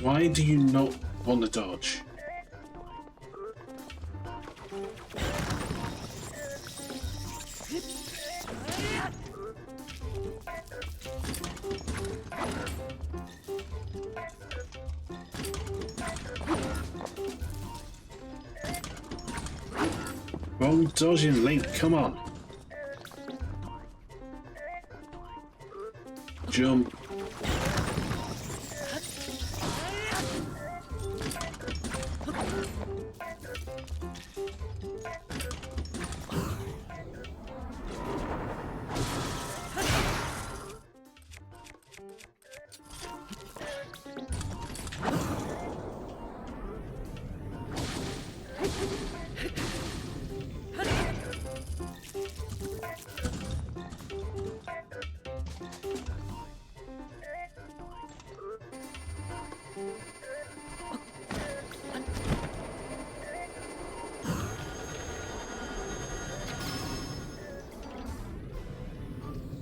Speaker 1: Why do you not want to dodge? Wrong dodging, Link, come on. Jump.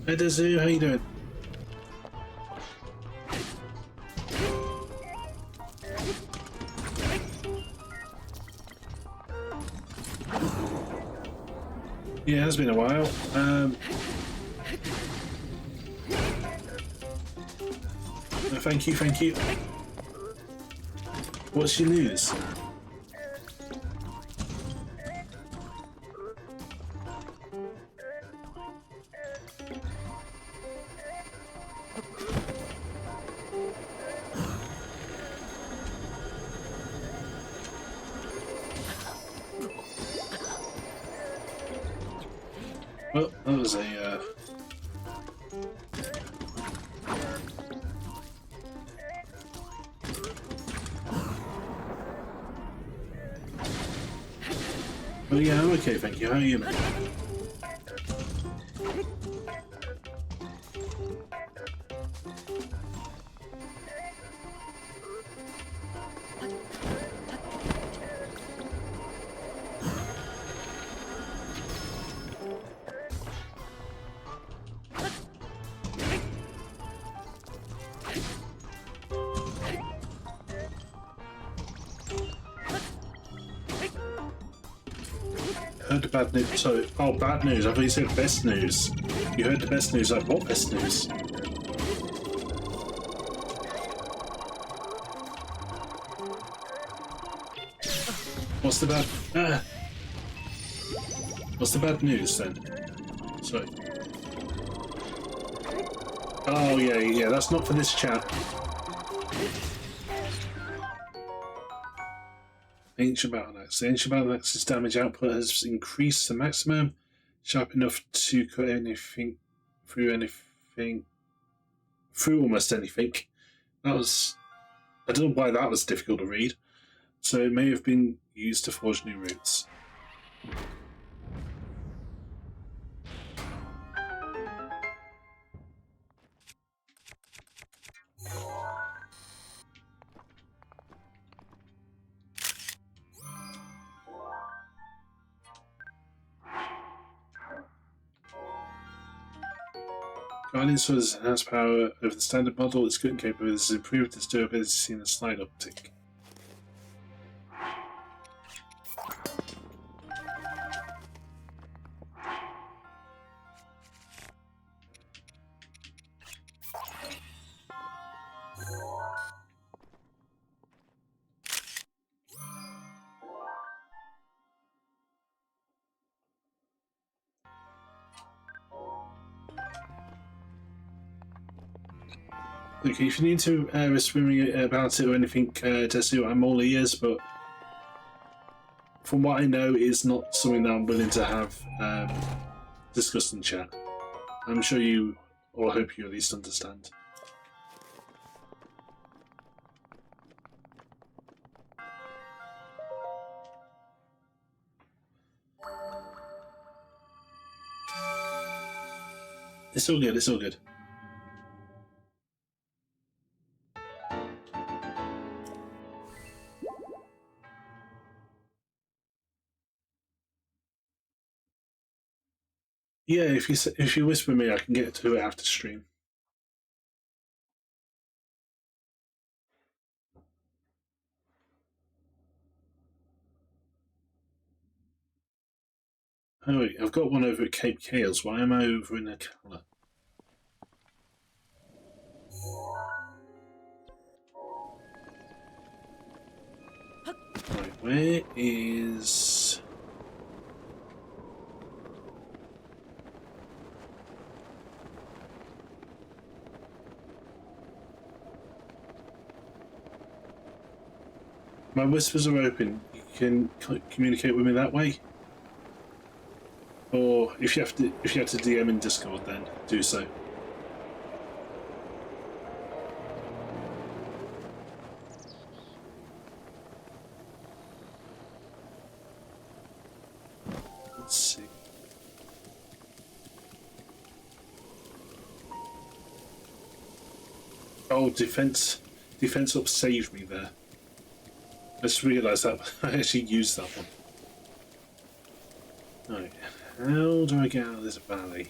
Speaker 1: Hey Dazoo, how you doing? Yeah, it has been a while. Thank you, thank you. What's your news? Well, that was a Oh yeah, I'm okay, thank you. How are you, man? Heard the bad news. So, oh, bad news. I thought you said best news. You heard the best news. Like, what best news? What's the bad? What's the bad news then? Sorry. Oh yeah, yeah. That's not for this chat. Ancient Battle Axe. The Ancient Battle Axe's damage output has increased to maximum, sharp enough to cut anything through almost anything. That was. I don't know why that was difficult to read. So it may have been used to forge new routes. Guardian Sword has power over the standard model. Its cutting capabilities has improved its durability, seen a slight uptick. Okay, if you need to whisper me about it or anything, Tessie, I'm all ears, but from what I know, it's not something that I'm willing to have discussed in chat. I'm sure you, or I hope you at least understand. It's all good, it's all good. Yeah, if you whisper me, I can get to it after stream. Oh wait, I've got one over at Cape Chaos. Why am I over in Akala? Right, where is... My whispers are open. You can communicate with me that way. Or if you have to DM in Discord, then do so. Let's see. Oh, defense up saved me there. I just realised that I actually used that one. Right, how do I get out of this valley?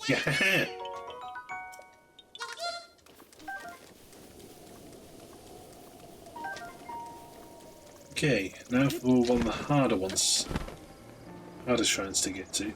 Speaker 1: Yeah. Okay, now for one of the harder ones. Harder shrines to get to.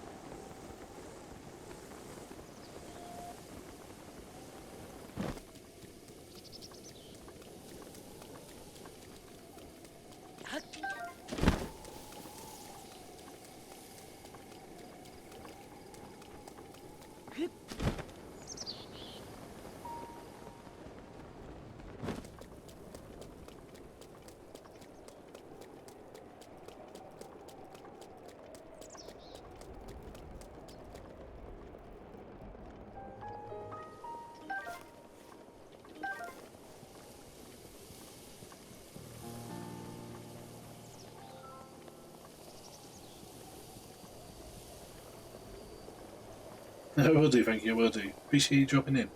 Speaker 1: I will do, thank you, I will do. Appreciate you dropping in.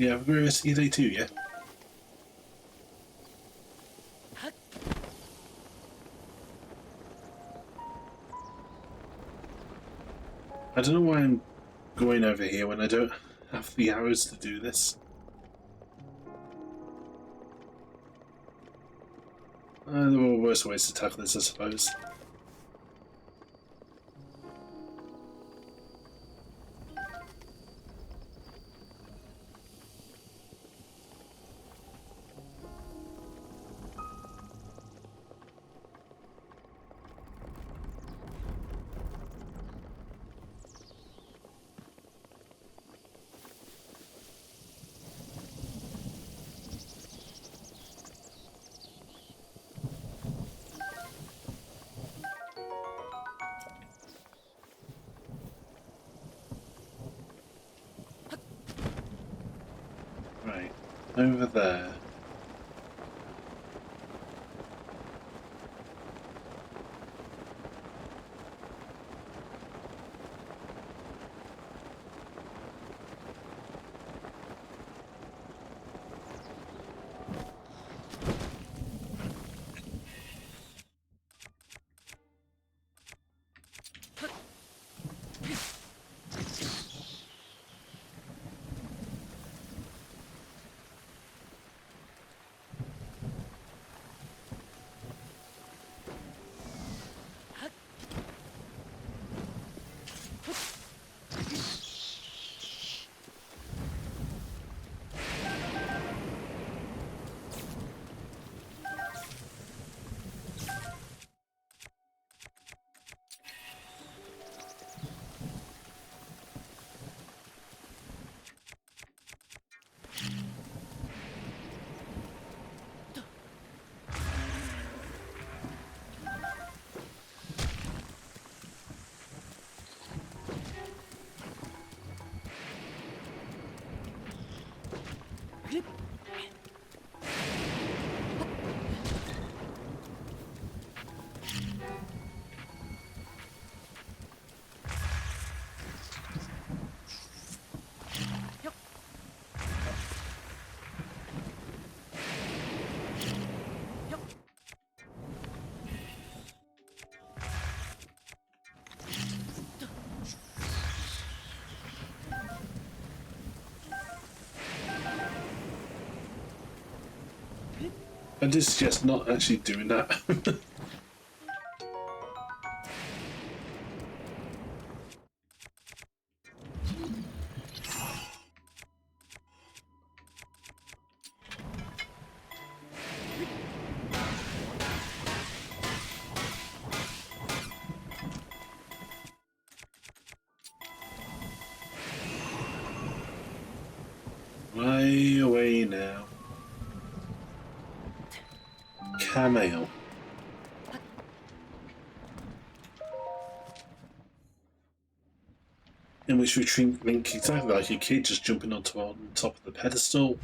Speaker 1: Yeah, have a great rest of your day too, yeah? I don't know why I'm going over here when I don't have the hours to do this. There were worse ways to tackle this, I suppose. Right, over there. I did suggest not actually doing that. Way away now. Cameo. in which we treat Link exactly like a kid, just jumping on top of the pedestal.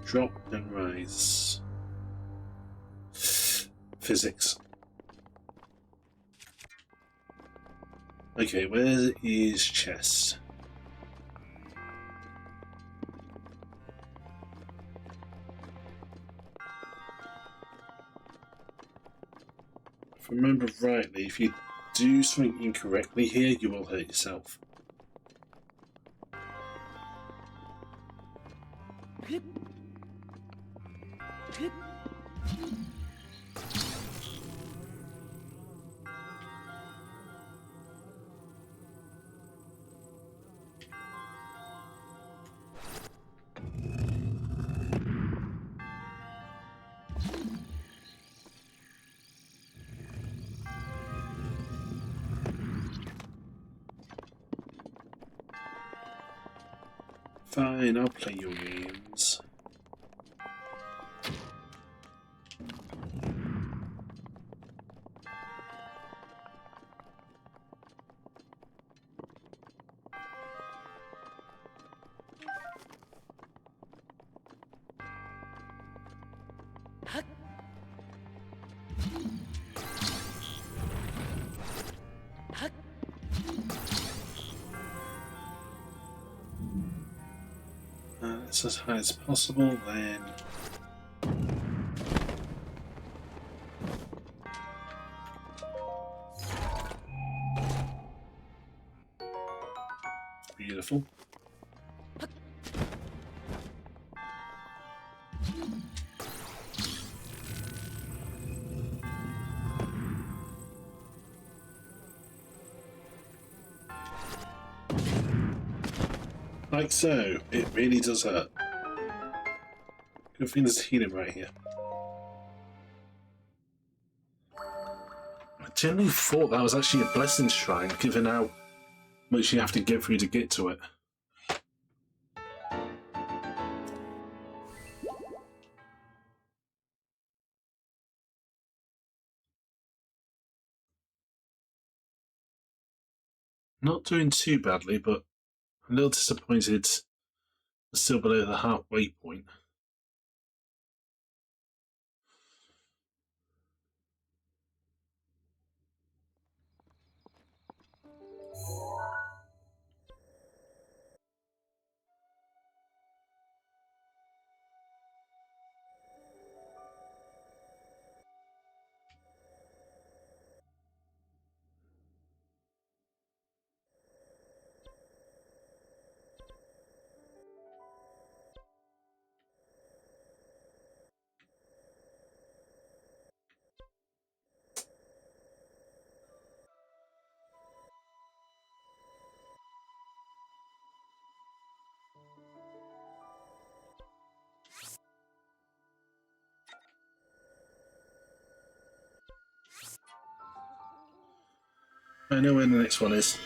Speaker 1: Drop and rise. Physics. Okay, where is chest? If I remember rightly, if you do something incorrectly here, you will hurt yourself. Fine, I'll play your games. That's as high as possible, then. Beautiful. Like so. It really does hurt. Good thing there's healing right here. I generally thought that was actually a blessing shrine, given how much you have to get through to get to it. Not doing too badly, but a little disappointed. Still below the halfway point. I know where the next one is.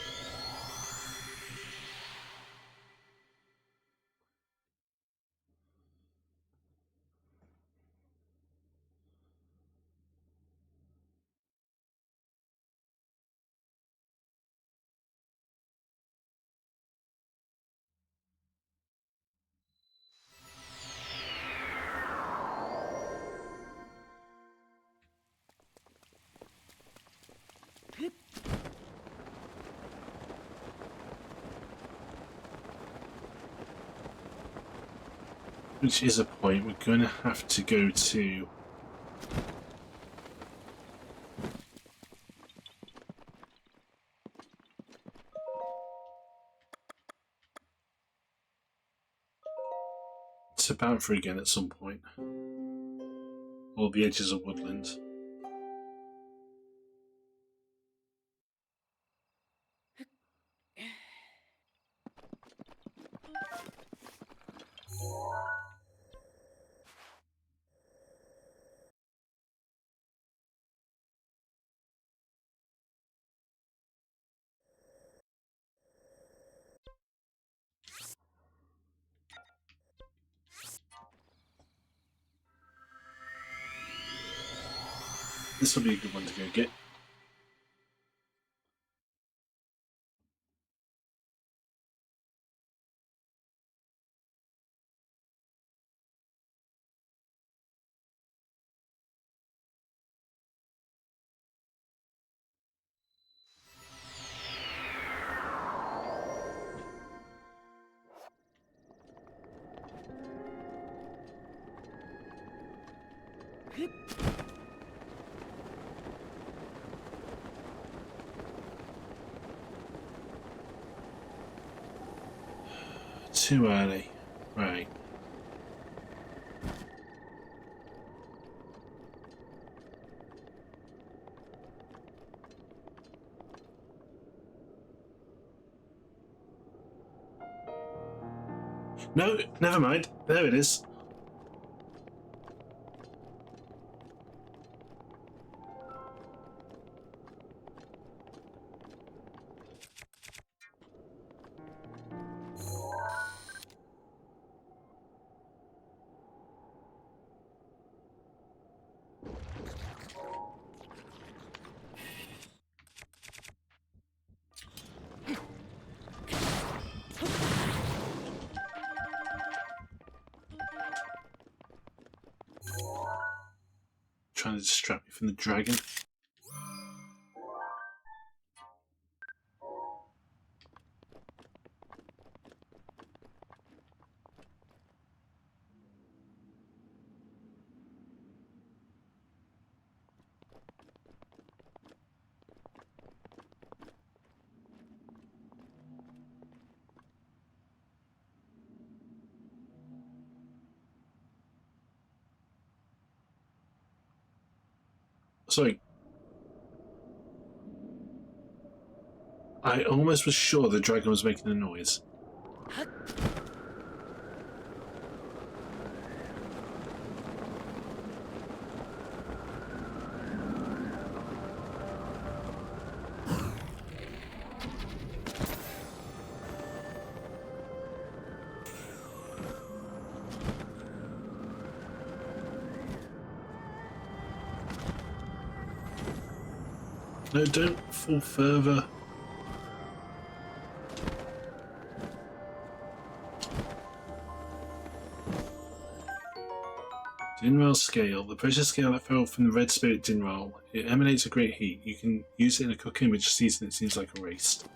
Speaker 1: Which is a point we're going to have to go to. To Bamford again at some point. Or the edges of woodland. This will be a good one to go get. Too early. Right. No, never mind. There it is. Trying to distract me from the dragon. Sorry. I almost was sure the dragon was making a noise. No, don't fall further. Dinral scale. The pressure scale that fell from the red spirit Dinral. It emanates a great heat. You can use it in a cooking which season it seems like erased.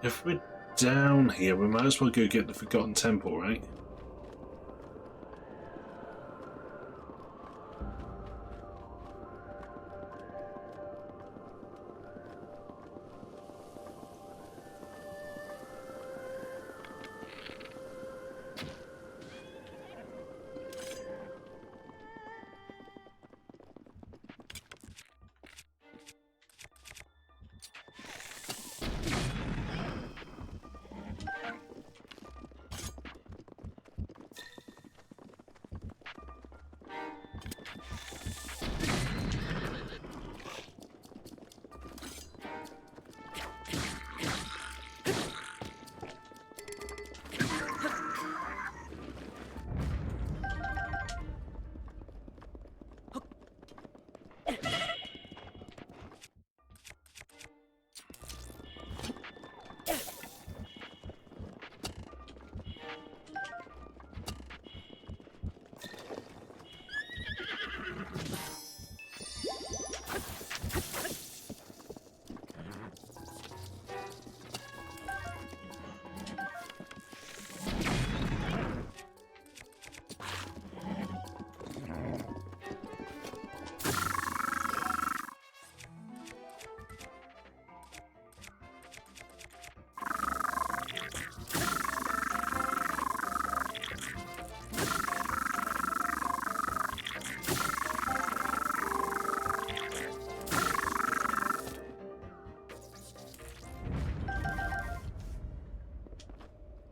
Speaker 1: If we're down here, we might as well go get the Forgotten Temple, right?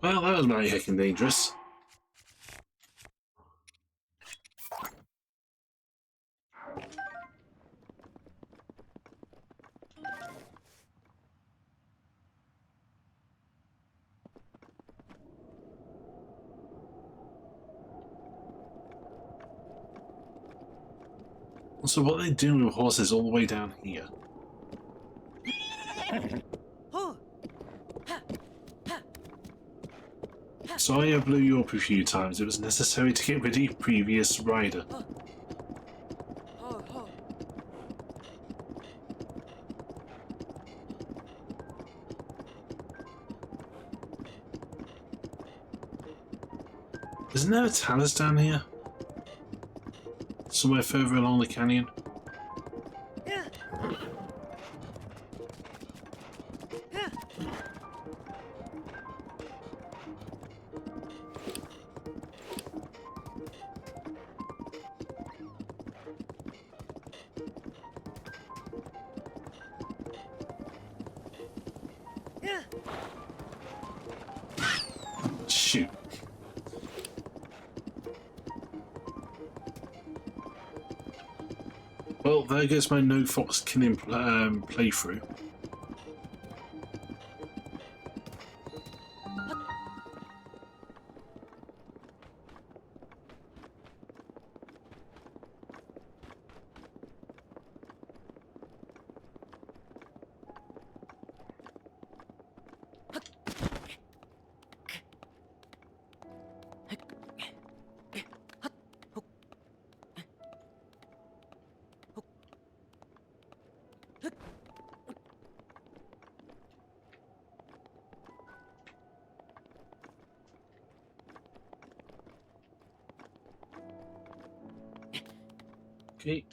Speaker 1: Well, that was mighty heckin' dangerous. So what are they doing with horses all the way down here? Sorry I blew you up a few times. It was necessary to get rid of your previous rider. Isn't there a talus down here? Somewhere further along the canyon? Shoot. Well, there goes my no fox killing playthrough. Okay.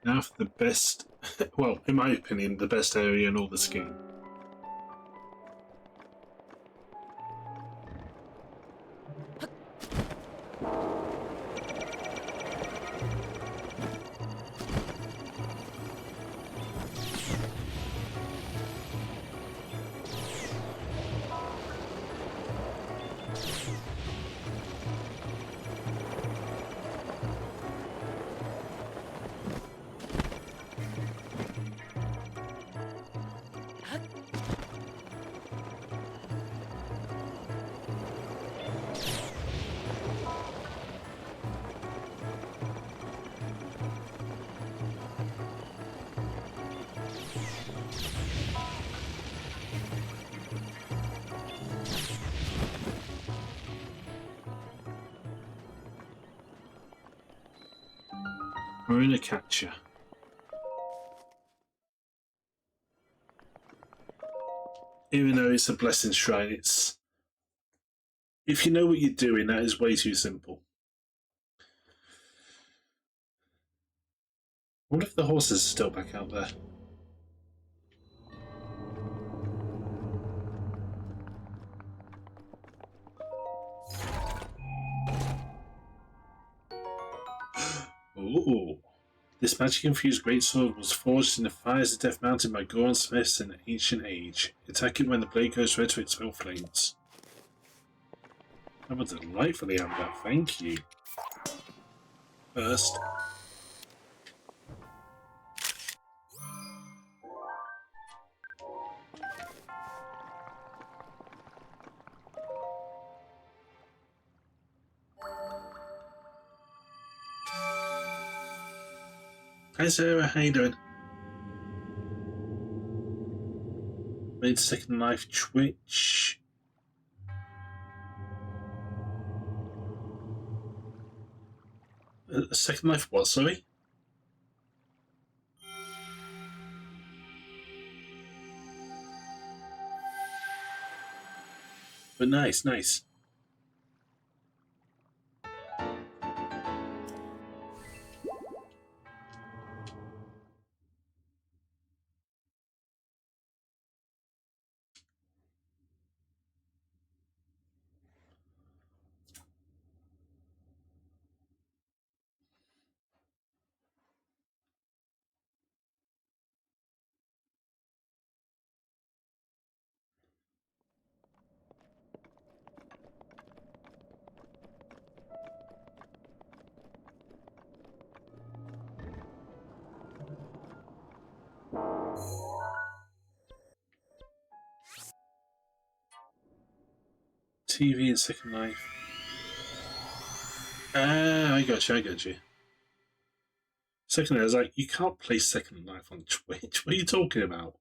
Speaker 1: Now for the best, well, in my opinion, the best area in all this game. We're in a catcher. Even though it's a blessing shrine, it's... If you know what you're doing, that is way too simple. I wonder if the horses are still back out there. Ooh. This magic-infused greatsword was forged in the fires of Death Mountain by Goron smiths in the ancient age. Attack it when the blade goes red to expel flames. That was delightfully amber, thank you. First. Hi Sarah, how you doing? Made second life twitch. Second life what, sorry? But nice, nice. TV and Second Life. Ah, I got you. Second Life, I was like, you can't play Second Life on Twitch. What are you talking about?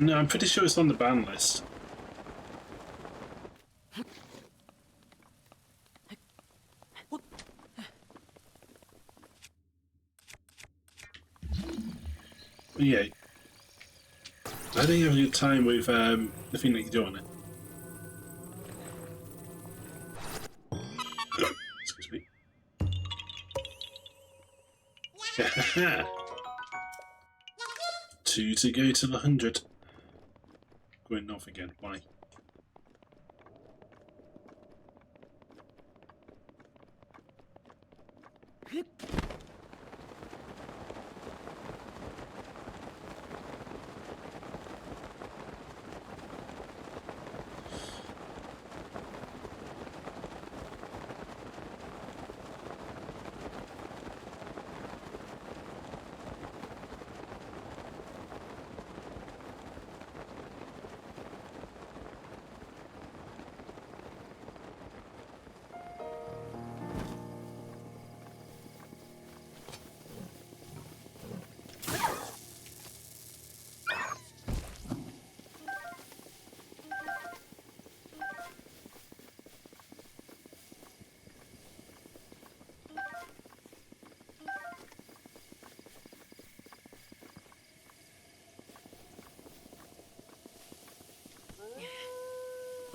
Speaker 1: No, I'm pretty sure it's on the ban list. But yeah, I think you have a good time with the thing that you do on it. Excuse me. Yeah. 2 to go to the 100. Going north again. Why?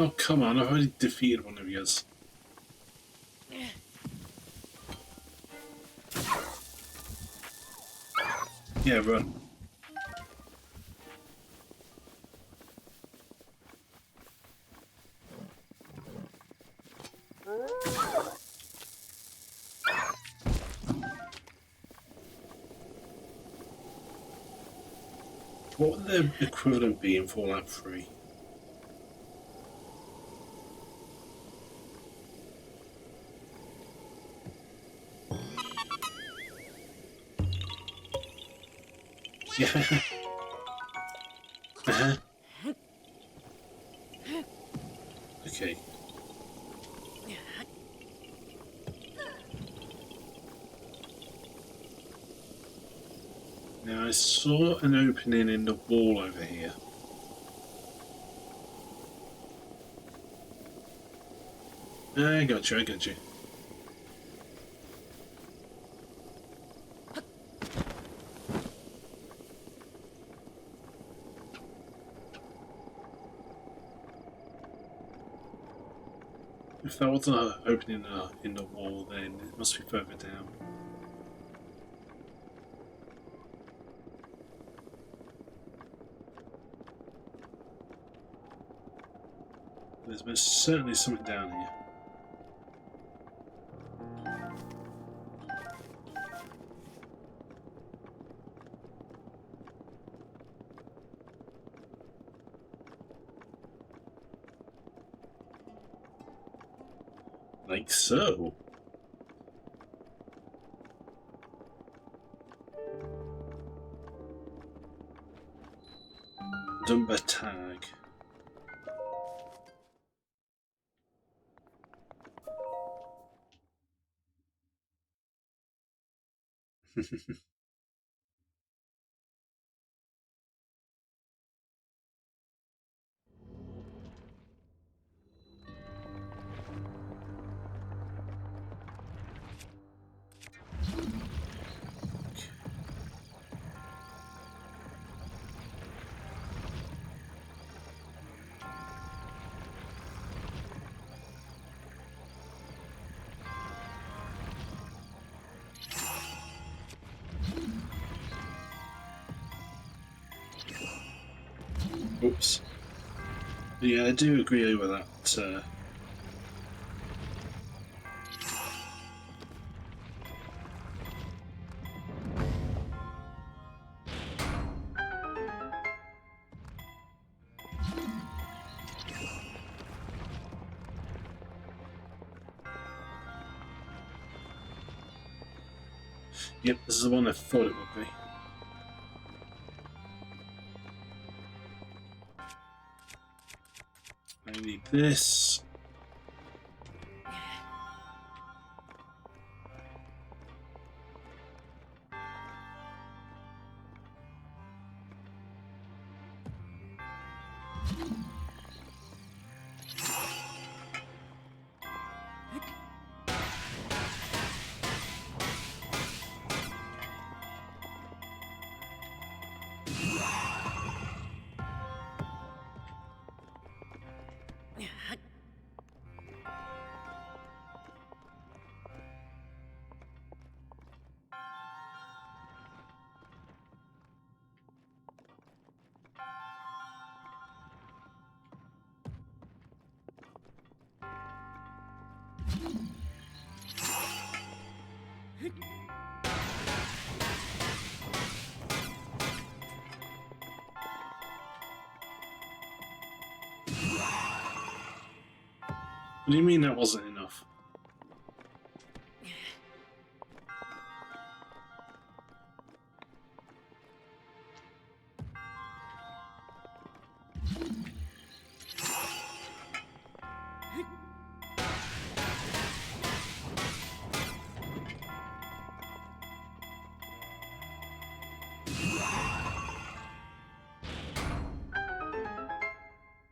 Speaker 1: Oh, come on, I've already defeated one of yours. Yeah, run. What would the equivalent be in Fallout 3? Yeah. Uh-huh. Okay. Now I saw an opening in the wall over here. I got you. If that wasn't an opening in the wall, then it must be further down. There's most certainly something down here. Like so. Dumber tag. Oops. Yeah, I do agree with that. Yep, this is the one I thought it would be. I need this. What do you mean that wasn't enough?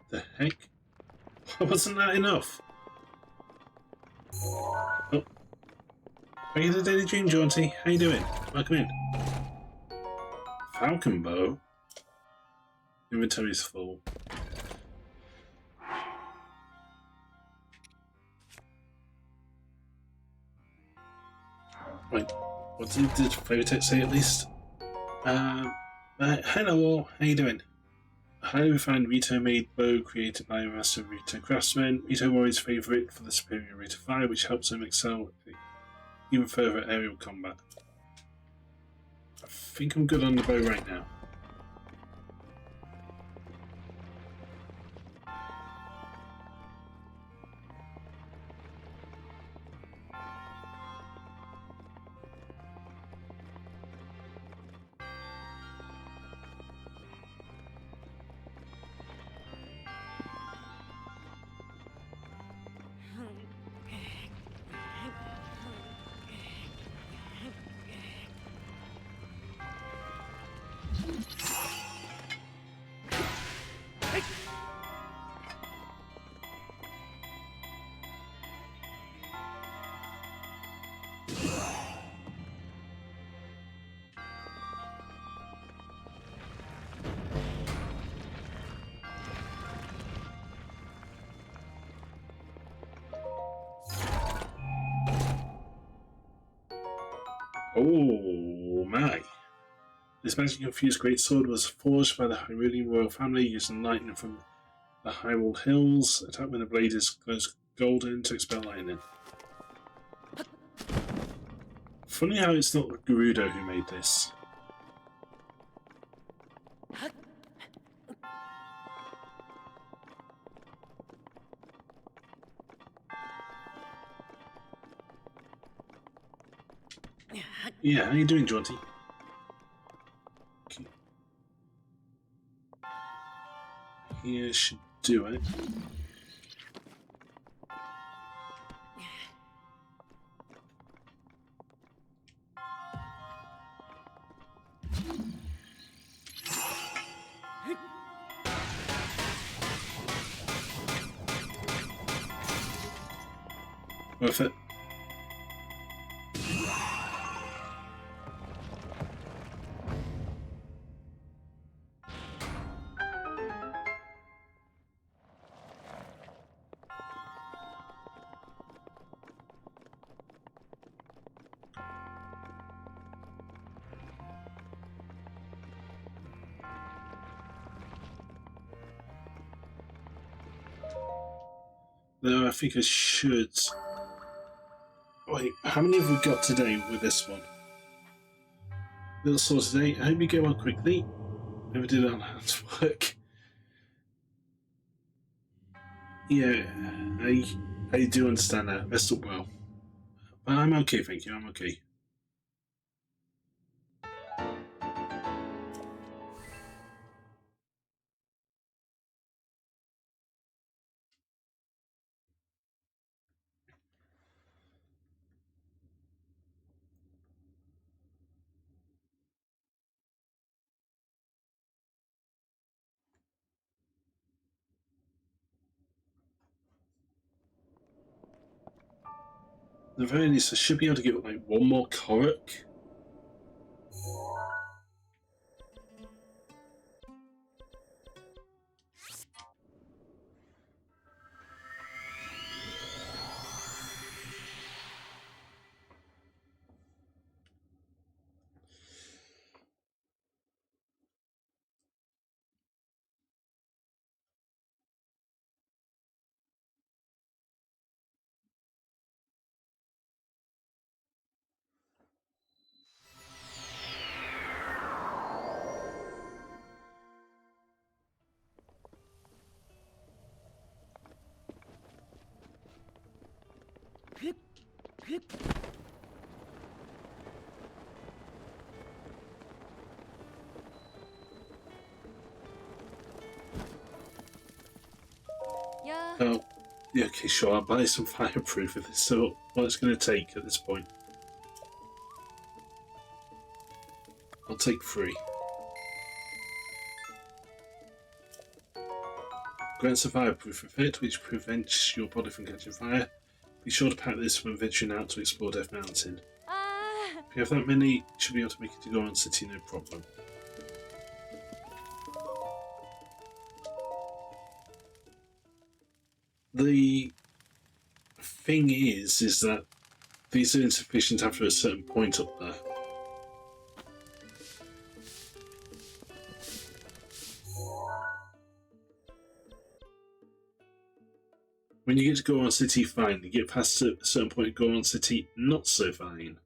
Speaker 1: The heck? Why wasn't that enough? Oh. Back in the Daily Dream, Jaunty. How you doing? Welcome in. Falcon bow? Inventory's full. Wait, what did Favotex say at least? Hello all, how you doing? Highly refined Rito made bow created by a master Rito craftsman. Rito Warrior's favourite for the superior rate of fire, which helps him excel even further at aerial combat. I think I'm good on the bow right now. Oh my! This magic infused greatsword was forged by the Hyrulean royal family using lightning from the Hyrule Hills. Attack when the blade glows golden to expel lightning. Funny how it's not Gerudo who made this. Yeah, how you doing, Jaunty? Okay. Here should do it. Worth it. Though I think I should. Wait, how many have we got today with this one? Little sort today. I hope you get one quickly. Never did it on how to work. Yeah, I do understand that. Messed up well. But I'm okay, thank you. I'm okay. At the very least, I should be able to get like one more Korok. Oh, yeah, okay, sure. I'll buy some fireproof if it's so what it's going to take at this point. I'll take 3. Grants a fireproof effect, which prevents your body from catching fire. Be sure to pack this when venturing out to explore Death Mountain. If you have that many, you should be able to make it to Goron City no problem. The thing is that these are insufficient after a certain point up there. When you get to Goron City, fine. You get past a certain point, Goron City, not so fine.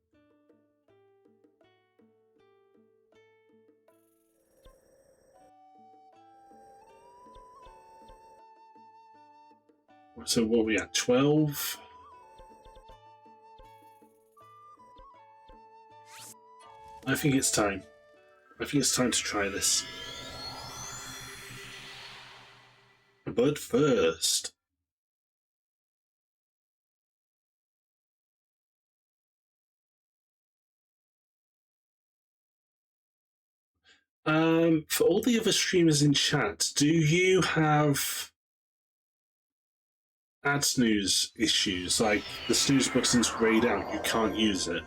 Speaker 1: So what are we at? 12? I think it's time. I think it's time to try this. But first... for all the other streamers in chat, do you have ad snooze issues? Like, the snooze button's grayed out, you can't use it?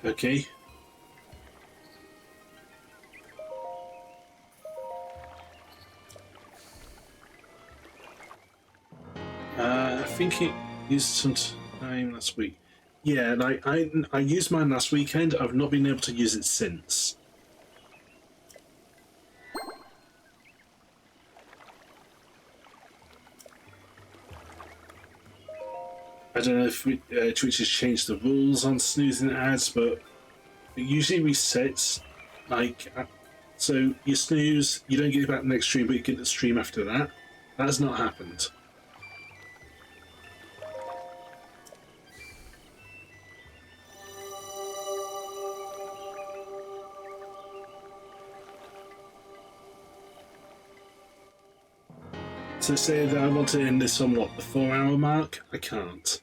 Speaker 1: Okay. I think it used some time last week. Yeah, like I used mine last weekend. I've not been able to use it since. I don't know if Twitch has changed the rules on snoozing ads, but it usually resets. Like, so you snooze, you don't get it back the next stream, but you get the stream after that. That has not happened. So say that I want to end this on what, the 4-hour mark? I can't.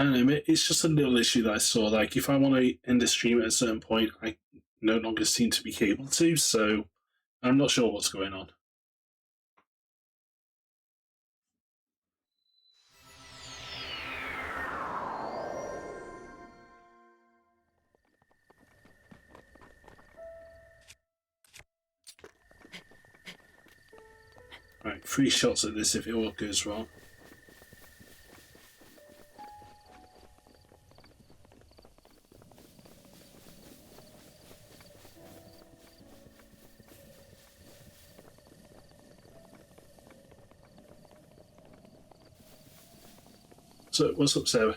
Speaker 1: I don't know, it's just a little issue that I saw. Like, if I want to end a stream at a certain point, I no longer seem to be able to, so I'm not sure what's going on. Right, 3 shots at this if it all goes wrong. So, what's up, Sarah?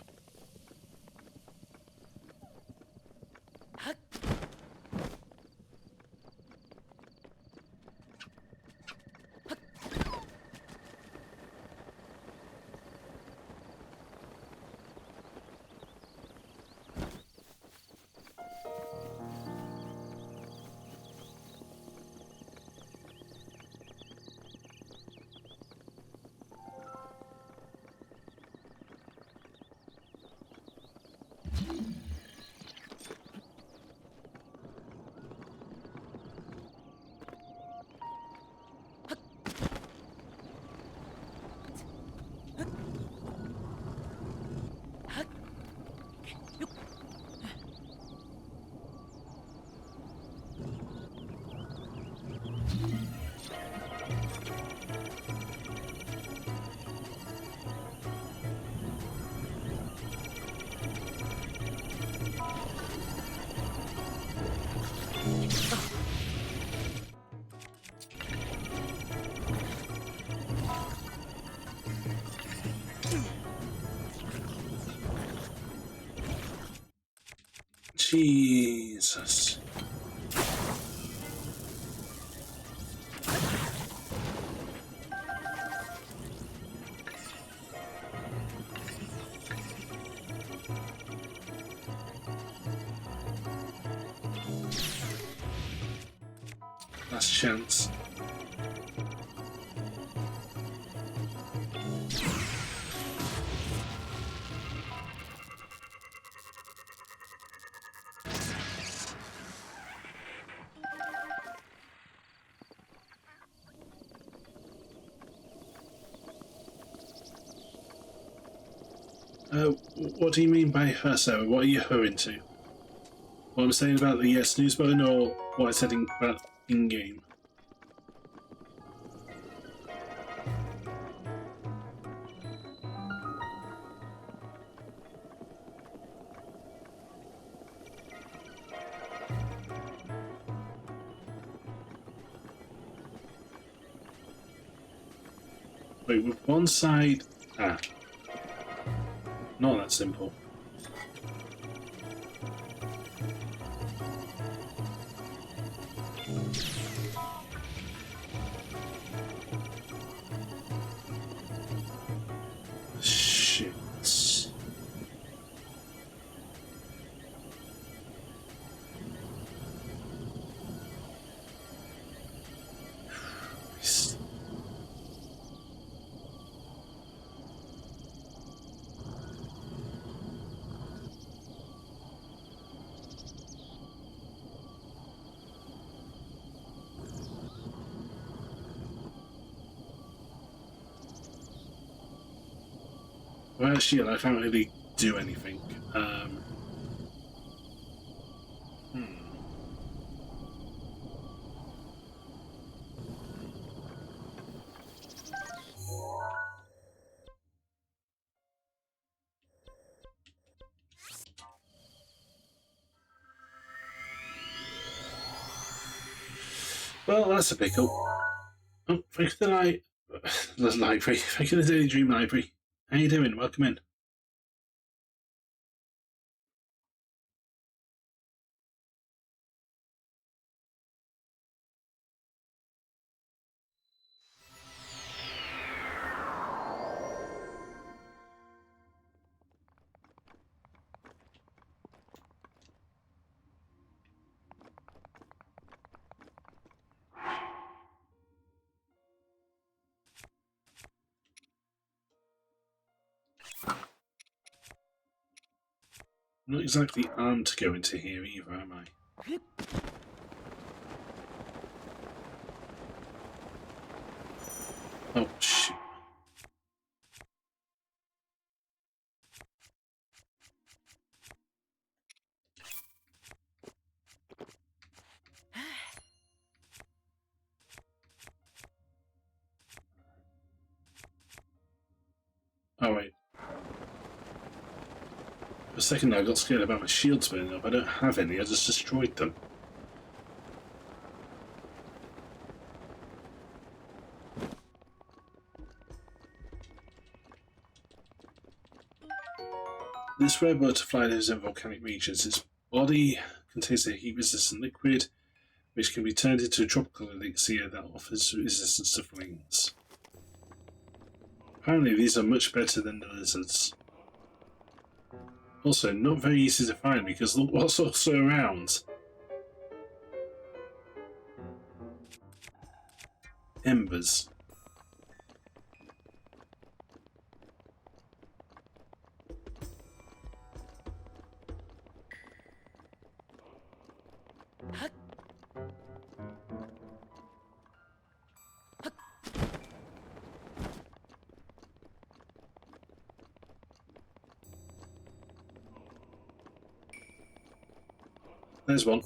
Speaker 1: Jesus. Last chance. What do you mean by her, Sarah? What are you her into? What I'm saying about the snooze button, or what I said about in-game? Wait, with one side... Ah. Not that simple. Shit. Well, shit, I can't really do anything. Hmm. Well, that's a pickle. Oh, thank you for the library. Thank you for the Daily Dream Library. How you doing? Welcome in. I'm not exactly armed to go into here either, am I? Oh, shoot. Oh, wait. For a second I got scared about my shields burning up. I don't have any, I just destroyed them. This rare butterfly lives in volcanic regions. Its body contains a heat-resistant liquid, which can be turned into a tropical elixir that offers resistance to flames. Apparently these are much better than the lizards. Also, not very easy to find because look what's also around. Embers. There's one.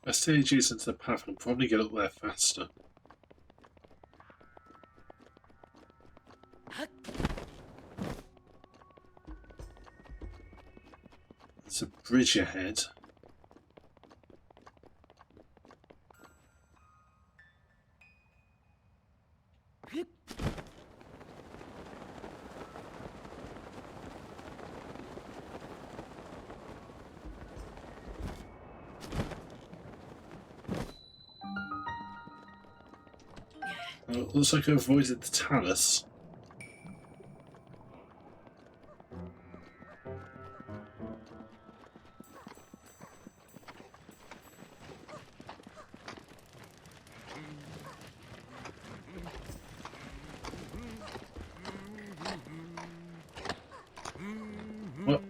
Speaker 1: If I stay adjacent to the path, I'll probably get up there faster. There's a bridge ahead. It looks like I avoided the talus. What?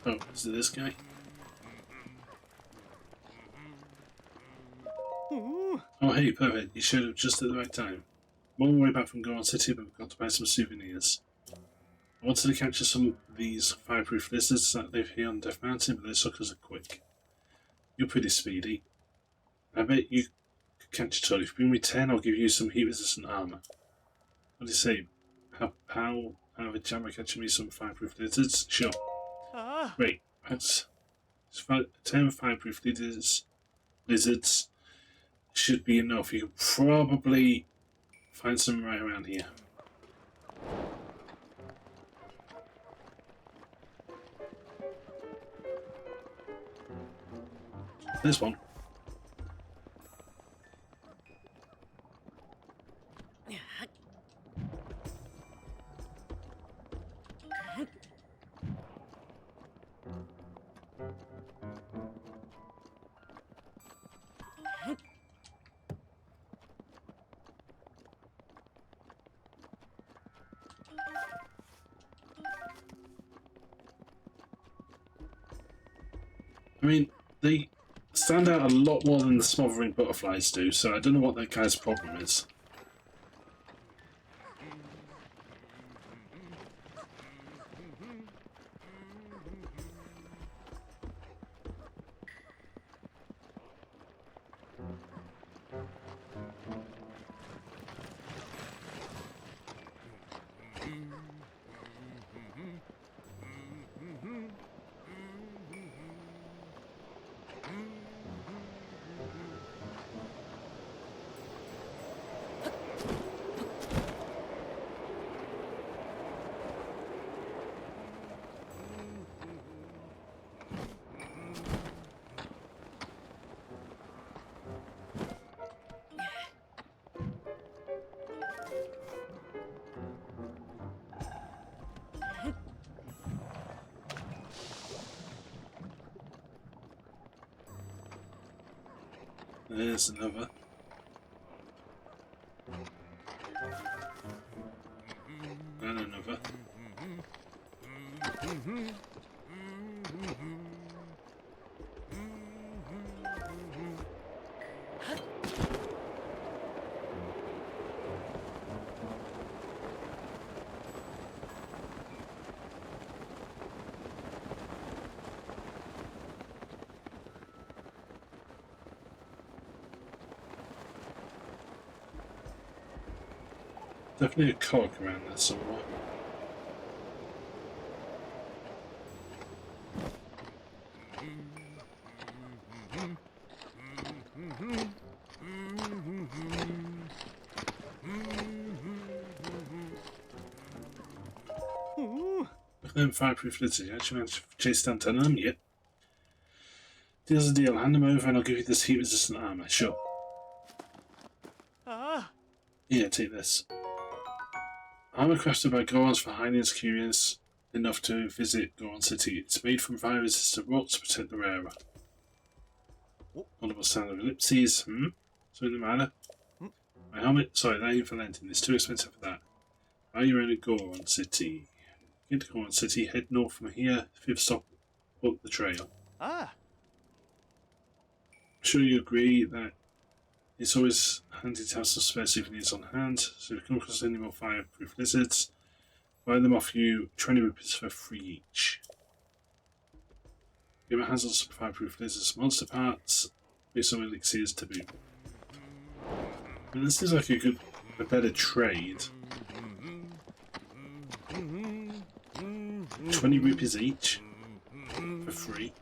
Speaker 1: Oh, is it this guy? Oh, hey, perfect. You showed up just at the right time. I'm on my way back from Goron City, but we've got to buy some souvenirs. I wanted to capture some of these fireproof lizards that live here on Death Mountain, but the suckers are quick. You're pretty speedy. I bet you could catch a ton. If you bring me 10, I'll give you some heat-resistant armour. What do you say? How have a jam at catching me some fireproof lizards? Sure. Wait, that's 10 fireproof lizards should be enough. You could probably find some right around here. There's one. I mean, they stand out a lot more than the smothering butterflies do, so I don't know what that guy's problem is. There's another. And another. Definitely a cog around there somewhere. Look at them fireproof lids. You actually managed to chase down 10 of them yet. Deal's a deal. Hand them over and I'll give you this heat resistant armor. Sure. Here, take this. Armor crafted by Gorons for Hylians curious enough to visit Goron City. It's made from fire resistant rocks to protect the wearer. Audible sound of ellipses. Something the matter? My helmet? Sorry, that ain't for Lenten. It's too expensive for that. Are you in Goron City? Get to Goron City, head north from here, 5th stop up the trail. I'm sure you agree that it's always handy to have some spare souvenirs on hand, so if you come across any more fireproof lizards, buy them off you 20 rupees for free each. Get my hands on some fireproof lizards, monster parts, maybe some elixirs to boot. And this seems like a better trade. 20 rupees each for free.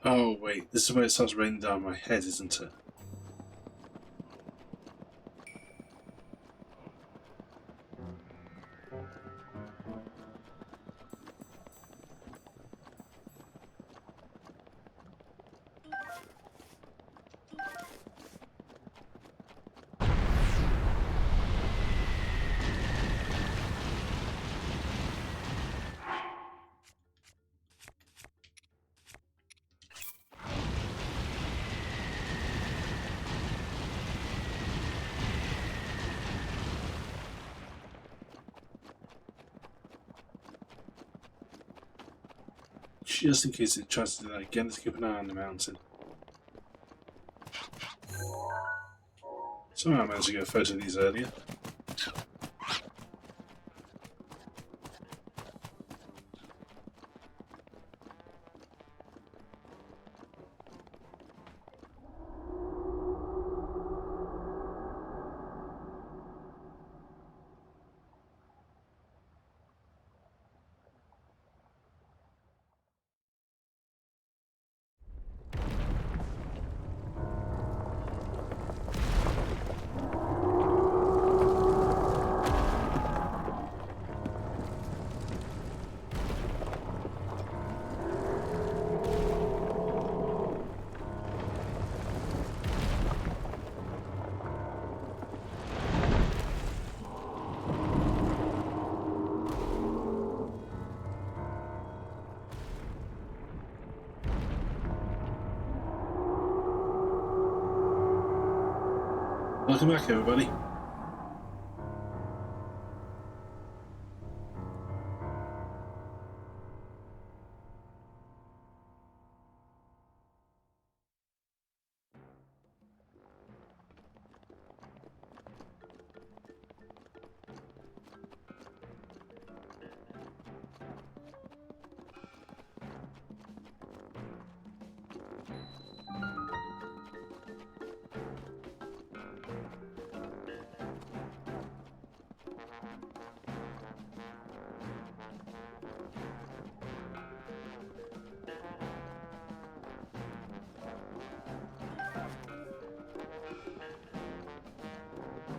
Speaker 1: Oh wait, this is where it starts raining down my head, isn't it? Just in case it tries to do that again, let's keep an eye on the mountain. Somehow I managed to get a photo of these earlier. Welcome back, everybody.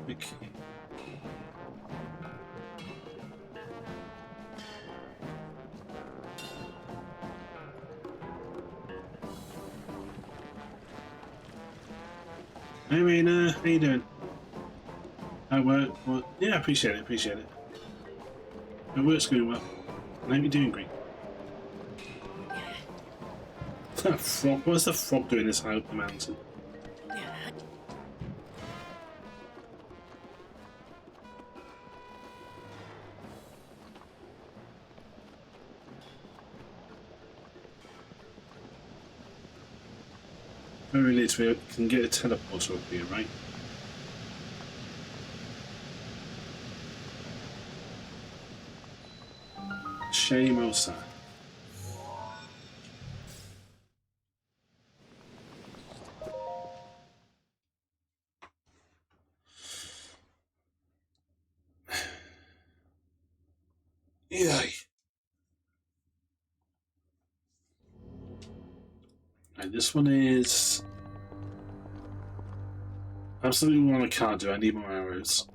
Speaker 1: Okay. Hey Raina, how you doing? Well, yeah, appreciate it. My work's going well. I hope you're doing great. That frog, what's the frog doing this high up the mountain? Very least we can get a teleporter up here, right? Shame Osa. Yay. Right, this one is absolutely one I can't do. I need more arrows.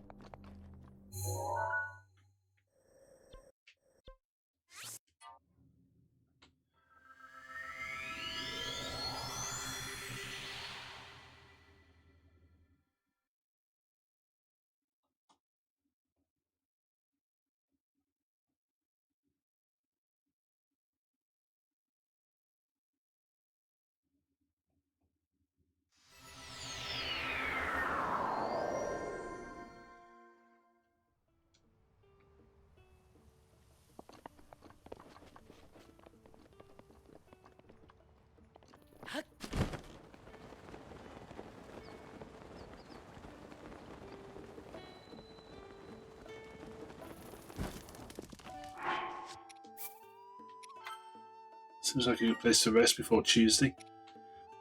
Speaker 1: Seems like a good place to rest before Tuesday.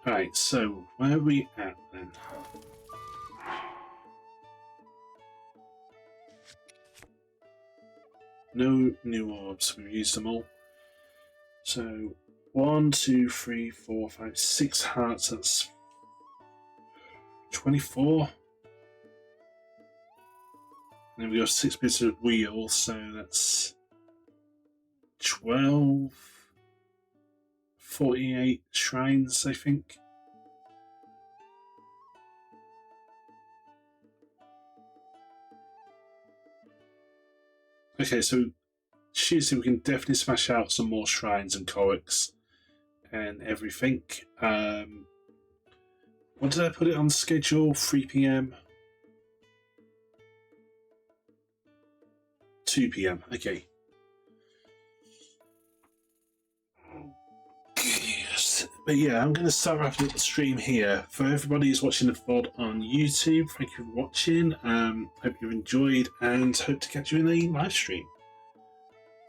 Speaker 1: Alright, so where are we at then? No new orbs, we've used them all. So 1, 2, 3, 4, 5, 6 hearts, that's 24. And then we got 6 bits of wheel, so that's 12, 48 shrines, I think. Okay, so Tuesday we can definitely smash out some more shrines and Korrix and everything. When did I put it on schedule? 3 PM? 2 PM, okay. Yes. But yeah, I'm going to start wrapping up the stream here. For everybody who's watching the VOD on YouTube, thank you for watching. Hope you've enjoyed and hope to catch you in a live stream.